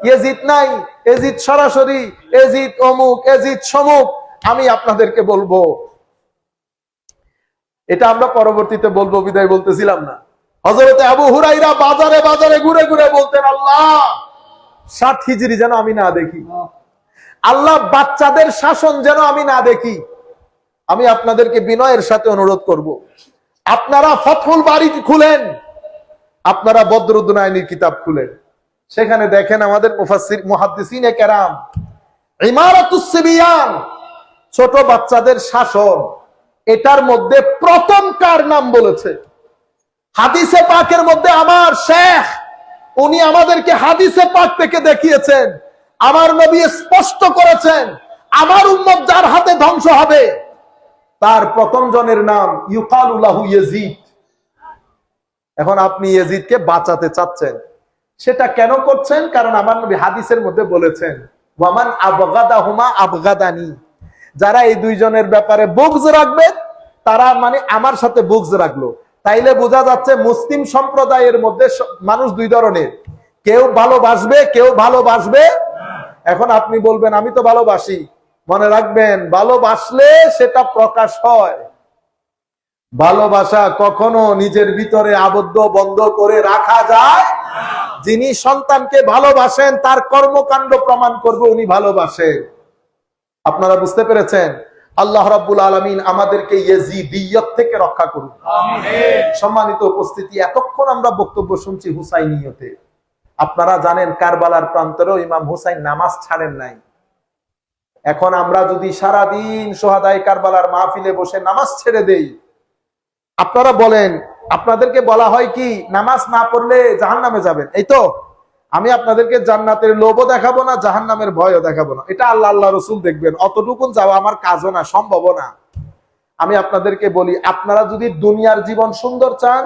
A: ইয়াজিদ নাই, ইয়াজিদ সরাসরি, ইয়াজিদ অমুক, ইয়াজিদ সমুক। আমি আপনাদেরকে বলবো, এটা আমরা পরবর্তীতে বলবো বিদায় বলতেছিলাম না। হযরতে আবু হুরায়রা বাজারে বাজারে ঘুরে ঘুরে বলতেন, আল্লাহ 60 হিজরি যেন আমি না দেখি, আল্লাহ বাচ্চাদের শাসন যেন আমি না দেখি। আমি আপনাদেরকে বিনয়ের সাথে অনুরোধ করব, আপনারা ফাতহুল বারী খুলেন, আপনারা বদরুদ্দুনাইনির কিতাব খুলেন, সেখানে দেখেন আমাদের মুফাসসির মুহাদ্দিসিনে কেরাম ইমারাতুস সিবিয়ান, ছোট বাচ্চাদের শাসন, এটার মধ্যে প্রথম কার নাম বলেছে? হাদিসে পাকের মধ্যে আমার শেখ, উনি আমাদেরকে হাদিসে পাক থেকে দেখিয়েছেন, আমার নবী স্পষ্ট করেছেন, আমার উম্মত যার হাতে ধ্বংস হবে তার প্রথম জনের নাম ইউকালু লাহু ইয়াজিদ। এখন আপনি ইয়াজিদকে বাঁচাতে চাচ্ছেন, সেটা কেন করছেন? কারণ আমার নবী হাদিসের মধ্যে বলেছেন, ওয়ামান আবগাদাহুমা আবগাদানি, যারা এই দুইজনের ব্যাপারে বুগজ রাখবে তারা মানে আমার সাথে বুগজ রাখলো। তাইলে বোঝা যাচ্ছে মুসলিম সম্প্রদায়ের মধ্যে মানুষ দুই ধরনের, কেউ ভালোবাসবে, কেউ ভালোবাসবে। এখন আপনি বলবেন আমি তো ভালোবাসি, মনে রাখবেন ভালোবাসলে সেটা প্রকাশ হয়। ভালোবাসা কখনো নিজের ভিতরে আবদ্ধ বন্ধ করে রাখা যায়? যিনি সন্তানকে ভালোবাসেন তার কর্মকাণ্ড প্রমাণ করবে উনি ভালোবাসেন। আপনারা বুঝতে পেরেছেন? আল্লাহ রাব্বুল আলামিন আমাদেরকে ইয়াজিদিয়ত থেকে রক্ষা করুন, আমিন। সম্মানিত উপস্থিতি, এতক্ষণ আমরা বক্তব্য শুনছি হুসাইনিয়তে। আপনারা জানেন কারবালার প্রান্তরেও ইমাম হুসাইন নামাজ ছাড়েন নাই। এখন আমরা যদি সারাদিন সোহাদায়ে কারবালার মাহফিলে বসে নামাজ ছেড়ে দেই, আপনারা বলেন, আপনাদেরকে বলা হয় কি নামাজ না পড়লে জাহান্নামে যাবেন? এই তো, আমি আপনাদেরকে জান্নাতের লোভও দেখাবো না, জাহান্নামের ভয়ও দেখাবো না, এটা আল্লাহ আল্লাহ রসুল দেখবেন, অতটুকুন যাওয়া আমার কাজও না, সম্ভবও না। আমি আপনাদেরকে বলি, আপনারা যদি দুনিয়ার জীবন সুন্দর চান,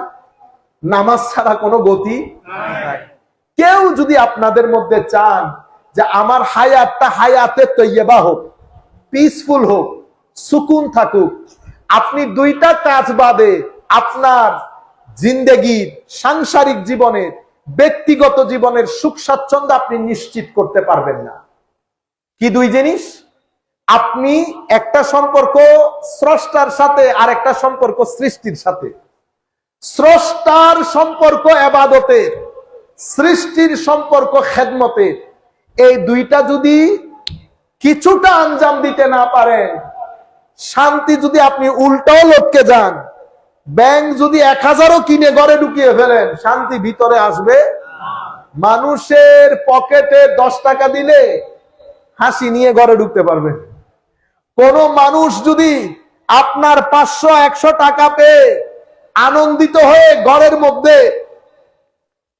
A: নামাজ ছাড়া কোনো গতি নাই। কেউ যদি আপনাদের মধ্যে চান যে আমার হায়াতটা হায়াতে তৈয়বা হোক, পিসফুল হোক, সুকুন থাকুক, আপনি দুইটা কাজ বাদে আপনার জিন্দেগির, সাংসারিক জীবনের, ব্যক্তিগত জীবনের সুখ স্বাচ্ছন্দ্য আপনি নিশ্চিত করতে পারবেন না। কি দুই জিনিস? আপনি একটা সম্পর্ক স্রষ্টার সাথে আর একটা সম্পর্ক সৃষ্টির সাথে। স্রষ্টার সম্পর্ক ইবাদতের, সৃষ্টির সম্পর্ক খেদমতের। এই দুইটা যদি কিছুটা আঞ্জাম দিতে না পারেন, শান্তি যদি আপনি উল্টাও লটকে যান, ব্যাংক যদি 1000ও কিনে ঘরে ঢুকিয়ে ফেলেন, শান্তি ভিতরে আসবে। মানুষের পকেটে 10 টাকা দিলে হাসি নিয়ে ঘরে ঢুকতে পারবে। কোন মানুষ যদি আপনার 500-100 টাকা পেয়ে আনন্দিত হয়ে ঘরের মধ্যে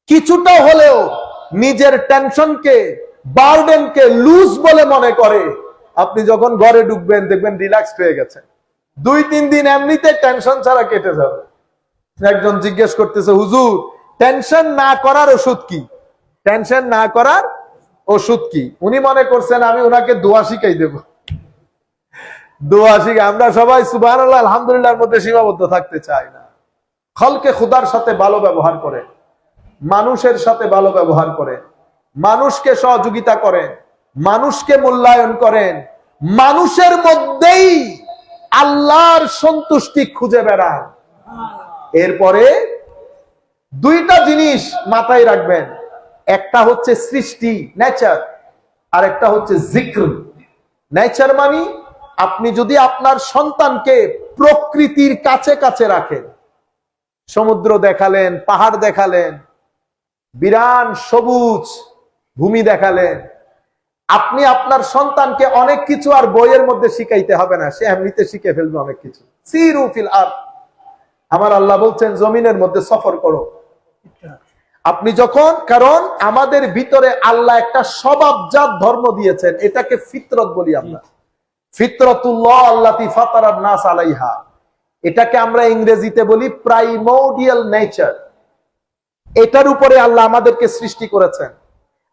A: কিছুটা হলেও নিজের টেনশনকে, বার্ডেনকে লুজ বলে মনে করে, আপনি যখন ঘরে ঢুকবেন দেখবেন রিল্যাক্স হয়ে গেছে। 2-3 দিন এমনিতে টেনশন ছাড়া কেটে যাবে। একজন জিজ্ঞেস করতেছে, হুজুর টেনশন না করার ওষুধ কি? টেনশন না করার ওষুধ কি? উনি মনে করছেন আমি ওনাকে দোয়া শিখাই দেব। দোয়া শিখাই? আমরা সবাই সুবহানাল্লাহ আলহামদুলিল্লাহর মধ্যে সীমাবদ্ধ থাকতে চাই না। খলকে খুদার সাথে ভালো ব্যবহার করে, মানুষের সাথে ভালো ব্যবহার করে, মানুষকে সহযোগিতা করেন, মানুষকে মূল্যায়ন করেন, মানুষের মধ্যেই আল্লাহর সন্তুষ্টি খুঁজে বেড়ান। এরপরে দুইটা জিনিস মাথায় রাখবেন, একটা হচ্ছে সৃষ্টি, নেচার, আর একটা হচ্ছে জিক্র। নেচার মানে আপনি যদি আপনার সন্তানকে প্রকৃতির কাছে কাছে রাখেন, সমুদ্র দেখালেন, পাহাড় দেখালেন, বিরান সবুজ ভূমি দেখালেন, আপনি আপনার সন্তানকে অনেক কিছু আর বইয়ের মধ্যে শিখাইতে হবে না, সে এমনিতে শিখে ফেলবে অনেক কিছু। সিরু ফিল আরদ, আমার আল্লাহ বলছেন জমিনের মধ্যে সফর করো। আপনি যখন, কারণ আমাদের ভিতরে আল্লাহ একটা স্বভাবজাত ধর্ম দিয়েছেন, এটাকে ফিতরত বলি আমরা। ফিতরাতুল্লাহ আল্লাতী ফাতারান নাস আলাইহা, এটাকে আমরা ইংরেজিতে বলি প্রাইমোডিয়াল নেচার। এটার উপরে আল্লাহ আমাদেরকে সৃষ্টি করেছেন।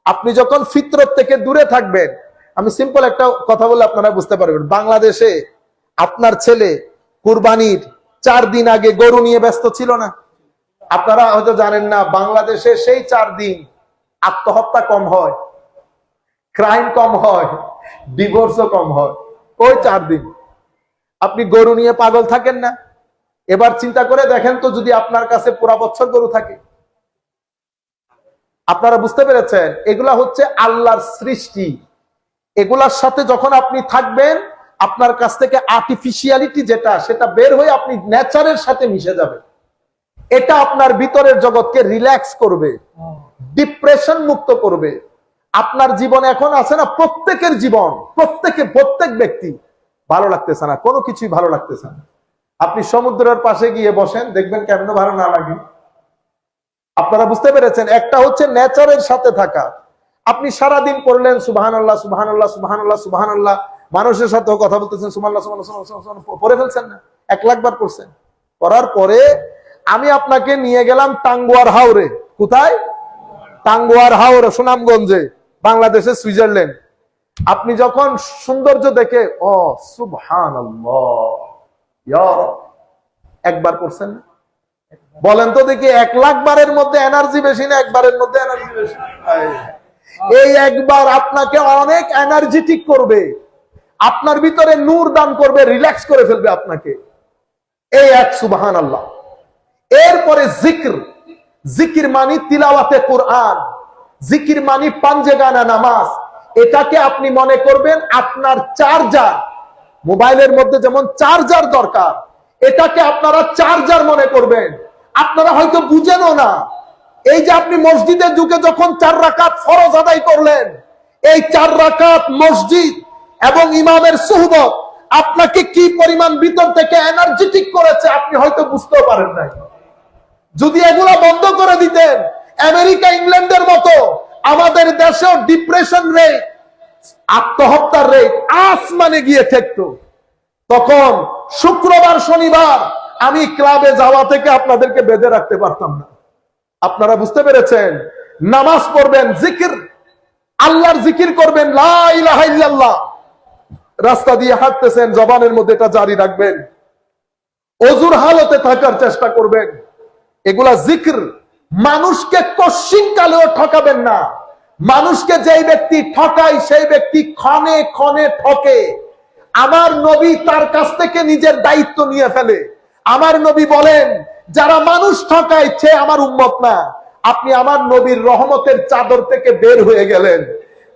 A: আপনি যখন ফিতরত থেকে দূরে থাকবেন, আমি সিম্পল একটা কথা বলে আপনারা বুঝতে পারবেন। বাংলাদেশে আপনার ছেলে কুরবানির 4 দিন আগে গরু নিয়ে ব্যস্ত ছিল না? আপনারা হয়তো জানেন না, বাংলাদেশে সেই 4 দিন আত্মহত্যা কম হয়, ক্রাইম কম হয়, ডিভোর্সও কম হয়। ওই 4 দিন আপনি গরু নিয়ে পাগল থাকেন না? এবার চিন্তা করে দেখেন তো, যদি আপনার কাছে পুরা বছর গরু থাকে। আপনারা বুঝতে পেরেছেন? এগুলা হচ্ছে আল্লাহর সৃষ্টি। এগুলার সাথে যখন আপনি থাকবেন, আপনার কাছ থেকে আর্টিফিশিয়ালিটি যেটা, সেটা বের হয়ে আপনি নেচারের সাথে মিশে যাবেন। এটা আপনার ভিতরের জগৎকে রিল্যাক্স করবে, ডিপ্রেশন মুক্ত করবে। আপনার জীবন এখন আছে না, প্রত্যেকের জীবন, প্রত্যেক ব্যক্তি ভালো লাগতেছে না, কোনো কিছুই ভালো লাগতেছে না। আপনি সমুদ্রের পাশে গিয়ে বসেন, দেখবেন কেমন ভালো না লাগে। আপনারা বুঝতে পেরেছেন? একটা হচ্ছে নেচারের সাথে থাকা। আপনি সারাদিন পড়লেন সুবহানাল্লাহ সুবহানাল্লাহ সুবহানাল্লাহ সুবহানাল্লাহ, মানুষের সাথেও কথা বলতেছেন সুবহানাল্লাহ সুবহানাল্লাহ, পড়ে ফেলছেন না? 1 লাখ বার পড়ছেন। পড়ার পরে আমি আপনাকে নিয়ে গেলাম টাঙ্গুয়ার হাওরে। কোথায়? টাঙ্গুয়ার হাওরে, সুনামগঞ্জে, বাংলাদেশের সুইজারল্যান্ড। আপনি যখন সৌন্দর্য দেখে ও সুবহানাল্লাহ ইয়া রাব, একবার পড়ছেন না? বলেন তো দেখি, 1 লাখ বারের মধ্যে এনার্জি বেশি না একবারের মধ্যে এনার্জি বেশি? এই একবার আপনাকে অনেক এনার্জেটিক করবে, আপনার ভিতরে নূর দান করবে, রিল্যাক্স করে ফেলবে আপনাকে। এই এক সুবহানাল্লাহ। এরপরে জিকির। জিকির মানি তিলাওয়াতে কোরআন, জিকির মানি পাঞ্জে গানা নামাজ। এটাকে আপনি মনে করবেন আপনার চার্জার। মোবাইলের মধ্যে যেমন চার্জার দরকার, এটাকে আপনারা চার্জার মনে করবেন। আপনারা হয়তো বুঝেনও না, এই যে আপনি মসজিদে ঢুকে যখন 4 রাকাত ফরজ আদায় করলেন, এই 4 রাকাত মসজিদ এবং ইমামের সুহবত আপনাকে কি পরিমাণ ভিতর থেকে এনার্জেটিক করেছে আপনি হয়তো বুঝতেও পারেন নাই। যদি এগুলা বন্ধ করে দিতেন, আমেরিকা ইংল্যান্ডের মতো আমাদের দেশেও ডিপ্রেশন রেট, আত্মহত্যার রেট আসমানে গিয়ে ঠেকতো। তখন শুক্রবার শনিবার আমি ক্লাবে যাওয়া থেকে আপনাদেরকে বেঁধে রাখতে পারতাম না। আপনারা বুঝতে পেরেছেন? নামাজ পড়বেন, জিকির, আল্লাহর জিকির করবেন, লা ইলাহা ইল্লাল্লাহ। রাস্তা দিয়ে হাঁটতেছেন, জবানের মধ্যে এটা জারি রাখবেন। ওযুর হালতে থাকার চেষ্টা করবেন। এগুলা জিকির। মানুষকে কশিন কালেও ঠকাবেন না। মানুষকে যেই ব্যক্তি ঠকায়, সেই ব্যক্তি ক্ষণে ক্ষণে ঠকে। আমার নবী তার কাছ থেকে নিজের দায়িত্ব নিয়ে ফেলে। আমার নবী বলেন, যারা মানুষ ঠকায় সে আমার উম্মত না। আপনি আমার নবীর রহমতের চাদর থেকে বের হয়ে গেলেন।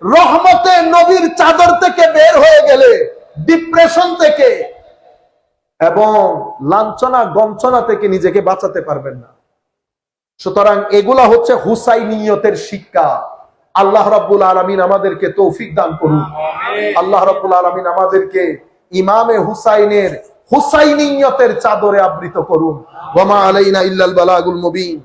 A: রহমতে নবীর চাদর থেকে বের হয়ে গেলে ডিপ্রেশন থেকে এবং লাঞ্ছনা গঞ্চনা থেকে নিজেকে বাঁচাতে পারবেন না। সুতরাং এগুলা হচ্ছে হুসাইনিয়তের শিক্ষা। আল্লাহ রাব্বুল আলামিন আমাদেরকে তৌফিক দান করুন। আল্লাহ রাব্বুল আলামিন আমাদেরকে ইমামে হুসাইনের হুসাইনিয়তের চাদরে আবৃত করুন। ওয়া মা আলাইনা ইল্লাল বালাগুল মুবিন।